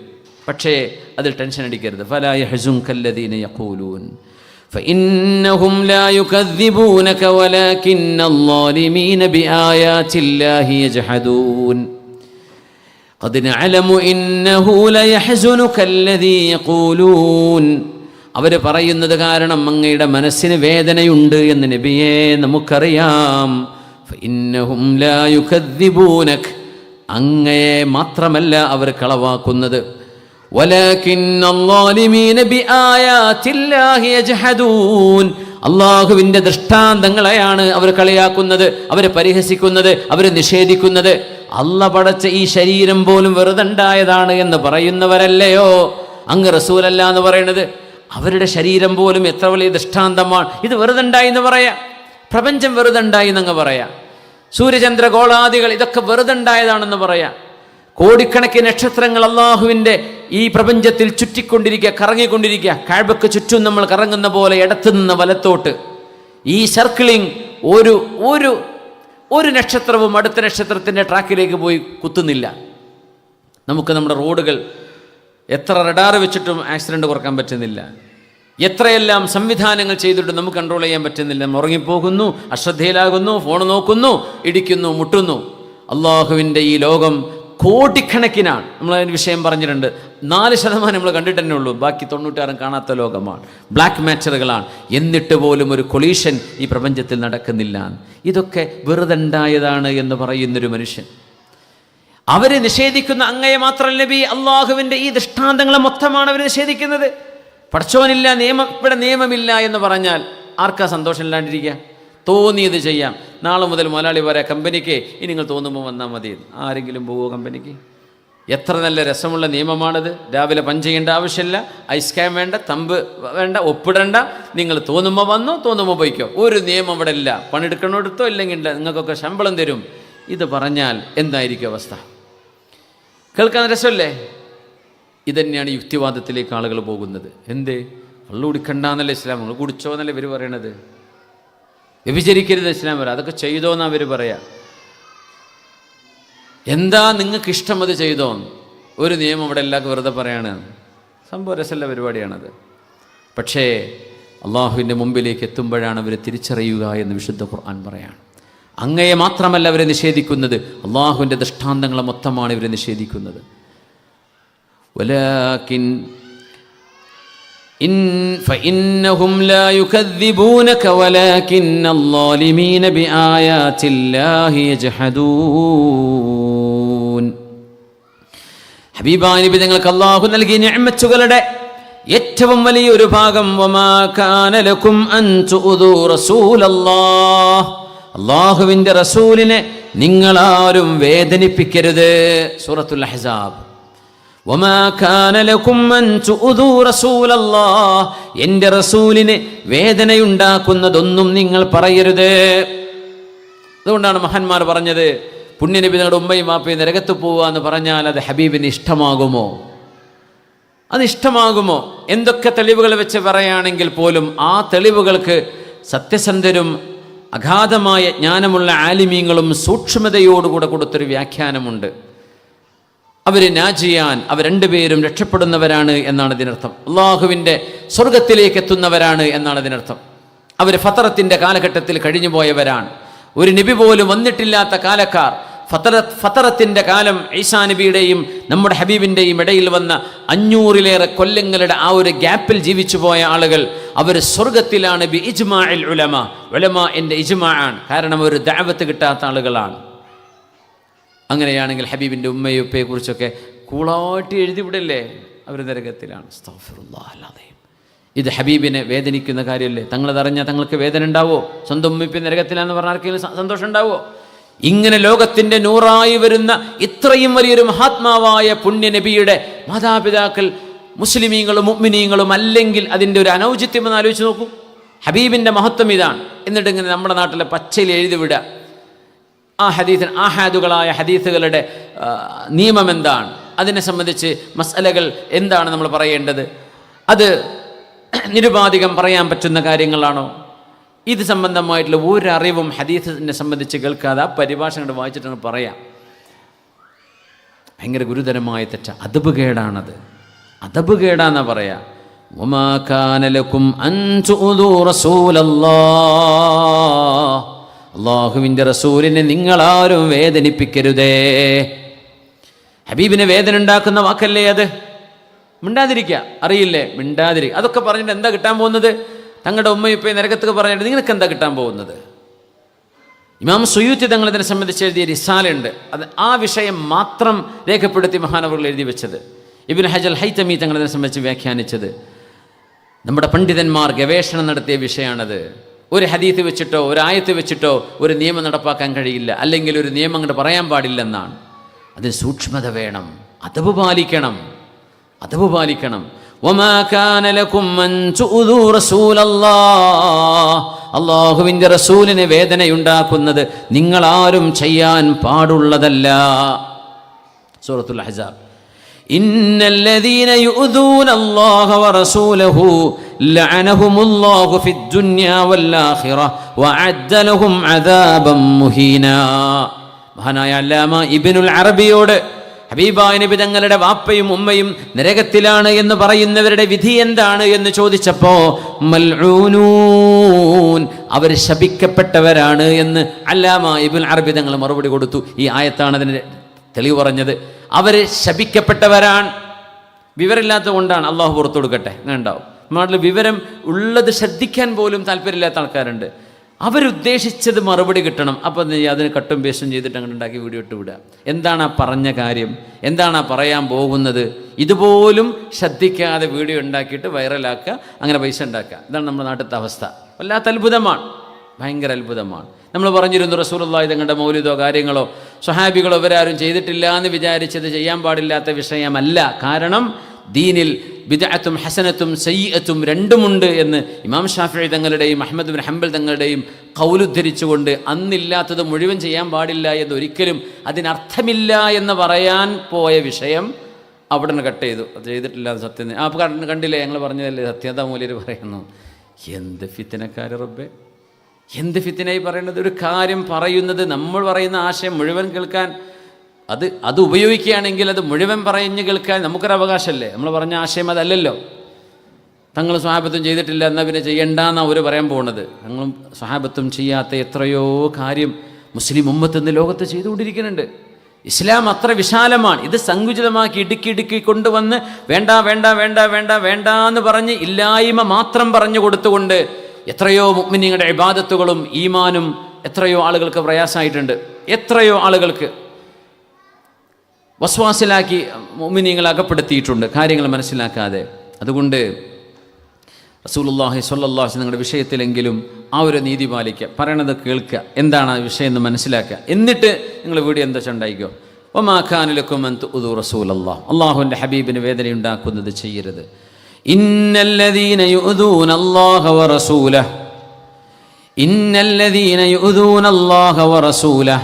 പക്ഷേ അതിൽ ടെൻഷൻ അടിക്കരുത്. ഫലാ യഹ്സുൻകല്ലദീന യഖൂലൂൻ فإنهم لا يكذبونك ولكن الظالمين بآيات الله يجحدون قد نعلم إنه ليحزنك الذي يقولون. അവർ പറയുന്നത് കാരണം അങ്ങയുടെ മനസ്സിന് വേദനയുണ്ട് എന്ന് നബിയെ നമുക്കറിയാം. فإنهم لا يكذبونك, അങ്ങയെ മാത്രമല്ല അവർ കളവാക്കുന്നത്, വലാകിന്ന അല്ലാലിമീന ബിആയാതില്ലാഹി യജ്ഹദൂൻ, അല്ലാഹുവിൻ്റെ ദൃഷ്ടാന്തങ്ങളെയാണ് അവർ കളിയാക്കുന്നത്, അവർ പരിഹസിക്കുന്നത്, അവർ നിഷേധിക്കുന്നത്. അല്ലാഹ് പടച്ച ഈ ശരീരം പോലും വെറുതെണ്ടായതാണ് എന്ന് പറയുന്നവരല്ലയോ അങ്ങ് റസൂലല്ല എന്ന് പറയുന്നത്? അവരുടെ ശരീരം പോലും എത്ര വലിയ ദൃഷ്ടാന്തമാണ്. ഇത് വെറുതെണ്ടായി എന്ന് പറയാം, പ്രപഞ്ചം വെറുതെണ്ടായി എന്നങ്ങ് പറയാം, സൂര്യചന്ദ്രഗോളാദികൾ ഇതൊക്കെ വെറുതെണ്ടായതാണെന്ന് പറയാം. കോടിക്കണക്കിന് നക്ഷത്രങ്ങൾ അള്ളാഹുവിൻ്റെ ഈ പ്രപഞ്ചത്തിൽ ചുറ്റിക്കൊണ്ടിരിക്കുക, കറങ്ങിക്കൊണ്ടിരിക്കുക. കഅബക്ക് ചുറ്റും നമ്മൾ കറങ്ങുന്ന പോലെ ഇടത്തു നിന്ന് വലത്തോട്ട് ഈ സർക്കിളിങ്, ഒരു ഒരു ഒരു നക്ഷത്രവും അടുത്ത നക്ഷത്രത്തിൻ്റെ ട്രാക്കിലേക്ക് പോയി കുത്തുന്നില്ല. നമുക്ക് നമ്മുടെ റോഡുകൾ എത്ര റഡാർ വെച്ചിട്ടും ആക്സിഡൻറ്റ് കുറക്കാൻ പറ്റുന്നില്ല. എത്രയെല്ലാം സംവിധാനങ്ങൾ ചെയ്തിട്ട് നമുക്ക് കൺട്രോൾ ചെയ്യാൻ പറ്റുന്നില്ല. നമ്മൾ ഉറങ്ങിപ്പോകുന്നു, അശ്രദ്ധയിലാകുന്നു, ഫോൺ നോക്കുന്നു, ഇടിക്കുന്നു, മുട്ടുന്നു. അള്ളാഹുവിൻ്റെ ഈ ലോകം കോടിക്കണക്കിനാണ്. നമ്മളതിന് വിഷയം പറഞ്ഞിട്ടുണ്ട്. 4% നമ്മൾ കണ്ടിട്ട് തന്നെ ഉള്ളൂ, ബാക്കി 96 കാണാത്ത ലോകമാണ്, ബ്ലാക്ക് മാറ്ററുകളാണ്. എന്നിട്ട് പോലും ഒരു കൊളീഷൻ ഈ പ്രപഞ്ചത്തിൽ നടക്കുന്നില്ല. ഇതൊക്കെ വെറുതെ ഉണ്ടായതാണ് എന്ന് പറയുന്നൊരു മനുഷ്യൻ, അവരെ നിഷേധിക്കുന്ന അങ്ങയെ മാത്രമല്ല നബി, അള്ളാഹുവിൻ്റെ ഈ ദൃഷ്ടാന്തങ്ങളെ മൊത്തമാണ് അവർ നിഷേധിക്കുന്നത്. പടച്ചോനില്ല, ഇവിടെ നിയമമില്ല എന്ന് പറഞ്ഞാൽ ആർക്കാ സന്തോഷമില്ലാണ്ടിരിക്കുക? തോന്നിയത് ചെയ്യാം. നാളെ മുതൽ മുതലാളി പറയാം, കമ്പനിക്ക് ഇനി നിങ്ങൾ തോന്നുമ്പോൾ വന്നാൽ മതി. ആരെങ്കിലും പോവോ കമ്പനിക്ക്? എത്ര നല്ല രസമുള്ള നിയമമാണത്. രാവിലെ പഞ്ച് ചെയ്യേണ്ട ആവശ്യമില്ല, ഐസ്കാൻ വേണ്ട, തമ്പ് വേണ്ട, ഒപ്പിടണ്ട. നിങ്ങൾ തോന്നുമ്പോൾ വന്നോ, തോന്നുമ്പോൾ പോയിക്കോ. ഒരു നിയമം ഇവിടെ ഇല്ല. പണിയെടുക്കണോടത്തോ ഇല്ലെങ്കിൽ നിങ്ങൾക്കൊക്കെ ശമ്പളം തരും. ഇത് പറഞ്ഞാൽ എന്തായിരിക്കും അവസ്ഥ? കേൾക്കാൻ രസമല്ലേ? ഇതന്നെയാണ് യുക്തിവാദത്തിലേക്ക് ആളുകൾ പോകുന്നത്. എന്തേ? കള്ളു കുടിക്കണ്ടെന്നല്ല ഇസ്ലാം, നിങ്ങൾ കുടിച്ചോ എന്നല്ല ഇവർ പറയണത്. വ്യഭിചരിക്കരുത് ഇസ്ലാം പറയാം, അതൊക്കെ ചെയ്തോ എന്നാ അവർ പറയാ. എന്താ നിങ്ങൾക്ക് ഇഷ്ടം അത് ചെയ്തോ? ഒരു നിയമം ഇവിടെ എല്ലാവർക്കും വെറുതെ പറയാണ്. സംഭവം രസമുള്ള പരിപാടിയാണത്. പക്ഷേ അള്ളാഹുവിൻ്റെ മുമ്പിലേക്ക് എത്തുമ്പോഴാണ് അവർ തിരിച്ചറിയുക എന്ന് വിശുദ്ധ ഖുർആൻ പറയാണ്. അങ്ങയെ മാത്രമല്ല അവരെ നിഷേധിക്കുന്നത്, അള്ളാഹുവിൻ്റെ ദൃഷ്ടാന്തങ്ങളെ മൊത്തമാണ് ഇവരെ നിഷേധിക്കുന്നത്. വലാകിൻ فإنهم لا يكذبونك ولكن الظالمين بآيات الله يجحدون. ഹബീബായ നബി തങ്ങൾക്ക് അല്ലാഹു നൽകിയ നിഅമത്തുകളുടെ ഏറ്റവും വലിയൊരു ഭാഗം വമാ കാന ലക്കും അൻ തുഉദു റസൂലല്ലാഹ്, അല്ലാഹുവിൻ്റെ റസൂലിനെ നിങ്ങളാരും വേദനിപ്പിക്കരുത്. സൂറത്തുൽ അഹ്സാബ്. വമാ കാന ലക്കും അൻ തുഉദു റസൂലല്ലാഹ്, എൻ്റെ റസൂലിന് വേദനയുണ്ടാക്കുന്നതൊന്നും നിങ്ങൾ പറയരുത്. അതുകൊണ്ടാണ് മഹാന്മാർ പറഞ്ഞത്, പുണ്യനബി നിങ്ങളുടെ ഉമ്മയും വാപ്പയും നരകത്ത് പോവുക എന്ന് പറഞ്ഞാൽ അത് ഹബീബിന് ഇഷ്ടമാകുമോ? അത് ഇഷ്ടമാകുമോ? എന്തൊക്കെ തെളിവുകൾ വെച്ച് പറയുകയാണെങ്കിൽ പോലും ആ തെളിവുകൾക്ക് സത്യസന്ധരും അഗാധമായ ജ്ഞാനമുള്ള ആലിമീങ്ങളും സൂക്ഷ്മതയോടുകൂടെ കൊടുത്തൊരു വ്യാഖ്യാനമുണ്ട്. അവർ നാജിയാൻ, അവർ രണ്ടുപേരും രക്ഷപ്പെടുന്നവരാണ് എന്നാണ് ഇതിനർത്ഥം. അള്ളാഹുവിൻ്റെ സ്വർഗത്തിലേക്ക് എത്തുന്നവരാണ് എന്നാണ് ഇതിനർത്ഥം. അവർ ഫത്തറത്തിൻ്റെ കാലഘട്ടത്തിൽ കഴിഞ്ഞു പോയവരാണ്. ഒരു നബി പോലും വന്നിട്ടില്ലാത്ത കാലക്കാർ. ഫത്തറത്തിൻ്റെ കാലം ഈസാ നബിയുടെയും നമ്മുടെ ഹബീബിൻ്റെയും ഇടയിൽ വന്ന 500-ലേറെ കൊല്ലങ്ങളുടെ ആ ഒരു ഗ്യാപ്പിൽ ജീവിച്ചു പോയ ആളുകൾ അവർ സ്വർഗത്തിലാണ്. ബി ഇജ്മാഇൽ ഉലമ, ഉലമാഇന്റെ ഇജ്മാആണ്. കാരണം അവർ ദഅവത്ത് കിട്ടാത്ത ആളുകളാണ്. അങ്ങനെയാണെങ്കിൽ ഹബീബിൻ്റെ ഉമ്മയും ഉപ്പയെ കുറിച്ചൊക്കെ കൂളാട്ടി എഴുതിവിടല്ലേ, അവർ നരകത്തിലാണ്. അസ്തഗ്ഫിറുല്ലാഹ് അൽഅദീം. ഇത് ഹബീബിനെ വേദനിക്കുന്ന കാര്യമല്ലേ? തങ്ങളതറിഞ്ഞാൽ തങ്ങൾക്ക് വേദന ഉണ്ടാവോ? സ്വന്തം ഉമ്മിപ്പി നരകത്തിലാന്ന് പറഞ്ഞാൽ ആർക്കെങ്കിലും സന്തോഷം ഉണ്ടാവോ? ഇങ്ങനെ ലോകത്തിൻ്റെ നൂറായി വരുന്ന ഇത്രയും വലിയൊരു മഹാത്മാവായ പുണ്യ നബിയുടെ മാതാപിതാക്കൾ മുസ്ലിമീങ്ങളും മുഅ്മിനീങ്ങളും അല്ലെങ്കിൽ അതിൻ്റെ ഒരു അനൗചിത്യം എന്ന് ആലോചിച്ച് നോക്കൂ. ഹബീബിൻ്റെ മഹത്വം ഇതാണ്. എന്നിട്ട് ഇങ്ങനെ നമ്മുടെ നാട്ടിലെ പച്ചയിൽ എഴുതി വിടുക. ആ ഹദീസിന് ആഹാദുകളായ ഹദീസുകളുടെ നിയമം എന്താണ്, അതിനെ സംബന്ധിച്ച് മസ്അലകൾ എന്താണ് നമ്മൾ പറയേണ്ടത്, അത് നിരുപാധികം പറയാൻ പറ്റുന്ന കാര്യങ്ങളാണോ? ഇത് സംബന്ധമായിട്ടുള്ള ഒരറിവും ഹദീസിനെ സംബന്ധിച്ച് കേൾക്കാതെ ആ പരിഭാഷ കണ്ട് വായിച്ചിട്ടാണ് പറയാം. ഭയങ്കര ഗുരുതരമായ തെറ്റ, അദബ് കേടാണത്. അദബ് കേടാന്നാ പറയാ. വമാ കാന ലക്കും അൻ തുഉദൂ റസൂലല്ലാഹ്, അല്ലാഹുവിൻ്റെ റസൂലിനെ നിങ്ങളാരും വേദനിപ്പിക്കരുതേ. ഹബീബിനെ വേദന ഉണ്ടാക്കുന്ന വാക്കല്ലേ അത്? മിണ്ടാതിരിക്കുക, അറിയില്ലേ? മിണ്ടാതിരിക്കുക. അതൊക്കെ പറഞ്ഞിട്ട് എന്താ കിട്ടാൻ പോകുന്നത്? തങ്ങളുടെ ഉമ്മയുപ്പയെ നരകത്തൊക്കെ പറഞ്ഞിട്ട് നിങ്ങൾക്ക് എന്താ കിട്ടാൻ പോകുന്നത്? ഇമാം സുയൂത്തി തങ്ങൾ ഇതിനെ സംബന്ധിച്ച് എഴുതിയ റിസാലയുണ്ട്. അത് ആ വിഷയം മാത്രം രേഖപ്പെടുത്തി മഹാനവറുകൾ എഴുതി വെച്ചത്. ഇബ്നു ഹജർ ഹൈതമി തങ്ങൾ ഇതിനെ സംബന്ധിച്ച് വ്യാഖ്യാനിച്ചത്. നമ്മുടെ പണ്ഡിതന്മാർ ഗവേഷണം നടത്തിയ വിഷയമാണത്. ഒരു ഹദീത്ത് വെച്ചിട്ടോ ഒരു ആയത്ത് വെച്ചിട്ടോ ഒരു നിയമം നടപ്പാക്കാൻ കഴിയില്ല, അല്ലെങ്കിൽ ഒരു നിയമം അങ്ങോട്ട് പറയാൻ പാടില്ലെന്നാണ്. അതിന് സൂക്ഷ്മത വേണം, അദബ് പാലിക്കണം, അദബ് പാലിക്കണം. വമാ കാന ലക്കും അൻ തുഉദൂ റസൂലല്ലാഹ്, അല്ലാഹുവിൻ്റെ റസൂലിനെ വേദനയുണ്ടാക്കുന്നത് നിങ്ങളാരും ചെയ്യാൻ പാടുള്ളതല്ല. സൂറത്തുൽ അഹ്സാബ്. ഇന്നല്ലദീന യുഉദൂന അല്ലാഹ വറസൂലഹു ലഅനഹുമുല്ലാഹു ഫിദ്ദുനിയാ വൽആഖിറ വഅദ്ദ ലഹും അദാബൻ മുഹീനാ. മഹാനായ അല്ലാമ ഇബ്നുൽ അറബിയോട് ഹബീബായ നബി തങ്ങളുടെ വാപ്പയും ഉമ്മയും നരകത്തിലാണ് എന്ന് പറയുന്നവരുടെ വിധി എന്താണ് എന്ന് ചോദിച്ചപ്പോൾ മൽഊനൂൻ, അവർ ശപിക്കപ്പെട്ടവരാണ് എന്ന് അല്ലാമ ഇബ്നുൽ അറബി തങ്ങൾ മറുപടി കൊടുത്തു. ഈ ആയത്താണ് അതിന് തെളിവ് പറഞ്ഞത്. അവർ ശപിക്കപ്പെട്ടവരാണ്. വിവരമില്ലാത്തത് കൊണ്ടാണ്. അള്ളാഹു പുറത്തു കൊടുക്കട്ടെ. അങ്ങനെ ഉണ്ടാവും. നാട്ടിൽ വിവരം ഉള്ളത് ശ്രദ്ധിക്കാൻ പോലും താല്പര്യമില്ലാത്ത ആൾക്കാരുണ്ട്. അവരുദ്ദേശിച്ചത് മറുപടി കിട്ടണം. അപ്പം അതിന് കട്ടും പേസ്റ്റും ചെയ്തിട്ട് അങ്ങനെ ഉണ്ടാക്കി വീഡിയോ ഇട്ട് വിടുക. എന്താണ് ആ പറഞ്ഞ കാര്യം, എന്താണ് ആ പറയാൻ പോകുന്നത്, ഇതുപോലും ശ്രദ്ധിക്കാതെ വീഡിയോ ഉണ്ടാക്കിയിട്ട് വൈറലാക്കുക, അങ്ങനെ പൈസ ഉണ്ടാക്കുക. ഇതാണ് നമ്മുടെ നാട്ടിലത്തെ അവസ്ഥ. വല്ലാത്ത അത്ഭുതമാണ്, ഭയങ്കര അത്ഭുതമാണ്. നമ്മൾ പറഞ്ഞിരുന്നു റസൂലുള്ളാഹി തങ്ങളുടെ മൗലിദോ കാര്യങ്ങളോ സ്വഹാബികളോ ഇവരാരും ചെയ്തിട്ടില്ല എന്ന് വിചാരിച്ചത് ചെയ്യാൻ പാടില്ലാത്ത വിഷയമല്ല. കാരണം ദീനിൽ ബിദ്അത്തും ഹസനത്തും സയ്യിഅത്തും രണ്ടുമുണ്ട് എന്ന് ഇമാം ഷാഫിഈ തങ്ങളുടെയും അഹ്മദ് ബിൻ ഹംബൽ തങ്ങളുടെയും ഖൗലുദ്ധരിച്ചുകൊണ്ട് അന്നില്ലാത്തത് മുഴുവൻ ചെയ്യാൻ പാടില്ല എന്ന് ഒരിക്കലും അതിനർത്ഥമില്ല എന്ന് പറയാൻ പോയ വിഷയം അവിടെ നിന്ന് കട്ട് ചെയ്തു. അത് ചെയ്തിട്ടില്ല, അത് സത്യം. കണ്ടില്ലേ, ഞങ്ങൾ പറഞ്ഞതല്ലേ സത്യത മൂല്യർ പറയുന്നു. എന്ത് ഫിത്തനക്കാർ റബ്ബേ, എന്ത് ഫിത്തനായി പറയുന്നത്. ഒരു കാര്യം പറയുന്നത് നമ്മൾ പറയുന്ന ആശയം മുഴുവൻ കേൾക്കാൻ അത് ഉപയോഗിക്കുകയാണെങ്കിൽ അത് മുഴുവൻ പറഞ്ഞ് കേൾക്കാൻ നമുക്കൊരു അവകാശമല്ലേ. നമ്മൾ പറഞ്ഞ ആശയം അതല്ലല്ലോ. തങ്ങൾ സ്വഹാബത്തും ചെയ്തിട്ടില്ല എന്നാൽ പിന്നെ ചെയ്യണ്ടെന്നാണ് അവർ പറയാൻ പോകുന്നത്. തങ്ങളും സ്വഹാബത്തും ചെയ്യാത്ത എത്രയോ കാര്യം മുസ്ലിം ഉമ്മത്ത് ഇന്ന് ലോകത്ത് ചെയ്തുകൊണ്ടിരിക്കുന്നുണ്ട്. ഇസ്ലാം അത്ര വിശാലമാണ്. ഇത് സങ്കുചിതമാക്കി ഇടുക്കി കൊണ്ടുവന്ന് വേണ്ട വേണ്ട വേണ്ട വേണ്ട വേണ്ട എന്ന് പറഞ്ഞ് ഇല്ലായ്മ മാത്രം പറഞ്ഞു കൊടുത്തുകൊണ്ട് എത്രയോ മുഅ്മിനീങ്ങളുടെ ഇബാദത്തുകളും ഈമാനും എത്രയോ ആളുകൾക്ക് പ്രയാസമായിട്ടുണ്ട്. എത്രയോ ആളുകൾക്ക് വസ്വാസിലാക്കി മുഅ്മിനീങ്ങൾ അകപ്പെടുത്തിയിട്ടുണ്ട്, കാര്യങ്ങൾ മനസ്സിലാക്കാതെ. അതുകൊണ്ട് റസൂലുള്ളാഹി സ്വല്ലല്ലാഹു അലൈഹി വസല്ലം നിങ്ങളുടെ വിഷയത്തിലെങ്കിലും ആ ഒരു നീതി പാലിക്കുക, പറയണത് കേൾക്കുക, എന്താണ് ആ വിഷയം എന്ന് മനസ്സിലാക്കുക. എന്നിട്ട് നിങ്ങൾ വീഡിയോ എന്താ ഉണ്ടായിക്കോ. വമാ കാന ലക്കും അൻ തുഉദൂ റസൂലല്ലാഹ്, അല്ലാഹുവിൻ്റെ ഹബീബിന് വേദനയുണ്ടാക്കുന്നത് ചെയ്യരുത്. ഇന്നല്ലദീന യുഉദൂന അല്ലാഹ വറസൂലഹു, ഇന്നല്ലദീന യുഉദൂന അല്ലാഹ വറസൂലഹു,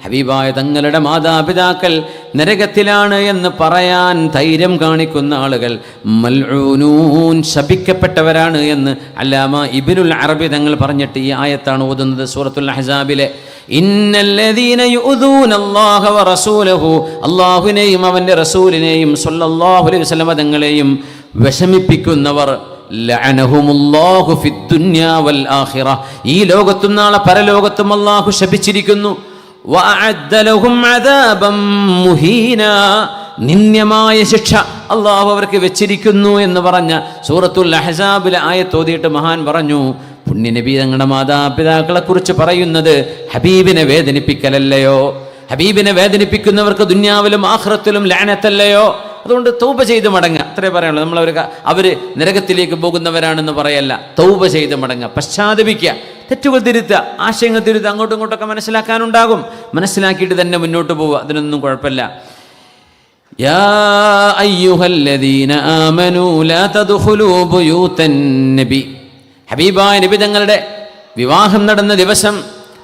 ഹബീബായ തങ്ങളുടെ മാതാപിതാക്കൾ നരകത്തിലാണ് എന്ന് പറയാൻ ധൈര്യം കാണിക്കുന്ന ആളുകൾ മൽഊനൂൻ, ശപിക്കപ്പെട്ടവരാണ് എന്ന് അല്ലാമ ഇബ്നുൽ അറബി തങ്ങൾ പറഞ്ഞിട്ട് ഈ ആയത്താണ് ഓതുന്നത് സൂറത്തുൽ അഹ്സാബിലെ. ഇന്നല്ലദീന യുഉദൂന അല്ലാഹ വറസൂലഹു, അല്ലാഹുവിനെയും അവൻ്റെ റസൂലിനെയും സ്വല്ലല്ലാഹു അലൈഹി വസല്ലം തങ്ങളെയും വിഷമിപ്പിക്കുന്നവർ ലഅനഹുമുല്ലാഹു ഫിദ്ദുനിയാ വൽ ആഖിറ, ഈ ലോകത്തും നാളെ പരലോകത്തും അല്ലാഹു ശപിച്ചിരിക്കുന്നു. വഅഅദ്ദ ലഹും അദാബൻ മുഹീനാ, നിന്ദ്യമായ ശിക്ഷ അല്ലാഹു അവർക്ക് വെച്ചിരിക്കുന്നു എന്ന് പറഞ്ഞ സൂറത്തുൽ അഹ്സാബിലെ ആയത്ത് ഓതിയിട്ട് മഹാൻ പറഞ്ഞു, പുണ്യനബി തങ്ങളുടെ മാതാപിതാക്കളെ കുറിച്ച് പറയുന്നത് ഹബീബിനെ വേദനിപ്പിക്കലല്ലയോ? ഹബീബിനെ വേദനിപ്പിക്കുന്നവർക്ക് ദുനിയാവിലും ആഖിറത്തിലും ലഅനത്തല്ലയോ? അതുകൊണ്ട് തൗബ ചെയ്ത് മടങ്ങുക, അത്രേ പറയാനുള്ളൂ. അവർ നരകത്തിലേക്ക് പോകുന്നവരാണെന്ന് പറയല്ല, തൗബ ചെയ്ത് മടങ്ങുക, പശ്ചാത്തപിക്കുക, തെറ്റുകൾ തിരുത്തുക, ആശയങ്ങൾ തിരുത്തുക, അങ്ങോട്ടും ഇങ്ങോട്ടൊക്കെ മനസ്സിലാക്കാനുണ്ടാകും. മനസ്സിലാക്കിയിട്ട് തന്നെ മുന്നോട്ട് പോവുക, അതിനൊന്നും കുഴപ്പമില്ല. യാ അയ്യുഹല്ലദീന ആമനൂ ലാ തദ്ഖുലൂ ബുയൂതൻ നബി, ഹബീബായ നബി തങ്ങളുടെ വിവാഹം നടന്ന ദിവസം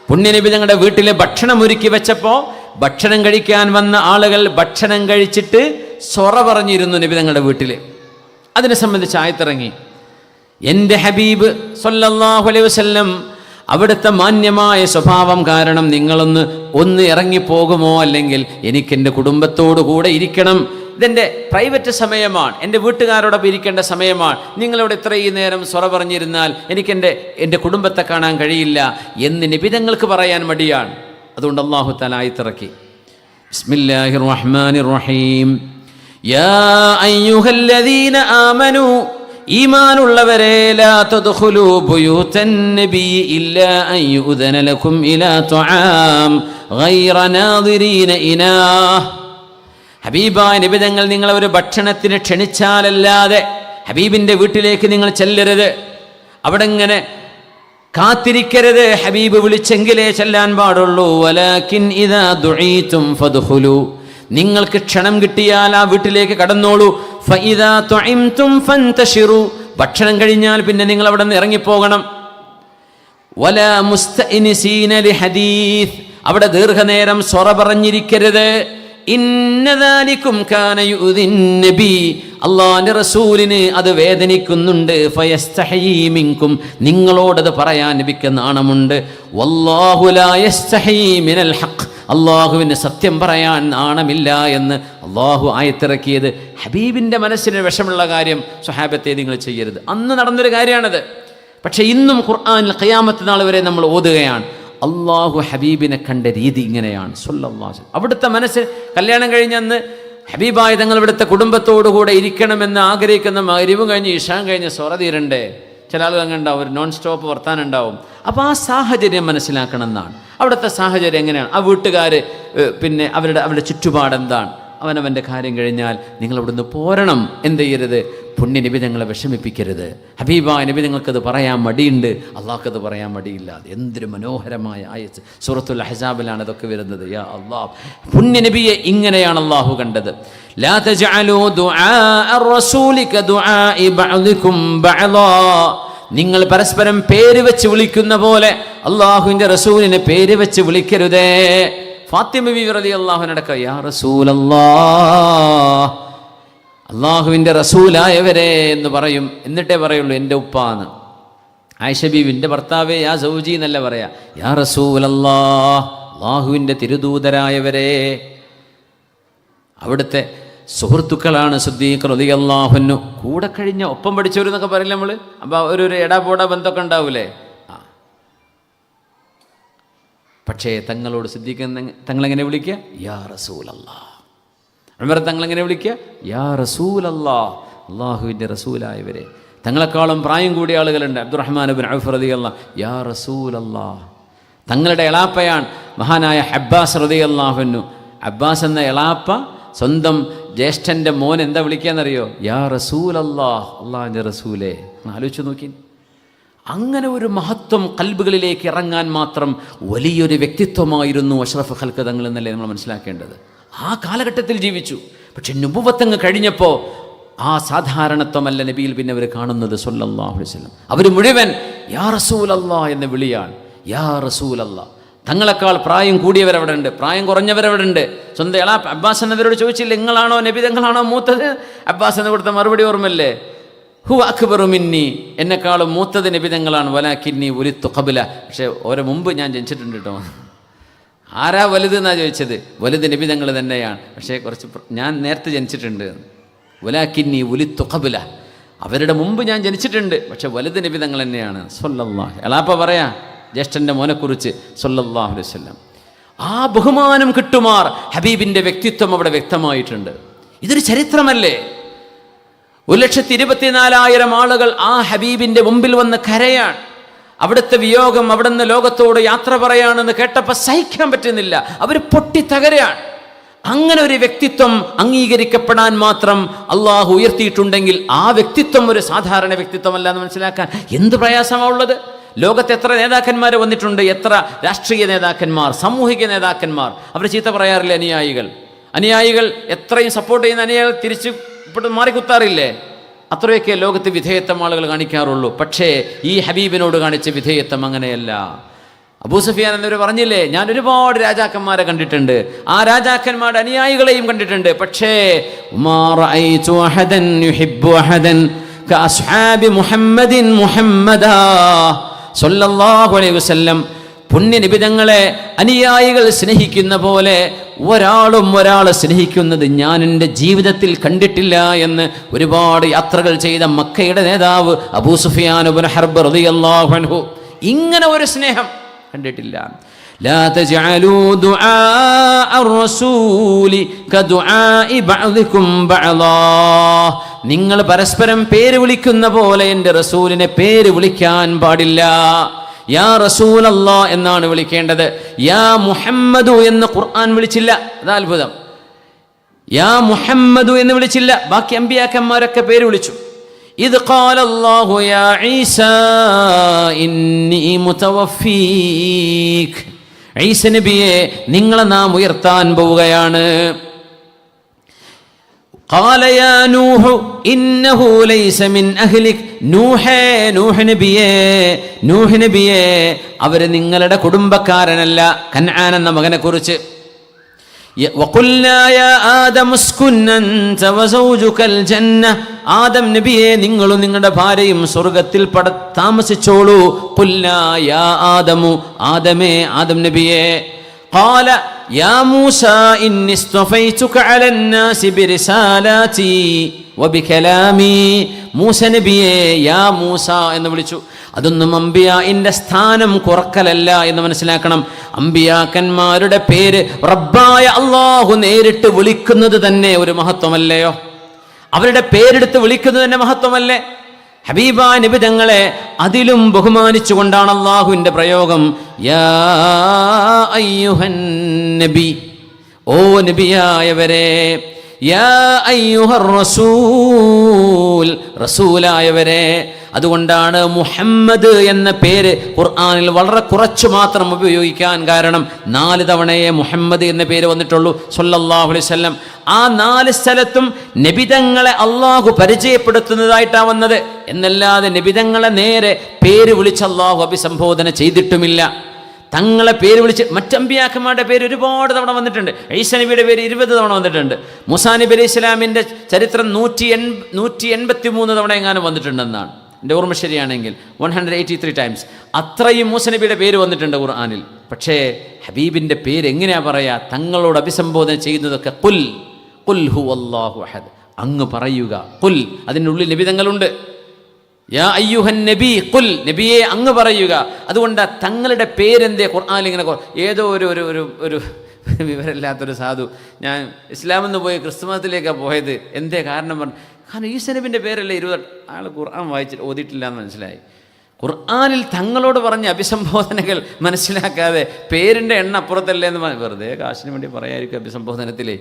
പുണ്യനബി തങ്ങളുടെ വീട്ടിലെ ഭക്ഷണം ഒരുക്കി വെച്ചപ്പോൾ ഭക്ഷണം കഴിക്കാൻ വന്ന ആളുകൾ ഭക്ഷണം കഴിച്ചിട്ട് സൊറ പറഞ്ഞിരുന്നു നബി തങ്ങളുടെ വീട്ടിൽ. അതിനെ സംബന്ധിച്ച് ആയത്തിറങ്ങി, എൻ്റെ ഹബീബ് സല്ലല്ലാഹു അലൈഹി വസല്ലം അവിടുത്തെ മാന്യമായ സ്വഭാവം കാരണം നിങ്ങളൊന്ന് ഇറങ്ങിപ്പോകുമോ? അല്ലെങ്കിൽ എനിക്കെൻ്റെ കുടുംബത്തോടു കൂടെ ഇരിക്കണം, ഇതെൻ്റെ പ്രൈവറ്റ് സമയമാണ്, എൻ്റെ വീട്ടുകാരോടൊപ്പം ഇരിക്കേണ്ട സമയമാണ്, നിങ്ങളിവിടെ ഇത്രയും നേരം സൊറ പറഞ്ഞിരുന്നാൽ എൻ്റെ കുടുംബത്തെ കാണാൻ കഴിയില്ല എന്ന് നബി തങ്ങൾക്ക് പറയാൻ മടിയാണ്. അതുകൊണ്ട് അല്ലാഹു തആല ആയത്തിറക്കി, ബിസ്മില്ലാഹിർ റഹ്മാനിർ റഹീം, യാ അയ്യുഹല്ലദീന ആമനൂ, ഈമാനുള്ളവരെ, ലാ തദ്ഖുലൂ ബുയൂതൻ നബി ഇല്ലാ അൻ യുഅ്ദന ലക്കും ഇലാ തുആം ഗൈറ നാദിരീന ഇനാഹ്, ഹബീബായ നബി തങ്ങൾ നിങ്ങളെ ഒരു ഭക്ഷണത്തിന് ക്ഷണിച്ചാലല്ലാതെ ഹബീബിൻ്റെ വീട്ടിലേക്ക് നിങ്ങൾ ചെല്ലരുത്, അവിടെ ഇങ്ങനെ കാത്തിരിക്കരുത്, ഹബീബ് വിളിച്ചെങ്കിലേ ചെല്ലാൻ പാടുള്ളൂ. വലാകിൻ ഇദാ ദുഈതും ഫദ്ഖുലൂ, നിങ്ങൾക്ക് ക്ഷണം കിട്ടിയാൽ ആ വീട്ടിലേക്ക് കടന്നോളൂ. ഫഇദാ തുഇംതും ഫന്തശിറൂ, ഭക്ഷണം കഴിഞ്ഞാൽ പിന്നെ നിങ്ങൾ അവിടെ നിന്ന് ഇറങ്ങിപ്പോകണം. വലാ മുസ്തഅനിസീന ലിഹദീസ്, അവിടെ ദീർഘനേരം സൊറ പറഞ്ഞിരിക്കരുത്. ഇന്ന ദാലികും കാന യുദിൻ നബി, അല്ലാഹുവിന്റെ റസൂലിന് അത് വേദനിക്കുന്നുണ്ട്. ഫയസ്തഹീ മിൻകും, നിങ്ങളോടത് പറയാൻ നബിക്ക് നാണമുണ്ട്. വല്ലാഹു ലാ യസ്തഹീ മിനൽ ഹഖ്, അള്ളാഹുവിന് സത്യം പറയാൻ നാണമില്ല എന്ന് അള്ളാഹു ആയത്തിറക്കിയത് ഹബീബിൻ്റെ മനസ്സിന് വിഷമുള്ള കാര്യം സ്വഹാബത്തെ നിങ്ങൾ ചെയ്യരുത്. അന്ന് നടന്നൊരു കാര്യമാണത്. പക്ഷേ ഇന്നും ഖുർആനിൽ ഖിയാമത്ത് നാൾ വരെ നമ്മൾ ഓതുകയാണ്, അള്ളാഹു ഹബീബിനെ കണ്ട രീതി ഇങ്ങനെയാണ് സല്ലല്ലാഹു അലൈഹി വസല്ലം. അവിടുത്തെ മനസ്സ് കല്യാണം കഴിഞ്ഞന്ന് ഹബീബായ തങ്ങൾ ഇവിടുത്തെ കുടുംബത്തോടുകൂടെ ഇരിക്കണമെന്ന് ആഗ്രഹിക്കുന്ന മഗ്‌രിബും കഴിഞ്ഞ് ഇശാൻ കഴിഞ്ഞ് സൊറ തീരണ്ടേ? ചില ആളുകൾ അങ്ങനെ ഉണ്ടാവും, ഒരു നോൺ സ്റ്റോപ്പ് വർത്താനം ഉണ്ടാവും. അപ്പോൾ ആ സാഹചര്യം മനസ്സിലാക്കണം എന്നാണ്. അവിടുത്തെ സാഹചര്യം എങ്ങനെയാണ്, ആ വീട്ടുകാർ പിന്നെ അവരുടെ ചുറ്റുപാടെന്താണ്, അവനവൻ്റെ കാര്യം കഴിഞ്ഞാൽ നിങ്ങൾ അവിടുന്ന് പോരണം. എന്ത് ചെയ്യരുത്? പുണ്യ നബി തങ്ങളെ വിഷമിപ്പിക്കരുത്. ഹബീബായ നബി തങ്ങൾക്കത് പറയാൻ മടിയുണ്ട്, അള്ളാഹ്ക്കത് പറയാൻ മടിയില്ല. എന്തൊരു മനോഹരമായ ആയത്ത്, സൂറത്തുൽ അഹ്സാബിലാണ് അതൊക്കെ വരുന്നത്. യാ അല്ലാഹ്, പുണ്യ നബിയെ ഇങ്ങനെയാണ് അള്ളാഹു കണ്ടത്. ലാ തജ്അലൂ ദുആ അർ-റസൂലി കദുആഇ ബഅദികും ബഅദാ, നിങ്ങൾ പരസ്പരം പേര് വെച്ച് വിളിക്കുന്ന പോലെ അള്ളാഹുവിൻ്റെ റസൂലിനെ പേര് വെച്ച് വിളിക്കരുതേ. ഫാത്തിമ ബീവി റളിയല്ലാഹു അൻഹ യാ റസൂലല്ലാഹ്, അള്ളാഹുവിൻ്റെ റസൂലായവരെ എന്ന് പറയും. എന്നിട്ടേ പറയുള്ളൂ എൻ്റെ ഉപ്പാന്ന്. ആയിഷ ബീവി എൻ്റെ ഭർത്താവേ യാ സൗജി എന്നല്ല പറയാ, യാ റസൂലല്ലാഹ്, അള്ളാഹുവിൻ്റെ തിരുദൂതരായവരെ. അവിടുത്തെ സുഹൃത്തുക്കളാണ് സിദ്ദീഖ് റളിയല്ലാഹു അൻഹു. കൂടെ കഴിഞ്ഞ ഒപ്പം പഠിച്ചവരെന്നൊക്കെ പറയില്ല നമ്മൾ. അപ്പോൾ ഒരു എടാപോടാ ബന്ധമൊക്കെ ഉണ്ടാവൂലേ? പക്ഷേ തങ്ങളോട് സിദ്ദീഖ് തങ്ങളെങ്ങനെ വിളിക്കുക? യാ റസൂലല്ലാഹ്. ഉമർ തങ്ങളെങ്ങനെ വിളിക്കുക? യാ റസൂലല്ലാഹ്, അള്ളാഹുവിൻ്റെ റസൂലായവരെ. തങ്ങളെക്കാളും പ്രായം കൂടിയ ആളുകളുണ്ട്. അബ്ദുറഹ്മാൻ ഇബ്നു ഔഫ് റളിയല്ലാഹു, യാ റസൂലല്ലാഹ്. തങ്ങളുടെ എളാപ്പയാണ് മഹാനായ അബ്ബാസ് റളിയല്ലാഹു അൻഹു. അബ്ബാസ് എന്ന എളാപ്പ സ്വന്തം ജ്യേഷ്ഠൻ്റെ മോൻ എന്താ വിളിക്കാന്നറിയോ? യാ റസൂലല്ലാഹ്, അള്ളാഹിൻ്റെ റസൂലേ. ആലോചിച്ച് നോക്കി, അങ്ങനെ ഒരു മഹത്വം ഖൽബുകളിലേക്ക് ഇറങ്ങാൻ മാത്രം വലിയൊരു വ്യക്തിത്വമായിരുന്നു അഷ്റഫ് ഖൽഖ് തങ്ങൾ എന്നല്ലേ നമ്മൾ മനസ്സിലാക്കേണ്ടത്. ആ കാലഘട്ടത്തിൽ ജീവിച്ചു. പക്ഷെ നുബുവത്തങ്ങ് കഴിഞ്ഞപ്പോൾ ആ സാധാരണത്വമല്ല നബിയിൽ പിന്നെ അവർ കാണുന്നത് സല്ലല്ലാഹു അലൈഹി വസല്ലം. അവർ മുഴുവൻ യാ റസൂലല്ലാഹ് എന്ന വിളിയാണ്. യാ റസൂലല്ലാഹ്. തങ്ങളെക്കാൾ പ്രായം കൂടിയവരവിടെ ഉണ്ട്, പ്രായം കുറഞ്ഞവരവിടെ ഉണ്ട്. സ്വന്തം അബ്ബാസ് എന്നവരോട് ചോദിച്ചില്ല, നിങ്ങളാണോ നബി തങ്ങളാണോ മൂത്തത്? അബ്ബാസ് എന്ന് കൊടുത്ത മറുപടി ഓർമ്മല്ലേ? ഹു അക്ബറു മിന്നി, എന്നെക്കാളും മൂത്തത് നബി തങ്ങളാണ്. വലാകിന്നി ഉലിത്തു ഖബ്ല, പക്ഷേ ഓരോ മുമ്പ് ഞാൻ ജനിച്ചിട്ടുണ്ട് കേട്ടോ. ആരാ വലുത് എന്നാണ് ചോദിച്ചത്. വലുത് നബി തങ്ങൾ തന്നെയാണ്, പക്ഷേ കുറച്ച് ഞാൻ നേരത്തെ ജനിച്ചിട്ടുണ്ട്. വലാകിന്നി ഉലിത്തു ഖബ്ല, അവരുടെ മുമ്പ് ഞാൻ ജനിച്ചിട്ടുണ്ട്, പക്ഷെ വലുത് നബി തങ്ങൾ തന്നെയാണ് സ്വല്ലല്ലാഹു. എളാപ്പ പറയാ ജ്യേഷ്ഠൻ്റെ മോനെക്കുറിച്ച് സ്വല്ലല്ലാഹു അലൈഹി വസല്ലം. ആ ബഹുമാനം കിട്ടുമാർ ഹബീബിൻ്റെ വ്യക്തിത്വം അവിടെ വ്യക്തമായിട്ടുണ്ട്. ഇതൊരു ചരിത്രമല്ലേ? 1,24,000 ആളുകൾ ആ ഹബീബിൻ്റെ മുമ്പിൽ വന്ന് കരയാണ്. അവിടുത്തെ വിയോഗം, അവിടുന്ന് ലോകത്തോട് യാത്ര പറയാണെന്ന് കേട്ടപ്പോൾ സഹിക്കാൻ പറ്റുന്നില്ല. അവർ പൊട്ടിത്തകരാണ്. അങ്ങനെ ഒരു വ്യക്തിത്വം അംഗീകരിക്കപ്പെടാൻ മാത്രം അള്ളാഹു ഉയർത്തിയിട്ടുണ്ടെങ്കിൽ ആ വ്യക്തിത്വം ഒരു സാധാരണ വ്യക്തിത്വമല്ല എന്ന് മനസ്സിലാക്കാൻ എന്ത് പ്രയാസമാണ് ഉള്ളത്? ലോകത്ത് എത്ര നേതാക്കന്മാർ വന്നിട്ടുണ്ട്, എത്ര രാഷ്ട്രീയ നേതാക്കന്മാർ, സാമൂഹിക നേതാക്കന്മാർ. അവർ ചീത്ത പറയാറില്ലേ അനുയായികൾ എത്രയും സപ്പോർട്ട് ചെയ്യുന്ന അനുയായികൾ തിരിച്ച് ഇപ്പോൾ മാറിക്കുത്താറില്ലേ? അത്രയൊക്കെ ലോകത്ത് വിധേയത്വം ആളുകൾ കാണിക്കാറുള്ളൂ. പക്ഷേ ഈ ഹബീബിനോട് കാണിച്ച വിധേയത്വം അങ്ങനെയല്ല. അബൂ സുഫിയാൻ എന്നവർ പറഞ്ഞില്ലേ, ഞാൻ ഒരുപാട് രാജാക്കന്മാരെ കണ്ടിട്ടുണ്ട്, ആ രാജാക്കന്മാരുടെ അനുയായികളെയും കണ്ടിട്ടുണ്ട്, പക്ഷേ പുണ്യനിബിതങ്ങളെ അനുയായികൾ സ്നേഹിക്കുന്ന പോലെ ഒരാളെ സ്നേഹിക്കുന്നത് ഞാൻ എൻ്റെ ജീവിതത്തിൽ കണ്ടിട്ടില്ല എന്ന് ഒരുപാട് യാത്രകൾ ചെയ്ത മക്കയുടെ നേതാവ് അബൂ സുഫിയാൻ ഇബ്നു ഹർബ് റളിയല്ലാഹു അൻഹു ഇങ്ങനെ ഒരു സ്നേഹം കണ്ടിട്ടില്ല. ലാ തജഅലൂ ദുആഅ റസൂലി കദുആഇ ബഅദികും ബഅദാ. നിങ്ങൾ പരസ്പരം പേര് വിളിക്കുന്ന പോലെ എൻ്റെ റസൂലിനെ പേര് വിളിക്കാൻ പാടില്ല. യാ റസൂലല്ലാ എന്നാണ് വിളിക്കേണ്ടത്. യാ മുഹമ്മദു എന്ന് ഖുർആൻ വിളിച്ചില്ല. അതാ അത്ഭുതം. യാ മുഹമ്മദു എന്ന് വിളിച്ചില്ല. ബാക്കി അമ്പിയാക്കന്മാരൊക്കെ പേര് വിളിച്ചു. ഇദ് ഖാല അല്ലാഹു യാ ഈസാ ഇന്നി മുതവഫീക്. ഈസ നബിയെ നിങ്ങളെ നാം ഉയർത്താൻ പോവുകയാണ്. ഖാല യാ നൂഹ് ഇന്നഹു ലൈസ മിൻ അഹ്ലിക്. നൂഹ് നബിയെ അവര് നിങ്ങളുടെ കുടുംബക്കാരനല്ല. കൻആൻ എന്ന മകനെ കുറിച്ച് ആദം നബിയെ നിങ്ങളും നിങ്ങളുടെ ഭാര്യയും സ്വർഗത്തിൽ താമസിച്ചോളൂ. ആദമേ ആദം നബിയെ. قال يا موسى إني اصطفيتك على الناس برسالاتي وبكلامي. മൂസ നബിയെ യാ മൂസ എന്ന് വിളിച്ചു. അതൊന്നും അമ്പിയാഇന്റെ സ്ഥാനം കുറക്കലല്ല എന്ന് മനസ്സിലാക്കണം. അമ്പിയാക്കന്മാരുടെ പേര് റബ്ബായ അല്ലാഹു നേരിട്ട് വിളിക്കുന്നത് തന്നെ ഒരു മഹത്വമല്ലയോ? അവരുടെ പേരെടുത്ത് വിളിക്കുന്നത് തന്നെ മഹത്വമല്ലേ? ഹബീബാ നബി തങ്ങളെ അതിലും ബഹുമാനിച്ചുകൊണ്ടാണ് അല്ലാഹുവിൻ്റെ പ്രയോഗം. യാ അയ്യുഹൻ നബി, ഓ നബിയായവരെ. യാ അയ്യുഹർ റസൂൽ, റസൂലായവരെ. അതുകൊണ്ടാണ് മുഹമ്മദ് എന്ന പേര് ഖുർആനിൽ വളരെ കുറച്ചു മാത്രം ഉപയോഗിക്കാൻ കാരണം. 4 തവണയേ മുഹമ്മദ് എന്ന പേര് വന്നിട്ടുള്ളൂ സ്വല്ലല്ലാഹു അലൈഹി വസല്ലം. ആ 4 സ്ഥലത്തും നബിതങ്ങളെ അള്ളാഹു പരിചയപ്പെടുത്തുന്നതായിട്ടാണ് വന്നത് എന്നല്ലാതെ നബിതങ്ങളെ നേരെ പേര് വിളിച്ച് അള്ളാഹു അഭിസംബോധന ചെയ്തിട്ടുമില്ല. തങ്ങളെ പേര് വിളിച്ച് മറ്റമ്പിയാക്കന്മാരുടെ പേര് ഒരുപാട് തവണ വന്നിട്ടുണ്ട്. ഈസ നബിയുടെ പേര് 20 തവണ വന്നിട്ടുണ്ട്. മൂസാ നബി അലൈഹി ഇസ്ലാമിൻ്റെ ചരിത്രം 183 തവണ എങ്ങാനും വന്നിട്ടുണ്ടെന്നാണ് എൻ്റെ ഓർമ്മ ശരിയാണെങ്കിൽ. 183 ടൈംസ് അത്രയും മൂസ നബിയുടെ പേര് വന്നിട്ടുണ്ട് ഖുർആനിൽ. പക്ഷേ ഹബീബിൻ്റെ പേര് എങ്ങനെയാ പറയാ? തങ്ങളോട് അഭിസംബോധന ചെയ്യുന്നതൊക്കെ ഖുൽ ഹുവല്ലാഹു അഹദ്, അങ്ങ് പറയുക. ഖുൽ, അതിൻ്റെ ഉള്ളിൽ നബിതങ്ങളുണ്ട്. യാ അയ്യുഹൻ നബി ഖുൽ, നബിയെ അങ്ങ് പറയുക. അതുകൊണ്ട് തങ്ങളുടെ പേരെന്തേ ഖുർആനിൽ ഇങ്ങനെ ഏതോ ഒരു വിവരമില്ലാത്തൊരു സാധു, ഞാൻ ഇസ്ലാമിൽ നിന്ന് പോയി ക്രിസ്തു മതത്തിലേക്കാണ് പോയത്, എന്തേ കാരണം പറഞ്ഞു. കാരണം ഈസ നബിൻ്റെ പേരല്ലേ 20 ആൾ ഖുർആൻ വായിച്ചിട്ട് ഓതിയിട്ടില്ല എന്ന് മനസ്സിലായി. ഖുർആനിൽ തങ്ങളോട് പറഞ്ഞ അഭിസംബോധനകൾ മനസ്സിലാക്കാതെ പേരിൻ്റെ എണ്ണ അപ്പുറത്തല്ലേ എന്ന് വെറുതെ കാശിന് വേണ്ടി പറയായിരിക്കും. അഭിസംബോധനത്തിലേ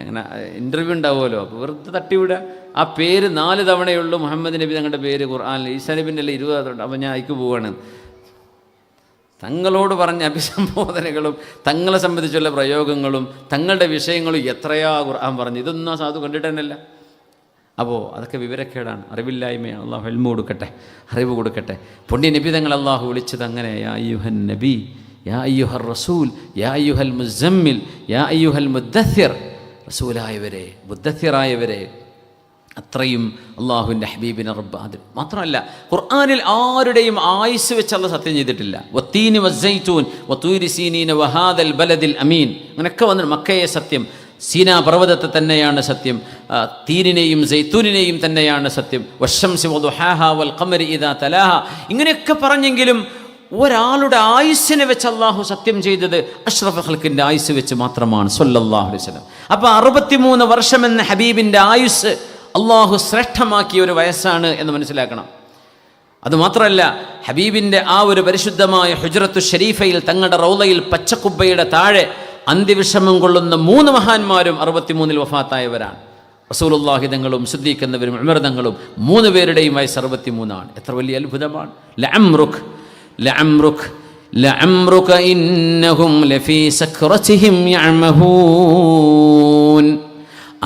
അങ്ങനെ ഇൻ്റർവ്യൂ ഉണ്ടാവുമല്ലോ, അപ്പോൾ വെറുതെ തട്ടിവിടുക. ആ പേര് 4 തവണയുള്ളൂ മുഹമ്മദ് നബി തങ്ങളുടെ പേര് ഖുർആനിൽ. ഈസാ നബിൻ്റെ അല്ലേ 20 തവണ. അപ്പോൾ ഞാൻ അയക്ക് പോവാണ്. തങ്ങളോട് പറഞ്ഞ അഭിസംബോധനകളും തങ്ങളെ സംബന്ധിച്ചുള്ള പ്രയോഗങ്ങളും തങ്ങളുടെ വിഷയങ്ങളും എത്രയാ ഖുർആൻ പറഞ്ഞു. ഇതൊന്നും ആ സാധു കണ്ടിട്ട് തന്നെയല്ല. അപ്പോൾ അതൊക്കെ വിവരക്കേടാണ്, അറിവില്ലായ്മയാണ്. അള്ളാഹു ഇൽമു കൊടുക്കട്ടെ, അറിവ് കൊടുക്കട്ടെ. പുണ്യ നബി തങ്ങൾ അള്ളാഹു വിളിച്ചത് അങ്ങനെ. യാ അയ്യുഹൻ നബി, യാ അയ്യുഹർ റസൂൽ, യാ അയ്യുഹൽ മുസമ്മിൽ, യാ അയ്യുഹൽ മുദ്ദസ്സിർ. റസൂലായവരെ, മുദ്ദസ്സിറായവരെ. അത്രയും അള്ളാഹുവിൻ്റെ ഹബീബിനെ റബ്ബ്. അത് മാത്രമല്ല ഖുർആനിൽ ആരുടെയും ആയുസ് വെച്ച് അള്ളാഹ് സത്യം ചെയ്തിട്ടില്ല. വത്തീനി വസ്സൈത്തൂൻ വതൂരി സീനീന വഹാദൽ ബലദിൽ അമീൻ, അങ്ങനെയൊക്കെ വന്നിട്ട് മക്കയെ സത്യം. സീനാ പർവ്വതത്തെ തന്നെയാണ് സത്യം, തീനിനെയും സൈത്തൂനിനെയും തന്നെയാണ് സത്യം, വശംസി വദുഹാഹാ വൽ ഖമരി ഇദാ തലാഹ. ഇങ്ങനെയൊക്കെ പറഞ്ഞെങ്കിലും ഒരാളുടെ ആയുസ്സിനെ വെച്ച് അള്ളാഹു സത്യം ചെയ്തത് അഷ്റഫുൽ ഖൽഖിൻ്റെ ആയുസ് വെച്ച് മാത്രമാണ് സ്വല്ലല്ലാഹു അലൈഹി വസല്ലം. അപ്പോൾ 63 വർഷം എന്ന ഹബീബിൻ്റെ ആയുസ് അള്ളാഹു ശ്രേഷ്ഠമാക്കിയ ഒരു വയസ്സാണ് എന്ന് മനസ്സിലാക്കണം. അതുമാത്രമല്ല, ഹബീബിൻ്റെ ആ ഒരു പരിശുദ്ധമായ ഹുജ്റത്തു ഷരീഫയിൽ തങ്ങളുടെ റൗളയിൽ പച്ചക്കുബ്ബയുടെ താഴെ അന്ത്യവിഷമം കൊള്ളുന്ന 3 മഹാന്മാരും 63 വഫാത്തായവരാണ്. റസൂലുള്ളാഹി തങ്ങളും സിദ്ദീഖ് എന്നവരും ഉമർ തങ്ങളും 3 പേരുടെയും വയസ്സ് 63 എത്ര വലിയ അത്ഭുതമാണ്. ലഅംറുക ഇന്നഹും ലഫീ സക്റതിഹിം യഅമഹൂൻ.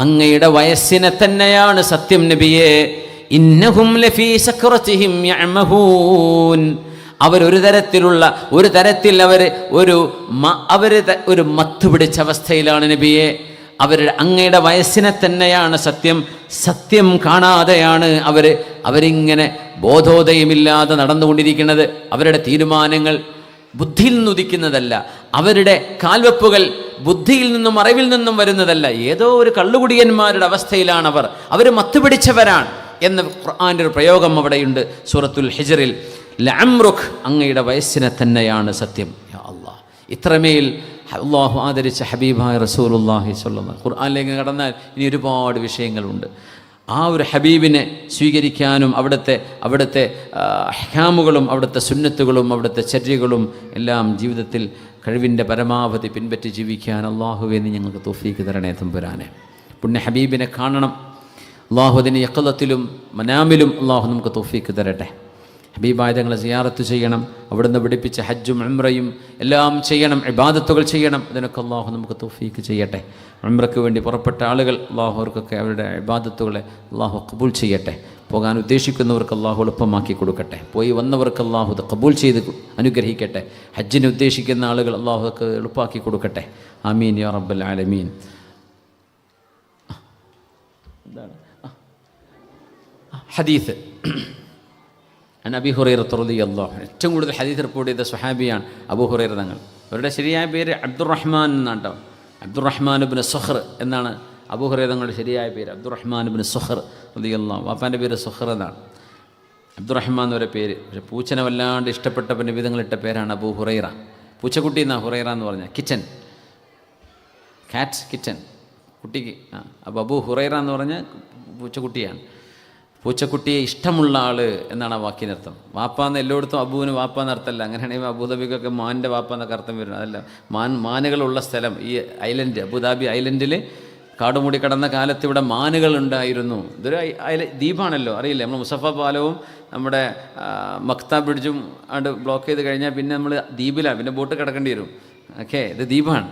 അങ്ങയുടെ വയസ്സിനെ തന്നെയാണ് സത്യം നബിയേ. ഇന്നഹും ലഫീ സക്റതിഹിം യഅമഹൂൻ. അവരൊരു തരത്തിൽ ഒരു മത്ത് പിടിച്ച അവസ്ഥയിലാണ് നബിയെ. അങ്ങയുടെ വയസ്സിനെ തന്നെയാണ് സത്യം കാണാതെയാണ് അവരിങ്ങനെ ബോധോദയമില്ലാതെ നടന്നുകൊണ്ടിരിക്കുന്നത്. അവരുടെ തീരുമാനങ്ങൾ ബുദ്ധിയിൽ നിന്നുദിക്കുന്നതല്ല, അവരുടെ കാൽവെപ്പുകൾ ബുദ്ധിയിൽ നിന്നും അറിവിൽ നിന്നും വരുന്നതല്ല. ഏതോ ഒരു കള്ളുകുടിയന്മാരുടെ അവസ്ഥയിലാണ് അവർ മത്തുപിടിച്ചവരാണ് എന്ന ഖുർആന്റെ ഒരു പ്രയോഗം അവിടെയുണ്ട് സൂറത്തുൽ ഹിജ്റിൽ. ലഅംറുക്, അങ്ങയുടെ വയസ്സിനെ തന്നെയാണ് സത്യം. യാ അല്ലാഹ്, ഇത്രമേൽ അള്ളാഹു ആദരിച്ച ഹബീബായ റസൂലുള്ളാഹി സ്വല്ലല്ലാഹു. ഖുർആനിലേക്ക് കടന്നാൽ ഇനി ഒരുപാട് വിഷയങ്ങളുണ്ട്. ആ ഒരു ഹബീബിനെ സ്വീകരിക്കാനും അവിടുത്തെ അഹ്കാമുകളും അവിടുത്തെ സുന്നത്തുകളും അവിടുത്തെ ചര്യകളും എല്ലാം ജീവിതത്തിൽ കഴിവിൻ്റെ പരമാവധി പിൻപറ്റി ജീവിക്കാൻ അള്ളാഹുവേ നീ ഞങ്ങൾക്ക് തൗഫീക്ക് തരണേ തമ്പുരാനെ. പുണ്യ ഹബീബിനെ കാണണം. അള്ളാഹു അതിന് യഖ്ളത്തിലും മനാമിലും അള്ളാഹു നമുക്ക് തൗഫീക്ക് തരട്ടെ. ഹബീബായ തങ്ങളെ സിയാറത്ത് ചെയ്യണം, അവിടുന്ന് പഠിപ്പിച്ച ഹജ്ജും ഉംറയും എല്ലാം ചെയ്യണം, ഇബാദത്തുകൾ ചെയ്യണം. അതിനൊക്കെ അള്ളാഹു നമുക്ക് തൗഫീക്ക് ചെയ്യട്ടെ. ഉംറയ്ക്ക് വേണ്ടി പുറപ്പെട്ട ആളുകൾ അള്ളാഹു അവർക്കൊക്കെ അവരുടെ ഇബാദത്തുകളെ അള്ളാഹു ഖബൂൽ ചെയ്യട്ടെ. പോകാൻ ഉദ്ദേശിക്കുന്നവർക്ക് അള്ളാഹു എളുപ്പമാക്കി കൊടുക്കട്ടെ. പോയി വന്നവർക്ക് അള്ളാഹു അത് ഖബൂൽ ചെയ്ത് അനുഗ്രഹിക്കട്ടെ. ഹജ്ജിന് ഉദ്ദേശിക്കുന്ന ആളുകൾ അള്ളാഹുക്ക് എളുപ്പമാക്കി കൊടുക്കട്ടെ. ആമീൻ യാ റബ്ബൽ ആലമീൻ. എന്താണ് ഹദീസ്? അബീ ഹുറൈറ റളിയല്ലാഹു അൻഹു. ഏറ്റവും കൂടുതൽ ഹദീസ് റിപ്പോർട്ട് ചെയ്ത സ്വഹാബിയാണ് അബൂ ഹുറൈറ തങ്ങൾ. അവരുടെ ശരിയായ പേര് അബ്ദുറഹ്മാൻ എന്നാണ് കേട്ടോ. അബ്ദുറഹ്മാൻ ഇബ്നു സുഖർ എന്നാണ് അബൂ ഹുറൈറ തങ്ങളുടെ ശരിയായ പേര്. അബ്ദുറഹ്മാൻ ഇബ്നു സുഖർ റളിയല്ലാഹു. വാപ്പാൻ്റെ പേര് സുഖർ എന്നാണ്, അബ്ദുറഹ്മാൻ എന്നൊരു പേര്. പക്ഷേ പൂച്ചനെ വല്ലാണ്ട് ഇഷ്ടപ്പെട്ട നിബിധങ്ങളിട്ട പേരാണ് അബൂ ഹുറൈറ. പൂച്ചക്കുട്ടി എന്നാണ് ഹുറൈറ എന്ന് പറഞ്ഞാൽ, കിച്ചൻ, കാറ്റ് കിച്ചൻ, കുട്ടിക്ക്. അപ്പോൾ അബൂ ഹുറൈറ എന്ന് പറഞ്ഞാൽ പൂച്ചക്കുട്ടിയാണ്. പൂച്ചക്കുട്ടിയെ ഇഷ്ടമുള്ള ആൾ എന്നാണ് ആ വാക്കിനർത്ഥം. വാപ്പാന്ന് എല്ലായിടത്തും അബൂവിന് വാപ്പാന്ന് അർത്ഥമല്ല. അങ്ങനെയാണെങ്കിൽ അബൂദാബിക്കൊക്കെ മാൻ്റെ വാപ്പാന്നൊക്കെ അർത്ഥം വരും. അതല്ല, മാനുകളുള്ള സ്ഥലം ഈ ഐലൻഡ്, അബുദാബി ഐലൻഡിൽ കാടുമൂടി കടന്ന കാലത്ത് ഇവിടെ മാനുകൾ ഉണ്ടായിരുന്നു. ഇതൊരു ദ്വീപാണല്ലോ, അറിയില്ലേ? നമ്മൾ മുസഫ പാലവും നമ്മുടെ മക്ത ബ്രിഡ്ജും ആണ്ട് ബ്ലോക്ക് ചെയ്ത് കഴിഞ്ഞാൽ പിന്നെ നമ്മൾ ദ്വീപിലാണ്, പിന്നെ ബോട്ട് കിടക്കേണ്ടി വരും. ഓക്കെ, ഇത് ദ്വീപാണ്,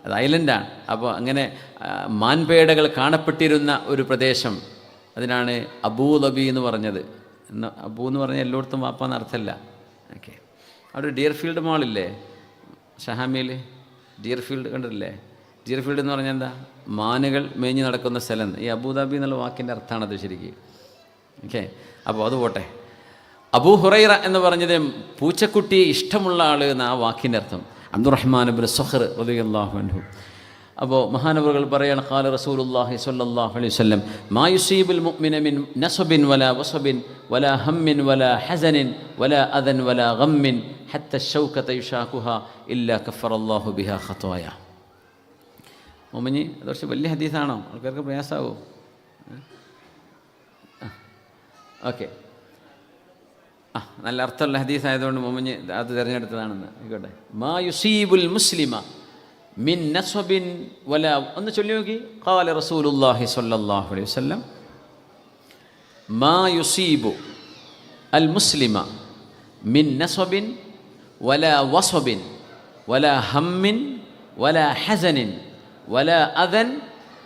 അത് ഐലൻഡാണ്. അപ്പോൾ അങ്ങനെ മാൻപേടകൾ കാണപ്പെട്ടിരുന്ന ഒരു പ്രദേശം, അതിനാണ് അബൂദബി എന്ന് പറഞ്ഞത്. അബൂ എന്ന് പറഞ്ഞാൽ എല്ലായിടത്തും വാപ്പാന്ന് അർത്ഥമല്ല. ഓക്കെ, അവിടെ ഡിയർ ഫീൽഡ് മാളില്ലേ ഷഹാമിയിൽ? ഡിയർ ഫീൽഡ് കണ്ടിട്ടില്ലേ? ഡിയർ ഫീൽഡ് എന്ന് പറഞ്ഞാൽ എന്താ? മാനുകൾ മേഞ്ഞ് നടക്കുന്ന സ്ഥലം. ഈ അബൂദാബി എന്നുള്ള വാക്കിൻ്റെ അർത്ഥമാണത് ശരിക്കും. ഓക്കെ, അപ്പോൾ അത് പോട്ടെ. അബൂ ഹുറൈറ എന്ന് പറഞ്ഞത് പൂച്ചക്കുട്ടിയെ ഇഷ്ടമുള്ള ആൾ എന്ന ആ വാക്കിൻ്റെ അർത്ഥം. അബ്ദുറഹ്മാൻ ഇബ്നു സുഖർ റളിയല്ലാഹു അൻഹു. അപ്പോൾ മഹാനവറുകൾ പറയാണ്, ഖാല റസൂലുള്ളാഹി സ്വല്ലല്ലാഹു അലൈഹി വസല്ലം, മാ യുസീബുൽ മുഅ്മിന മിൻ നസബിൻ വലാ വസബിൻ വലാ ഹമ്മിൻ വലാ ഹസനിൻ വലാ അദൻ വലാ ഗമ്മിൻ ഹത്ത ശൗകത യുഷാഖുഹാ ഇല്ലാ കഫറല്ലാഹു ബിഹാ ഖതായ. മുഅ്മിനി, അത് കുറച്ച് വലിയ ഹദീസാണോ? ആൾക്കാർക്ക് പ്രയാസമാവോ? ഓക്കെ, നല്ല അർത്ഥമുള്ള ഹദീസ് ആയതുകൊണ്ട് മുഅ്മിനി അത് തിരഞ്ഞെടുത്തതാണെന്ന് ആയിക്കോട്ടെ. മാ യുസീബുൽ മുസ്ലിമ മിൻ നസ്ബിൻ വലാ, ഒന്ന് ചൊല്ലി നോക്കി. ഖാല റസൂലുള്ളാഹി സ്വല്ലല്ലാഹു അലൈഹി വസല്ലം, മാ യുസീബു അൽ മുസ്ലിമ മിൻ നസ്ബിൻ വലാ വസബിൻ വലാ ഹമ്മിൻ വലാ ഹസനിൻ വലാ അദൻ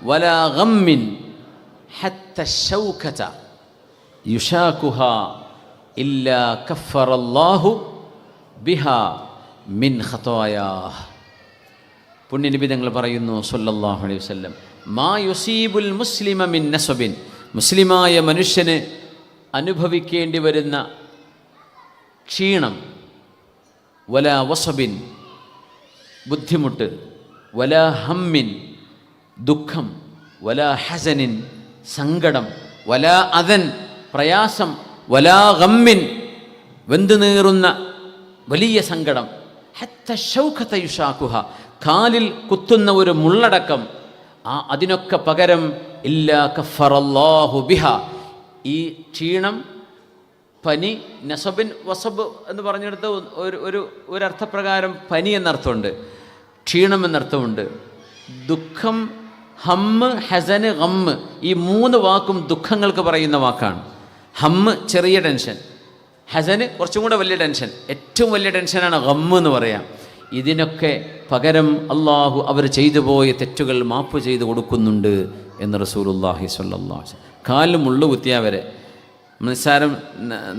വലാ ഗമ്മിൻ ഹത്ത ശൗകത യുഷാഖുഹാ ഇല്ലാ കഫറല്ലാഹു ബിഹാ മിൻ ഖതായാഹ്. പുണ്യനബി തങ്ങൾ പറയുന്നു സ്വല്ലല്ലാഹു അലൈഹി വസല്ലം, മാ യുസീബുൽ മുസ്ലിമ മിൻ നസബിൻ, മുസ്ലിമായ മനുഷ്യന് അനുഭവിക്കേണ്ടി വരുന്ന ക്ഷീണം, വലാ വസബിൻ ബുദ്ധിമുട്ട്, വലാ ഹമ്മിൻ ദുഃഖം, വലാ ഹസനിൻ സങ്കടം, വലാ അദൻ പ്രയാസം, വലാ ഗമ്മിൻ വെന്തു നീറുന്ന വലിയ സങ്കടം, ഹത്ത ശൗഖത യുഷാഖുഹ കാലിൽ കുത്തുന്ന ഒരു മുള്ളടക്കം, അതിനൊക്കെ പകരം ഇല്ലാ കഫറല്ലാഹു ബിഹ ഈ ക്ഷീണം, പനി, നസബിൻ വസബ് എന്ന് പറഞ്ഞെടുത്ത് ഒരർത്ഥപ്രകാരം പനി എന്നർത്ഥമുണ്ട്, ക്ഷീണം എന്നർത്ഥമുണ്ട്. ദുഃഖം, ഹമ്മ്, ഹസന്, ഗമ്മ് ഈ 3 വാക്കും ദുഃഖങ്ങൾക്ക് പറയുന്ന വാക്കാണ്. ഹമ്മ് ചെറിയ ടെൻഷൻ, ഹസന് കുറച്ചും കൂടെ വലിയ ടെൻഷൻ, ഏറ്റവും വലിയ ടെൻഷനാണ് ഗമ്മ് എന്ന് പറയാം. ഇതിനൊക്കെ പകരം അള്ളാഹു അവർ ചെയ്തു പോയ തെറ്റുകൾ മാപ്പ് ചെയ്ത് കൊടുക്കുന്നുണ്ട് എന്ന് റസൂലുള്ളാഹി സ്വല്ലല്ലാഹു അലൈഹി വസല്ലം. കാലിൽ മുള്ളു കുത്തിയാൽ വരെ, നിസ്സാരം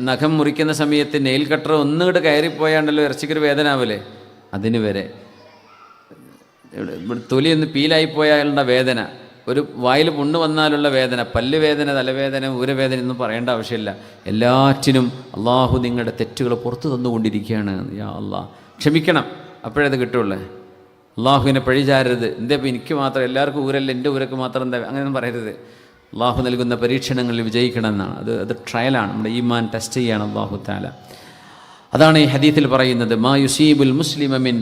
നഖം മുറിക്കുന്ന സമയത്ത് നെയിൽ കട്ടർ ഒന്നുകൂടെ കയറിപ്പോയാണ്ടല്ലോ ഇറച്ചിക്കൊരു വേദന ആവല്ലേ, അതിന് വരെ തൊലി ഒന്ന് പീലായിപ്പോയാലുള്ള വേദന, ഒരു വായിൽ പുണ്ണ് വന്നാലുള്ള വേദന, പല്ല് വേദന, തലവേദന, ഊരവേദന ഒന്നും പറയേണ്ട ആവശ്യമില്ല. എല്ലാറ്റിനും അള്ളാഹു നിങ്ങളുടെ തെറ്റുകൾ പുറത്തു തന്നുകൊണ്ടിരിക്കുകയാണ്. യാ അള്ളാഹ് ക്ഷമിക്കണം, അപ്പോഴത് കിട്ടുള്ളേ. അള്ളാഹുവിനെ പഴിചാരരുത്. എന്താ ഇപ്പം എനിക്ക് മാത്രം, എല്ലാവർക്കും ഊരല്ല, എൻ്റെ ഊരക്ക് മാത്രം എന്താ, അങ്ങനെയൊന്നും പറയരുത്. അള്ളാഹു നൽകുന്ന പരീക്ഷണങ്ങളിൽ വിജയിക്കണം എന്നാണ്. അത് ട്രയലാണ്, നമ്മുടെ ഈമാൻ ടെസ്റ്റ് ചെയ്യാണ് അള്ളാഹു തആല. അതാണ് ഈ ഹദീത്തിൽ പറയുന്നത്, മാ യുസീബുൽ മുസ്ലിമ മിൻ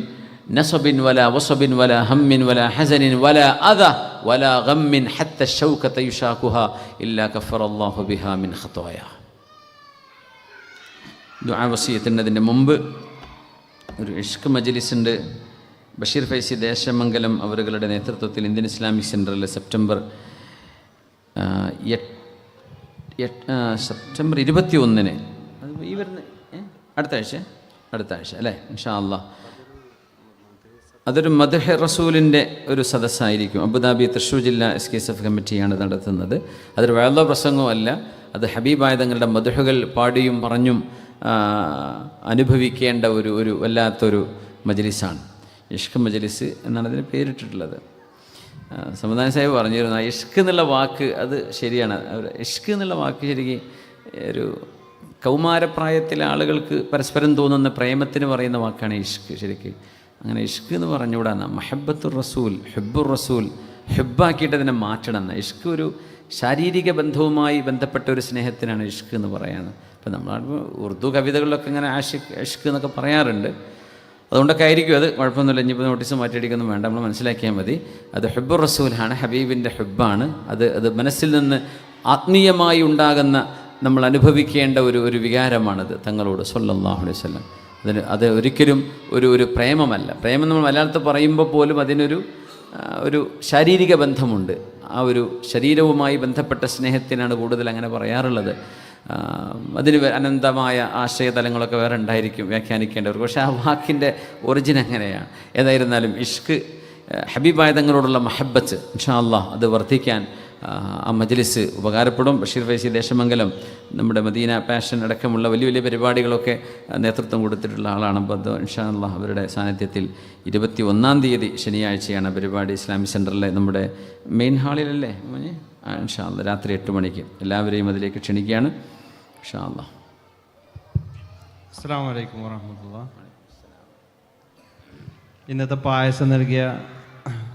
നസബിൻ വലാ വസബിൻ വലാ ഹമ്മിൻ വലാ ഹസനിൻ വലാ അദ വലാ ഗമ്മിൻ ഹത്ത ശൗഖത യുഷാഖുഹ ഇല്ലാ കഫറല്ലാഹു ബിഹാ മിൻ ഖതായ. ദുആ വസിയത്തിൻ്റെ മുമ്പ് ഒരു ഇഷ്ക് മജ്ലിസുണ്ട്. ബഷീർ ഫൈസി ദേശമംഗലം അവരുടെ നേതൃത്വത്തിൽ ഇന്ത്യൻ ഇസ്ലാമിക് സെൻറ്ററിൽ സെപ്റ്റംബർ 21 അത് ഈ വരുന്ന അടുത്ത ആഴ്ച അല്ലേ ഇൻഷാ അല്ലാഹ്. അതൊരു മദ്ഹ് റസൂലിൻ്റെ ഒരു സദസ്സായിരിക്കും. അബുദാബി തൃശ്ശൂർ ജില്ലാ SKSF കമ്മിറ്റിയാണ് നടത്തുന്നത്. അതൊരു വേള പ്രസംഗവും അല്ല, അത് ഹബീബായ തങ്ങളുടെ മദ്ഹുകൾ പാടിയും പറഞ്ഞും അനുഭവിക്കേണ്ട ഒരു വല്ലാത്തൊരു മജ്ലിസാണ്. ഇഷ്ക് മജ്ലിസ് എന്നാണ് അതിന് പേരിട്ടിട്ടുള്ളത്. സമുദായ സാഹിബ് പറഞ്ഞിരുന്നു, ആ ഇഷ്ക് എന്നുള്ള വാക്ക് അത് ശരിയാണ്. ഇഷ്ക് എന്നുള്ള വാക്ക് ശരിക്കും ഒരു കൗമാരപ്രായത്തിലെ ആളുകൾക്ക് പരസ്പരം തോന്നുന്ന പ്രേമത്തിന് പറയുന്ന വാക്കാണ് ഇഷ്ക്. ശരിക്കും അങ്ങനെ ഇഷ്ക് എന്ന് പറഞ്ഞുകൂടാന്ന മഹബ്ബത്തുർ റസൂൽ, ഹുബ്ബുർ റസൂൽ, ഹുബ്ബാക്കിയിട്ട് അതിനെ മാറ്റണം എന്ന. ഇഷ്ക് ഒരു ശാരീരിക ബന്ധവുമായി ബന്ധപ്പെട്ട ഒരു സ്നേഹത്തിനാണ് ഇഷ്ക് എന്ന് പറയുന്നത്. ഇപ്പം നമ്മൾ ഉറുദു കവിതകളിലൊക്കെ ഇങ്ങനെ ഇഷ്ക് എന്നൊക്കെ പറയാറുണ്ട്. അതുകൊണ്ടൊക്കെ ആയിരിക്കും അത്, കുഴപ്പമൊന്നുമില്ല. ഇനിയിപ്പോൾ നോട്ടീസ് മാറ്റിയടിക്കൊന്നും വേണ്ട, നമ്മൾ മനസ്സിലാക്കിയാൽ മതി. അത് ഹുബ്ബുർ റസൂലാണ്, ഹബീബിൻ്റെ ഹുബ്ബാണ്. അത് മനസ്സിൽ നിന്ന് ആത്മീയമായി ഉണ്ടാകുന്ന, നമ്മൾ അനുഭവിക്കേണ്ട ഒരു വികാരമാണത് തങ്ങളോട് സ്വല്ലല്ലാഹു അലൈഹി വസല്ലം. അത് ഒരിക്കലും ഒരു പ്രേമമല്ല. പ്രേമം നമ്മൾ മലയാളത്തിൽ പറയുമ്പോൾ പോലും അതിനൊരു ശാരീരിക ബന്ധമുണ്ട്. ആ ഒരു ശരീരവുമായി ബന്ധപ്പെട്ട സ്നേഹത്തിനാണ് കൂടുതൽ അങ്ങനെ പറയാറുള്ളത്. അതിന് അനന്തമായ ആശയതലങ്ങളൊക്കെ വേറെ ഉണ്ടായിരിക്കും വ്യാഖ്യാനിക്കേണ്ടവർക്ക്. പക്ഷേ ആ വാക്കിൻ്റെ ഒറിജിൻ അങ്ങനെയാണ്. ഏതായിരുന്നാലും ഇഷ്ക്, ഹബീബായ തങ്ങളോടുള്ള മഹബ്ബത്ത് ഇൻഷാ അല്ലാഹ് അത് വർദ്ധിക്കാൻ ആ മജ്ലിസ് ഉപകാരപ്പെടും. ബഷീർ ഫൈസി ദേശമംഗലം നമ്മുടെ മദീന പാഷൻ അടക്കമുള്ള വലിയ വലിയ പരിപാടികളൊക്കെ നേതൃത്വം കൊടുത്തിട്ടുള്ള ആളാണ്. അപ്പോൾ അത് ഇൻഷാ അല്ലാഹ് അവരുടെ സാന്നിധ്യത്തിൽ 21-ാം തീയതി ശനിയാഴ്ചയാണ് പരിപാടി. ഇസ്ലാമിക് സെൻറ്ററിലെ നമ്മുടെ മെയിൻ ഹാളിലല്ലേ ഇൻഷാ അല്ലാഹ്, രാത്രി 8 മണിക്ക് എല്ലാവരെയും അതിലേക്ക് ക്ഷണിക്കുകയാണ് ഇൻഷാ അല്ലാഹ്. അസ്സലാമു അലൈക്കും വറഹ്മത്തുള്ളാഹി. ഇന്നത്തെ പായസം നൽകിയ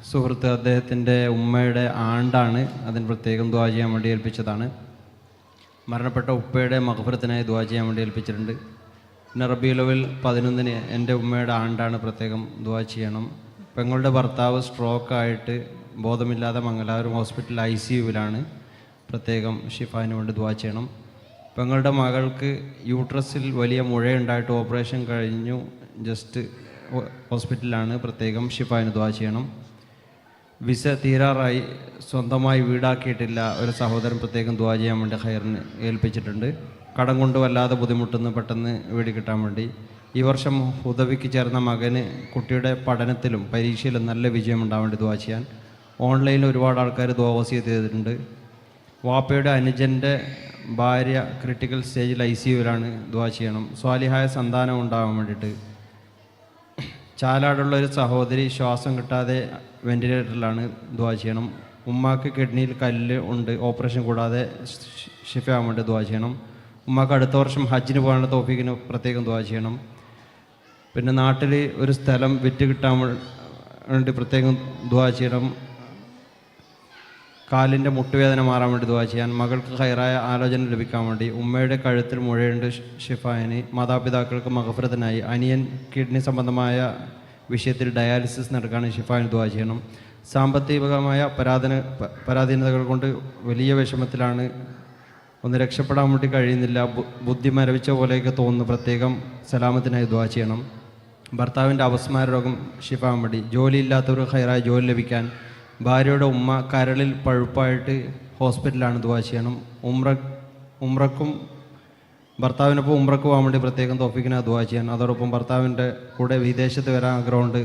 സുഹൃത്ത് അദ്ദേഹത്തിൻ്റെ ഉമ്മയുടെ ആണ്ടാണ്. അതിന് പ്രത്യേകം ദുആ ചെയ്യാൻ വേണ്ടി ഏൽപ്പിച്ചതാണ്. മരണപ്പെട്ട ഉപ്പയുടെ മഗ്ഫിറത്തിനായി ദുആ ചെയ്യാൻ വേണ്ടി ഏൽപ്പിച്ചിട്ടുണ്ട്. പിന്നെ റബീഉൽ അവ്വൽ 11 എൻ്റെ ഉമ്മയുടെ ആണ്ടാണ്, പ്രത്യേകം ദുആ ചെയ്യണം. പെങ്ങളുടെ ഭർത്താവ് സ്ട്രോക്കായിട്ട് ബോധമില്ലാതെ മംഗലാപുരം ഹോസ്പിറ്റൽ ICUവിലാണ്, പ്രത്യേകം ഷിഫായിന് വേണ്ടി ദുആ ചെയ്യണം. പെങ്ങളുടെ മകൾക്ക് യൂട്രസിൽ വലിയ മുഴയുണ്ടായിട്ട് ഓപ്പറേഷൻ കഴിഞ്ഞു, ജസ്റ്റ് ഹോസ്പിറ്റലിലാണ്, പ്രത്യേകം ഷിഫായിന് ദുആ ചെയ്യണം. വിസ തീരാറായി, സ്വന്തമായി വീടാക്കിയിട്ടില്ല ഒരു സഹോദരൻ, പ്രത്യേകം ദുആ ചെയ്യാൻ വേണ്ടി ഖൈറിന് ഏൽപ്പിച്ചിട്ടുണ്ട്. കടം കൊണ്ട് വല്ലാതെ ബുദ്ധിമുട്ടുന്നു, പെട്ടെന്ന് വീട് കിട്ടാൻ വേണ്ടി. ഈ വർഷം ഹുദവിക്ക് ചേർന്ന മകന് കുട്ടിയുടെ പഠനത്തിലും പരീക്ഷയിലും നല്ല വിജയം ഉണ്ടാവാൻ വേണ്ടി ദുആ ചെയ്യാൻ. ഓൺലൈനിൽ ഒരുപാട് ആൾക്കാർ ദുആ വസിയത്ത് ചെയ്തിട്ടുണ്ട്. വാപ്പയുടെ അനുജൻ്റെ ഭാര്യ ക്രിട്ടിക്കൽ സ്റ്റേജിൽ ICUവിലാണ്, ദുആ ചെയ്യണം. സ്വാലിഹായ സന്താനം ഉണ്ടാവാൻ വേണ്ടിയിട്ട്. ചാലാടുള്ള ഒരു സഹോദരി ശ്വാസം കിട്ടാതെ വെന്റിലേറ്ററിലാണ്, ദുആ ചെയ്യണം. ഉമ്മാക്ക് കിഡ്നിയിൽ കല്ല് ഉണ്ട്, ഓപ്പറേഷൻ കൂടാതെ ഷിഫയാവാൻ വേണ്ടി ദുആ ചെയ്യണം. ഉമ്മാക്ക് അടുത്ത വർഷം ഹജ്ജിന് പോകാനുള്ള തൗഫീഖിന് പ്രത്യേകം ദുആ ചെയ്യണം. പിന്നെ നാട്ടിൽ ഒരു സ്ഥലം വിറ്റ് കിട്ടാൻ വേണ്ടി പ്രത്യേകം ദുആ ചെയ്യണം. കാലിൻ്റെ മുട്ടുവേദന മാറാൻ വേണ്ടി ദുആ ചെയ്യാൻ, മകൾക്ക് ഖൈറായ ആലോചന ലഭിക്കാൻ വേണ്ടി, ഉമ്മയുടെ കഴുത്തിൽ മുഴയുണ്ട് ഷിഫായിന്, മാതാപിതാക്കൾക്ക് മഗ്ഫിറത്തിനായി, അനിയൻ കിഡ്നി സംബന്ധമായ വിഷയത്തിൽ ഡയാലിസിസ് നടക്കാൻ ഷിഫായിന് ദുആ ചെയ്യണം. സാമ്പത്തികമായ പരാധീനതകൾ കൊണ്ട് വലിയ വിഷമത്തിലാണ്, ഒന്ന് രക്ഷപ്പെടാൻ വേണ്ടി കഴിയുന്നില്ല, ബുദ്ധി മരവിച്ച പോലെയൊക്കെ തോന്നുന്നു, പ്രത്യേകം സലാമത്തിനായി ദുആ ചെയ്യണം. ഭർത്താവിൻ്റെ അപസ്മാര രോഗം ഷിഫാൻ വേണ്ടി, ജോലിയില്ലാത്തവർക്ക് ഖൈറായ ജോലി ലഭിക്കാൻ, ഭാര്യയുടെ ഉമ്മ കരളിൽ പഴുപ്പായിട്ട് ഹോസ്പിറ്റലാണ് ദുആ ചെയ്യണം. ഉംറക്കും ഭർത്താവിനൊപ്പം ഉംറക്ക് പോകാൻ വേണ്ടി പ്രത്യേകം തൗഫീഖിനെ ദുആ ചെയ്യാൻ, അതോടൊപ്പം ഭർത്താവിൻ്റെ കൂടെ വിദേശത്ത് വരാൻ ആഗ്രഹമുണ്ട്,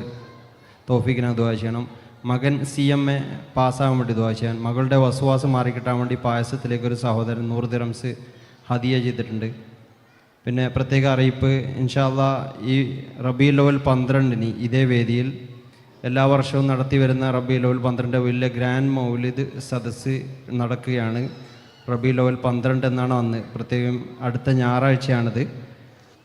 തൗഫീഖിനെ ദുആ ചെയ്യണം. മകൻ CMA പാസ്സാകാൻ വേണ്ടി ദുആ ചെയ്യാൻ, മകളുടെ വസ്വാസം മാറിക്കിട്ടാൻ വേണ്ടി പായസത്തിലേക്കൊരു സഹോദരൻ 100 ദിറംസ് ഹദിയ ചെയ്തിട്ടുണ്ട്. പിന്നെ പ്രത്യേക അറിയിപ്പ്, ഇൻഷാ അല്ലാഹ് ഈ റബീഉൽ അവ്വൽ 12-ന് ഇതേ വേദിയിൽ എല്ലാ വർഷവും നടത്തി വരുന്ന റബീഉൽ അവ്വൽ 12 വലിയ ഗ്രാൻഡ് മൗലിദ് സദസ്സ് നടക്കുകയാണ്. റബീഉൽ അവ്വൽ 12 എന്നാണ് അന്ന്, പ്രത്യേകം അടുത്ത ഞായറാഴ്ചയാണിത്.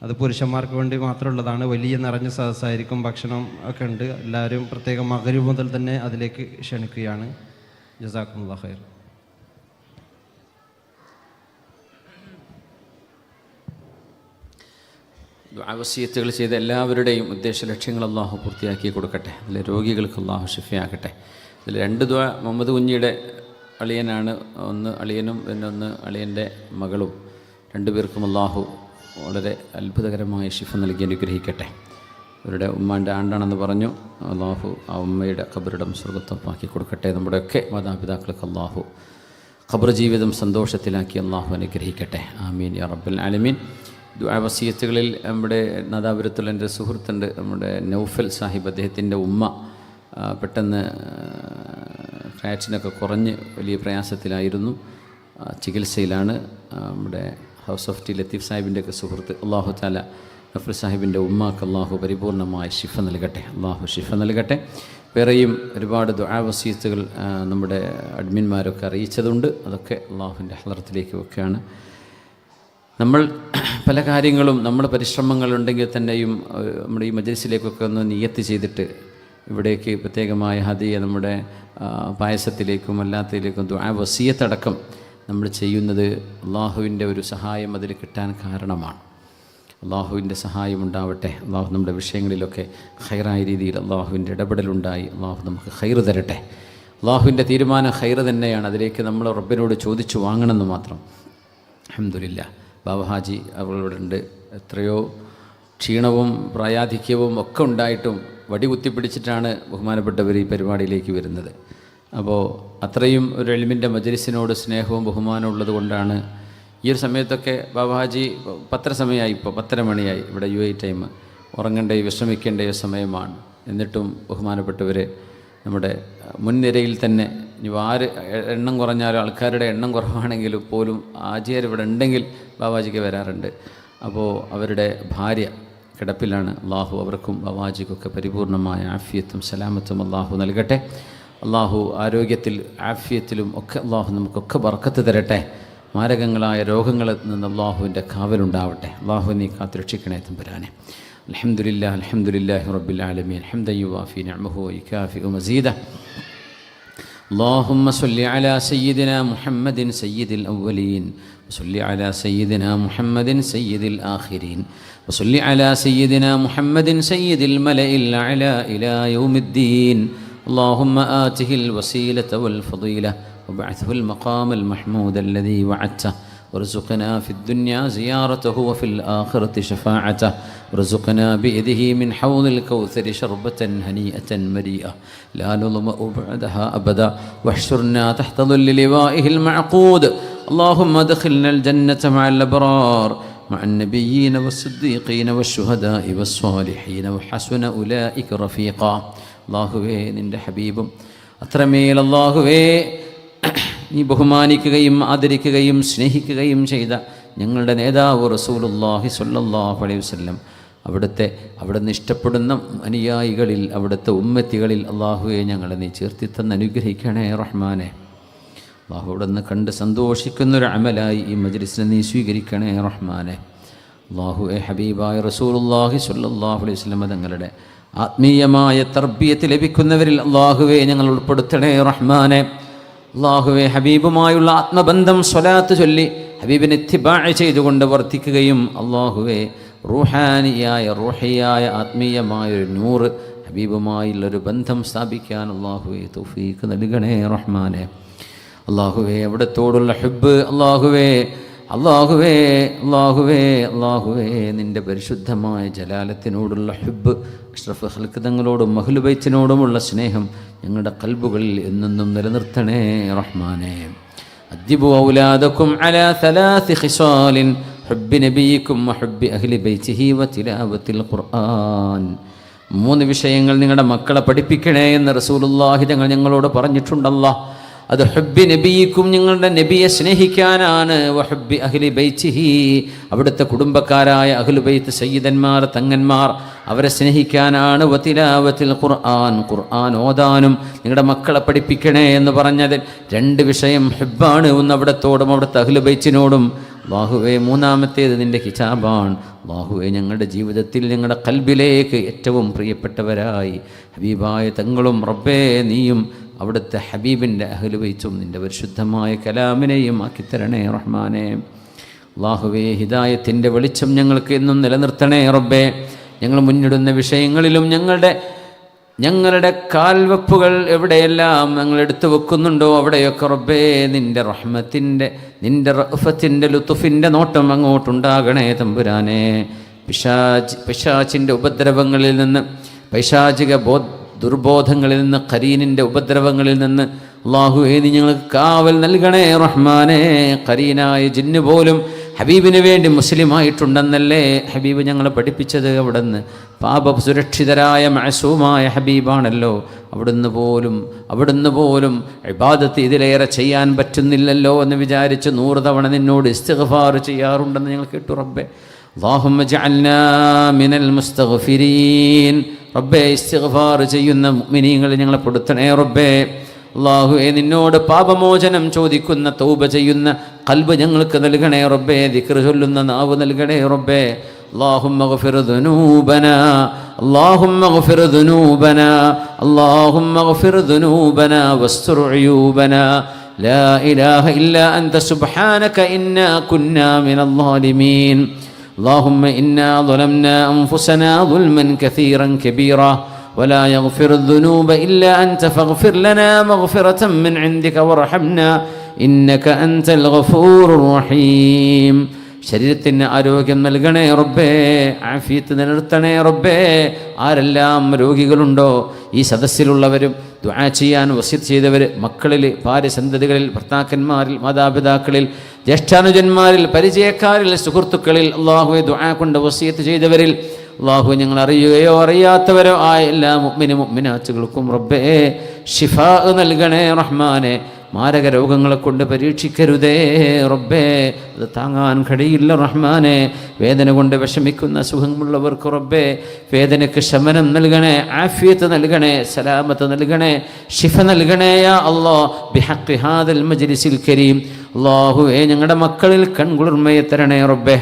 അത് പുരുഷന്മാർക്ക് വേണ്ടി മാത്രമുള്ളതാണ്. വലിയ നിറഞ്ഞ സദസ്സായിരിക്കും, ഭക്ഷണം ഒക്കെ ഉണ്ട്. എല്ലാവരും പ്രത്യേകം മഗ്‌രിബ് മുതൽ തന്നെ അതിലേക്ക് ക്ഷണിക്കുകയാണ്. ജസാക്കുമുല്ലാഹ് ഖൈർ. വസിയത്തുകൾ ചെയ്ത എല്ലാവരുടെയും ഉദ്ദേശ ലക്ഷ്യങ്ങൾ അള്ളാഹു പൂർത്തിയാക്കി കൊടുക്കട്ടെ. അതിലെ രോഗികൾക്ക് അള്ളാഹു ഷിഫയാക്കട്ടെ. ഇതിൽ 2 ദുആ മുഹമ്മദ് കുഞ്ഞിയുടെ അളിയനാണ്, ഒന്ന് അളിയനും പിന്നെ ഒന്ന് അളിയൻ്റെ മകളും. 2 പേർക്കും അള്ളാഹു വളരെ അത്ഭുതകരമായ ഷിഫ നൽകി അനുഗ്രഹിക്കട്ടെ. അവരുടെ ഉമ്മാൻ്റെ ആണ്ടാണെന്ന് പറഞ്ഞു. അള്ളാഹു ആ ഉമ്മയുടെ ഖബറിടം സ്വർഗത്വമാക്കി കൊടുക്കട്ടെ. നമ്മുടെയൊക്കെ മാതാപിതാക്കൾക്ക് അള്ളാഹു ഖബർ ജീവിതം സന്തോഷത്തിലാക്കി അള്ളാഹു അനുഗ്രഹിക്കട്ടെ. ആമീൻ യാ റബ്ബൽ ആലമീൻ. ദുആ വസിയത്തുകളിൽ നമ്മുടെ നാദാപുരത്തുള്ള എൻ്റെ സുഹൃത്തുണ്ട്, നമ്മുടെ നൗഫൽ സാഹിബ്. അദ്ദേഹത്തിൻ്റെ ഉമ്മ പെട്ടെന്ന് ക്രാറ്റിനൊക്കെ കുറഞ്ഞ് വലിയ പ്രയാസത്തിലായിരുന്നു, ചികിത്സയിലാണ്. നമ്മുടെ ഹൗസ് ഓഫ് ടി ലത്തീഫ് സാഹിബിൻ്റെയൊക്കെ സുഹൃത്ത്. അള്ളാഹു താല നൗഫൽ സാഹിബിൻ്റെ ഉമ്മാക്ക് അള്ളാഹു പരിപൂർണമായ ഷിഫ നൽകട്ടെ. അള്ളാഹു ഷിഫ നൽകട്ടെ. വേറെയും ഒരുപാട് ദുആ വസിയത്തുകൾ നമ്മുടെ അഡ്മിന്മാരൊക്കെ അറിയിച്ചതുണ്ട്. അതൊക്കെ അള്ളാഹുവിൻ്റെ ഹളറത്തിലേക്ക് വെക്കുകയാണ്. നമ്മൾ പല കാര്യങ്ങളും നമ്മുടെ പരിശ്രമങ്ങളുണ്ടെങ്കിൽ തന്നെയും നമ്മുടെ ഈ മജ്‌ലിസിലേക്കൊക്കെ ഒന്ന് നിയ്യത്ത് ചെയ്തിട്ട് ഇവിടേക്ക് പ്രത്യേകമായ ഹദിയ നമ്മുടെ പായസത്തിലേക്കും അല്ലാത്തതിലേക്കും ദുആ വസിയത്തടക്കം നമ്മൾ ചെയ്യുന്നത് അള്ളാഹുവിൻ്റെ ഒരു സഹായം അതിൽ കിട്ടാൻ കാരണമാണ്. അള്ളാഹുവിൻ്റെ സഹായം ഉണ്ടാവട്ടെ. അള്ളാഹു നമ്മുടെ വിഷയങ്ങളിലൊക്കെ ഖൈറായ രീതിയിൽ അള്ളാഹുവിൻ്റെ ഇടപെടലുണ്ടായി അള്ളാഹു നമുക്ക് ഖൈർ തരട്ടെ. അള്ളാഹുവിൻ്റെ തീരുമാനം ഖൈർ തന്നെയാണ്. അതിലേക്ക് നമ്മൾ റബ്ബിനോട് ചോദിച്ചു വാങ്ങണമെന്ന് മാത്രം. അൽഹംദുലില്ലാ. ബാബഹാജി അവളോട് ഉണ്ട്. എത്രയോ ക്ഷീണവും പ്രായാധിക്യവും ഒക്കെ ഉണ്ടായിട്ടും വടി കുത്തിപ്പിടിച്ചിട്ടാണ് ബഹുമാനപ്പെട്ടവർ ഈ പരിപാടിയിലേക്ക് വരുന്നത്. അപ്പോൾ അത്രയും ഒരു എൽമിൻ്റെ മജ്‌ലിസിനോട് സ്നേഹവും ബഹുമാനവും ഉള്ളത് കൊണ്ടാണ്. ഈ ഒരു സമയത്തൊക്കെ ബാബഹാജി 10 സമയമായി, ഇപ്പോൾ 10:30 മണിയായി ഇവിടെ UAE ടൈം. ഉറങ്ങേണ്ട വിശ്രമിക്കേണ്ട സമയമാണ്. എന്നിട്ടും ബഹുമാനപ്പെട്ടവർ നമ്മുടെ മുൻനിരയിൽ തന്നെ, ഇനി ആര് എണ്ണം കുറഞ്ഞാലും ആൾക്കാരുടെ എണ്ണം കുറവാണെങ്കിലും പോലും ആജിയർ ഇവിടെ ഉണ്ടെങ്കിൽ ബാബാജിക്ക് വരാറുണ്ട്. അപ്പോൾ അവരുടെ ഭാര്യ കിടപ്പിലാണ്. അള്ളാഹു അവർക്കും ബാബാജിക്കൊക്കെ പരിപൂർണമായ ആഫിയത്തും സലാമത്തും അള്ളാഹു നൽകട്ടെ. അള്ളാഹു ആരോഗ്യത്തിൽ ആഫിയത്തിലും ഒക്കെ അള്ളാഹു നമുക്കൊക്കെ ബർക്കത്ത് തരട്ടെ. മാരകങ്ങളായ രോഗങ്ങളിൽ നിന്ന് അള്ളാഹുവിൻ്റെ കാവലുണ്ടാവട്ടെ. അള്ളാഹു നീ കാത്തുരക്ഷിക്കണേ തമ്പുരാനെ. അൽഹംദുലില്ലാഹി അൽഹംദുലില്ലാഹി റബ്ബിൽ ആലമീൻ ഹംദൻ യുവാഫി നിഅമഹു വയുകാഫിഉ മസീദ. اللهم صل على سيدنا محمد سيد الأولين وصل على سيدنا محمد سيد الآخرين وصل على سيدنا محمد سيد الملأ الأعلى إلى يوم الدين. اللهم آته الوسيلة والفضيلة وابعثه المقام المحمود الذي وعدته وارزقنا في الدنيا زيارته وفي الآخرة شفاعته وارزقنا بيده من حوض الكوثر شربة هنيئة مريئة لا نظمأ بعدها أبدا واحشرنا تحت ظل لوائه المعقود. اللهم ادخلنا الجنة مع الأبرار مع النبيين والصديقين والشهداء والصالحين وحسن أولئك رفيقا. അള്ളാഹുവേ നിൻ്റെ ഹബീബും അത്രമേൽ അള്ളാഹുവേ നീ ബഹുമാനിക്കുകയും ആദരിക്കുകയും സ്നേഹിക്കുകയും ചെയ്ത ഞങ്ങളുടെ നേതാവ് റസൂലുള്ളാഹി സ്വല്ലല്ലാഹു അലൈഹി വസല്ലം അവിടുന്ന് ഇഷ്ടപ്പെടുന്ന അനുയായികളിൽ അവിടുത്തെ ഉമ്മത്തികളിൽ അള്ളാഹുവെ ഞങ്ങളെ നീ ചേർത്തിത്തന്ന് അനുഗ്രഹിക്കണേ റഹ്മാനെ. അള്ളാഹു അവിടുന്ന് കണ്ട് സന്തോഷിക്കുന്നൊരു അമലായി ഈ മജ്‌ലിസിനെ നീ സ്വീകരിക്കണേ റഹ്മാനെ. അള്ളാഹുവെ ഹബീബായ റസൂലുള്ളാഹി സ്വല്ലല്ലാഹു അലൈഹി വസല്ലം തങ്ങളുടെ ആത്മീയമായ തർബിയത്ത് ലഭിക്കുന്നവരിൽ അള്ളാഹുവെ ഞങ്ങൾ ഉൾപ്പെടുത്തണേ റഹ്മാനെ. അള്ളാഹുവെ ഹബീബുമായുള്ള ആത്മബന്ധം സ്വലാത്ത് ചൊല്ലി ഹബീബിനെ ഇത്തിബാഅ് ചെയ്തുകൊണ്ട് വർദ്ധിക്കുകയും അള്ളാഹുവെ റൂഹിയായ ആത്മീയമായൊരു നൂറ് ഹബീബുമായുള്ളൊരു ബന്ധം സ്ഥാപിക്കാൻ അള്ളാഹുവെ തൗഫീഖ് നൽകണേ റഹ്മാനെ. അള്ളാഹുവെ അവിടത്തോടുള്ള ഹുബ്ബ് അള്ളാഹുവേ നിൻ്റെ പരിശുദ്ധമായ ജലാലത്തിനോടുള്ള ഹുബ്ബ്, അഷ്റഫ് ഖൽഖ് തങ്ങളോടും അഹ്ലു ബൈത്തിനോടുമുള്ള സ്നേഹം ഞങ്ങളുടെ ഖൽബുകളിൽ എന്നെന്നും നിലനിർത്തണേ റഹ്മാനെ. അദ്ദിബു ഔലാദക്കും അലാ സലാസി ഖിസാലിൻ ഹുബ്ബി നബിയിക്കും വഹുബ്ബി അഹ്ലി ബൈത്തിഹി വതിലാവത്തിൽ ഖുർആൻ. 3 വിഷയങ്ങൾ നിങ്ങളുടെ മക്കളെ പഠിപ്പിക്കണേ എന്ന് റസൂലുള്ളാഹി തങ്ങൾ ഞങ്ങളോട് പറഞ്ഞിട്ടുണ്ടല്ലോ. അത് ഹുബ്ബി നബിയിക്കും, ഞങ്ങളുടെ നബിയെ സ്നേഹിക്കാനാണ്, വഹുബ്ബി അഹ്ലി ബൈത്തിഹി, അവിടുത്തെ കുടുംബക്കാരായ അഹ്ലു ബൈത്ത് സയ്യിദന്മാർ തങ്ങന്മാർ അവരെ സ്നേഹിക്കാനാണ്, വതിലാവത്തിൽ ഖുർആൻ, ഖുർആൻ ഓതാനും നിങ്ങളുടെ മക്കളെ പഠിപ്പിക്കണേ എന്ന് പറഞ്ഞത് 2 വിഷയം ഹുബ്ബാണ്. ഒന്ന് അവിടത്തോടും അവിടുത്തെ അഹ്ലു ബൈത്തിനോടും. അല്ലാഹുവേ മൂന്നാമത്തേത് നിൻ്റെ കിതാബാണ്. അല്ലാഹുവേ ഞങ്ങളുടെ ജീവിതത്തിൽ ഞങ്ങളുടെ ഖൽബിലേക്ക് ഏറ്റവും പ്രിയപ്പെട്ടവരായി ഹബീബായ തങ്ങളും റബ്ബേ നീയും അവിടുത്തെ ഹബീബിൻ്റെ അഹ്ലു ബൈത്തും നിൻ്റെ പരിശുദ്ധമായ കലാമിനെയും ആക്കിത്തരണേ റഹ്മാനെ. അല്ലാഹുവേ ഹിദായത്തിൻ്റെ വെളിച്ചം ഞങ്ങൾക്ക് എന്നും നിലനിർത്തണേ റബ്ബേ. ഞങ്ങൾ മുന്നിടുന്ന വിഷയങ്ങളിലും ഞങ്ങളുടെ കാൽവെപ്പുകൾ എവിടെയെല്ലാം ഞങ്ങൾ എടുത്തു വെക്കുന്നുണ്ടോ അവിടെയൊക്കെ റബ്ബേ നിൻ്റെ റഹ്മത്തിൻ്റെ, നിൻ്റെ റഅഫത്തിൻ്റെ, ലുത്ഫിൻ്റെ നോട്ടം അങ്ങോട്ടുണ്ടാകണേ തമ്പുരാനെ. പിശാചിൻ്റെ ഉപദ്രവങ്ങളിൽ നിന്ന്, പൈശാചിക ദുർബോധങ്ങളിൽ നിന്ന്, ഖരീനിൻ്റെ ഉപദ്രവങ്ങളിൽ നിന്ന് അല്ലാഹുവേ നീ ഞങ്ങൾക്ക് കാവൽ നൽകണേ റഹ്മാനെ. ഖരീനായ ജിന്ന് പോലും ഹബീബിന് വേണ്ടി മുസ്ലിമായിട്ടുണ്ടെന്നല്ലേ ഹബീബ് ഞങ്ങളെ പഠിപ്പിച്ചത്. അവിടുന്ന് പാപസുരക്ഷിതരായ മഅസൂമായ ഹബീബാണല്ലോ. അവിടുന്ന് പോലും ഇബാദത്ത് ഇതിലേറെ ചെയ്യാൻ പറ്റുന്നില്ലല്ലോ എന്ന് വിചാരിച്ച് 100 തവണ നിന്നോട് ഇസ്തിഗ്ഫാർ ചെയ്യാറുണ്ടെന്ന് ഞങ്ങൾ കേട്ടു റബ്ബേ. അല്ലാഹുമ്മ ജഅൽനാ മിനൽ മുസ്തഗ്ഫിരീൻ. റബ്ബേ ഇസ്തിഗ്ഫാർ ചെയ്യുന്ന മുഅ്മിനീങ്ങളിൽ ഞങ്ങളെ പെടുത്തണേ റബ്ബേ. അല്ലാഹുവേ നിന്നോട് പാപമോചനം ചോദിക്കുന്ന, തൗബ ചെയ്യുന്ന ഖൽബ് ഞങ്ങൾക്ക് നൽകണേ റബ്ബേ. ദിക്ർ ചൊല്ലുന്ന നാവ് നൽകണേ റബ്ബേ. اللهم اغفر ذنوبنا اللهم اغفر ذنوبنا اللهم اغفر ذنوبنا واستر عيوبنا لا إله إلا أنت سبحانك إنا كنا من الظالمين اللهم إنا ظلمنا أنفسنا ظلما كثيرا كبيرا ولا يغفر الذنوب إلا أنت فاغفر لنا مغفرة من عندك وارحمنا إنك أنت الغفور الرحيم. ശരീരത്തിന് ആരോഗ്യം നൽകണേ റബ്ബേ, ആഫിയത്ത് നിലനിർത്തണേ റബ്ബേ. ആരെല്ലാം രോഗികളുണ്ടോ ഈ സദസ്സിലുള്ളവരും ദുആ ചെയ്യാൻ വസിയത്ത് ചെയ്തവർ, മക്കളിൽ, ഭാര്യസന്തതികളിൽ, ഭർത്താക്കന്മാരിൽ, മാതാപിതാക്കളിൽ, ജ്യേഷ്ഠാനുജന്മാരിൽ, പരിചയക്കാരിൽ, സുഹൃത്തുക്കളിൽ, അല്ലാഹുവേ ദുആ കൊണ്ട് വസിയത്ത് ചെയ്തവരിൽ, അല്ലാഹു ഞങ്ങൾ അറിയുകയോ അറിയാത്തവരോ ആയ എല്ലാ മുഅ്മിനാത്തുകൾക്കും റബ്ബേ ശിഫാ നൽകണേ റഹ്മാനെ. മാരക രോഗങ്ങളെ കൊണ്ട് പരീക്ഷിക്കരുതേ റബ്ബേ, അത് താങ്ങാൻ കഴിയില്ല റഹ്മാനെ. വേദന കൊണ്ട് വിഷമിക്കുന്ന സുഖമുള്ളവർക്ക് റബ്ബേ വേദനയ്ക്ക് ശമനം നൽകണേ, ആഫിയത്ത് നൽകണേ, സലാമത്ത് നൽകണേ, ശിഫ നൽകണേ യാ അല്ലാഹ് ബിഹഖി ഹാദൽ മജ്ലിസിൽ കരീം. അല്ലാഹുവേ ഞങ്ങളുടെ മക്കളിൽ കൺകുളിർമയെ തരണേ റബ്ബേ.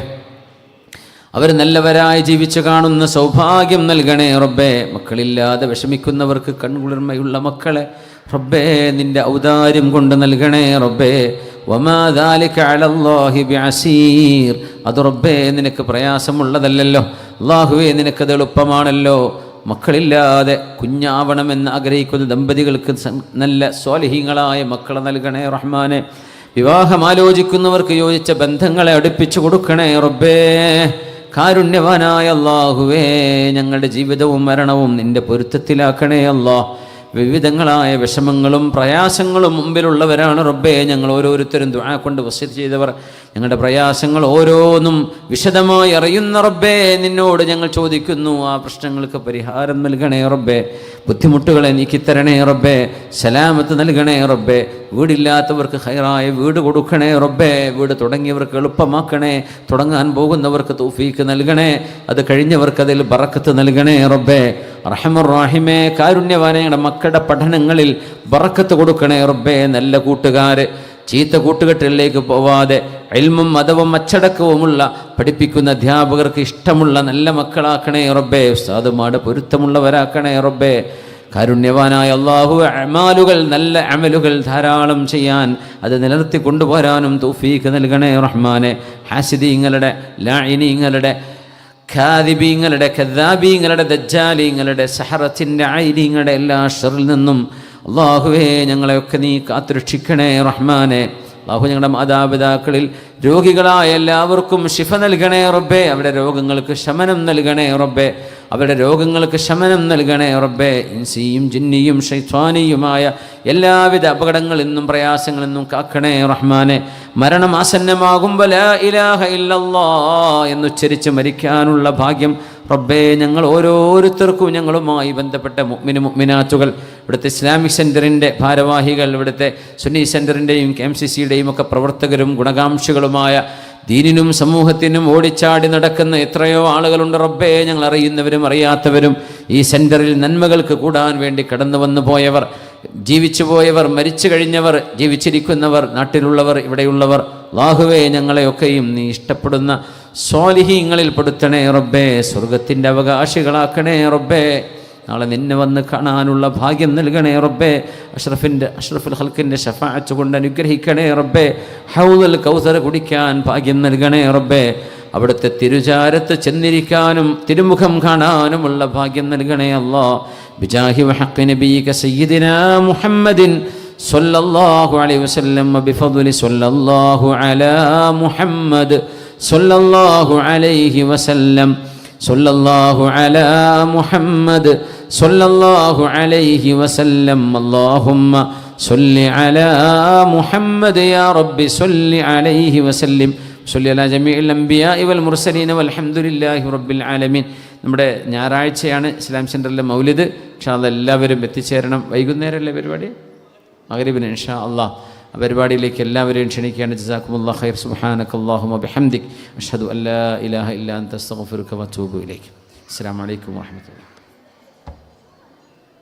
അവർ നല്ലവരായി ജീവിച്ചു കാണുന്ന സൗഭാഗ്യം നൽകണേ റബ്ബേ. മക്കളില്ലാതെ വിഷമിക്കുന്നവർക്ക് കൺകുളിർമയുള്ള മക്കളെ റബ്ബേ നിൻ്റെ ഔദാര്യം കൊണ്ട് നൽകണേ റബ്ബേ. വമാ ദാലിക അലല്ലാഹി ബിഅസീർ. അത് റബ്ബേ നിനക്ക് പ്രയാസമുള്ളതല്ലല്ലോ. അല്ലാഹുവേ നിനക്കത് എളുപ്പമാണല്ലോ. മക്കളില്ലാതെ കുഞ്ഞാവണമെന്ന് ആഗ്രഹിക്കുന്ന ദമ്പതികൾക്ക് നല്ല സ്വാലിഹീങ്ങളായ മക്കളെ നൽകണേ റഹ്മാനെ. വിവാഹം ആലോചിക്കുന്നവർക്ക് യോജിച്ച ബന്ധങ്ങളെ അടുപ്പിച്ചു കൊടുക്കണേ റബ്ബേ. കാരുണ്യവാനായ അല്ലാഹുവേ ഞങ്ങളുടെ ജീവിതവും മരണവും നിൻ്റെ പൊരുത്തത്തിലാക്കണേ അല്ലാഹ്. വിവിധങ്ങളായ വിഷമങ്ങളും പ്രയാസങ്ങളും മുമ്പിലുള്ളവരാണ് റബ്ബേ ഞങ്ങൾ ഓരോരുത്തരും ദുആ കൊണ്ട് വസിയത്ത് ചെയ്തവർ. ഞങ്ങളുടെ പ്രയാസങ്ങൾ ഓരോന്നും വിശദമായി അറിയുന്ന റബ്ബേ നിന്നോട് ഞങ്ങൾ ചോദിക്കുന്നു, ആ പ്രശ്നങ്ങൾക്ക് പരിഹാരം നൽകണേ റബ്ബേ. ബുദ്ധിമുട്ടുകളെ നീക്കിത്തരണേ റബ്ബേ. സലാമത്ത് നൽകണേ റബ്ബേ. വീടില്ലാത്തവർക്ക് ഖൈറായ വീട് കൊടുക്കണേ റബ്ബേ. വീട് തുടങ്ങിയവർക്ക് എളുപ്പമാക്കണേ. തുടങ്ങാൻ പോകുന്നവർക്ക് തൗഫീക്ക് നൽകണേ. അത് കഴിഞ്ഞവർക്ക് അതിൽ ബറക്കത്ത് നൽകണേ റബ്ബേ. റഹ്മാൻ റഹീമേ കാരുണ്യവാനേ ഞങ്ങളുടെ മക്കളുടെ പഠനങ്ങളിൽ ബറക്കത്ത് കൊടുക്കണേ റബ്ബേ. നല്ല കൂട്ടുകാര്, ചീത്ത കൂട്ടുകെട്ടിലേക്ക് പോവാതെ ഇൽമും മതവും അച്ചടക്കവുമുള്ള പഠിപ്പിക്കുന്ന അധ്യാപകർക്ക് ഇഷ്ടമുള്ള നല്ല മക്കളാക്കണേ റബ്ബേ. ഉസ്താദുമാരുടെ പൊരുത്തമുള്ളവരാക്കണേ റബ്ബേ. കാരുണ്യവാനായ അല്ലാഹു അമാലുകൾ, നല്ല അമലുകൾ ധാരാളം ചെയ്യാൻ, അത് നിലനിർത്തി കൊണ്ടുപോരാനും തൗഫീഖ് നൽകണേ റഹ്മാനെ. ഹാസിദീങ്ങളുടെ, ലാഇനീങ്ങളുടെ, ഖാദിബീങ്ങളുടെ, കദ്ദാബീങ്ങളുടെ, ദജ്ജാലീങ്ങളുടെ, സഹറത്തിൻ്റെ ഐനീങ്ങളുടെ എല്ലാ ഷറിൽ നിന്നും അല്ലാഹുവേ ഞങ്ങളെയൊക്കെ നീ കാത്തുരക്ഷിക്കണേ റഹ്മാനെ. അല്ലാഹു ഞങ്ങളുടെ മാതാപിതാക്കളിൽ രോഗികളായ എല്ലാവർക്കും ശിഫ നൽകണേ റബ്ബേ. അവരുടെ രോഗങ്ങൾക്ക് ശമനം നൽകണേ റബ്ബേ. അവരുടെ രോഗങ്ങൾക്ക് ശമനം നൽകണേ റബ്ബേ. ഇൻസിയും ജിന്നിയും ശൈത്വാനിയുമായ എല്ലാവിധ അപകടങ്ങളിൽ നിന്നും പ്രയാസങ്ങളിൽ നിന്നും കാക്കണേ റഹ്മാനെ. മരണം ആസന്നമാകുമ്പോൾ ലാ ഇലാഹ ഇല്ലല്ലാഹ് എന്നുച്ചരിച്ച് മരിക്കാനുള്ള ഭാഗ്യം റബ്ബേ ഞങ്ങൾ ഓരോരുത്തർക്കും, ഞങ്ങളുമായി ബന്ധപ്പെട്ട മുഅ്മിന് മുഅ്മിനാത്തുകൾ, ഇവിടുത്തെ ഇസ്ലാമിക് സെൻറ്ററിൻ്റെ ഭാരവാഹികൾ, ഇവിടുത്തെ സുന്നി സെൻറ്ററിൻ്റെയും KMCCയുടെയും ഒക്കെ പ്രവർത്തകരും ഗുണകാംക്ഷികളുമായ ദീനിനും സമൂഹത്തിനും ഓടിച്ചാടി നടക്കുന്ന എത്രയോ ആളുകളുണ്ട് റബ്ബേ. ഞങ്ങൾ അറിയുന്നവരും അറിയാത്തവരും ഈ സെൻറ്ററിൽ നന്മകൾക്ക് കൂടാൻ വേണ്ടി കടന്നു വന്നു പോയവർ, ജീവിച്ചു പോയവർ, മരിച്ചു കഴിഞ്ഞവർ, ജീവിച്ചിരിക്കുന്നവർ, നാട്ടിലുള്ളവർ, ഇവിടെയുള്ളവർ, അല്ലാഹുവേ ഞങ്ങളെയൊക്കെയും നീ ഇഷ്ടപ്പെടുന്ന സ്വാലിഹീങ്ങളിൽ പെടുത്തണേ റബ്ബേ. സ്വർഗത്തിൻ്റെ അവകാശികളാക്കണേ റബ്ബേ. നാളെ നിന്നെ വന്ന് കാണാനുള്ള ഭാഗ്യം നൽകണേ റബ്ബേ. അഷ്റഫുൽ ഖൽക്കിൻ്റെ ശഫാഅത്ത് കൊണ്ട് അനുഗ്രഹിക്കണേ റബ്ബേ. ഹൗദുൽ കൗസർ കുടിക്കാൻ ഭാഗ്യം നൽകണേ റബ്ബേ. അവിടുത്തെ തിരുചാരത്ത് ചെന്നിരിക്കാനും തിരുമുഖം കാണാനുമുള്ള ഭാഗ്യം നൽകണേ അല്ലാഹ്. ബിജാഹി വഹഖി നബിയിക സയ്യിദിനാ മുഹമ്മദിൻ സ്വല്ലല്ലാഹു അലൈഹി വസല്ലം ബിഫദ്ലി സ്വല്ലല്ലാഹു അലാ മുഹമ്മദ് സ്വല്ലല്ലാഹു അലൈഹി വസല്ലം സ്വല്ലല്ലാഹു അലാ മുഹമ്മദ് സ്വല്ലല്ലാഹു അലൈഹി വസല്ലം. അല്ലാഹുമ്മ സ്വല്ലി അലാ മുഹമ്മദ് യാ റബ്ബി സ്വല്ലി അലൈഹി വസല്ലം. സ്വല്ലി അലാ ജമീഇൽ അംബിയാഇ വൽ മുർസലീന വൽഹംദുലില്ലാഹി റബ്ബിൽ ആലമീൻ. നമ്മുടെ ഞായറാഴ്ചയാണ് ഇസ്ലാം സെൻറ്ററിലെ മൗലിദ്. ഇൻഷാ അല്ലാഹ് എല്ലാവരും എത്തിച്ചേരണം. വൈകുന്നേരമല്ലേ പരിപാടി? മഗ്രിബിന് ഇൻഷാ അല്ലാഹ്. ആ പരിപാടിയിലേക്ക് എല്ലാവരെയും ക്ഷണിക്കുകയാണ്. ജസാക്കുമുല്ലാഹ് ഖൈർ. സുബ്ഹാനക്കല്ലാഹുമ്മ ബിഹംദിക് അഷ്ഹദു അല്ലാ ഇലാഹ ഇല്ലാ അൻത അസ്തഗ്ഫിറുക വഅതൂബു ഇലൈക്. അസ്സലാമു അലൈക്കും വറഹ്മത്തുള്ളാഹി.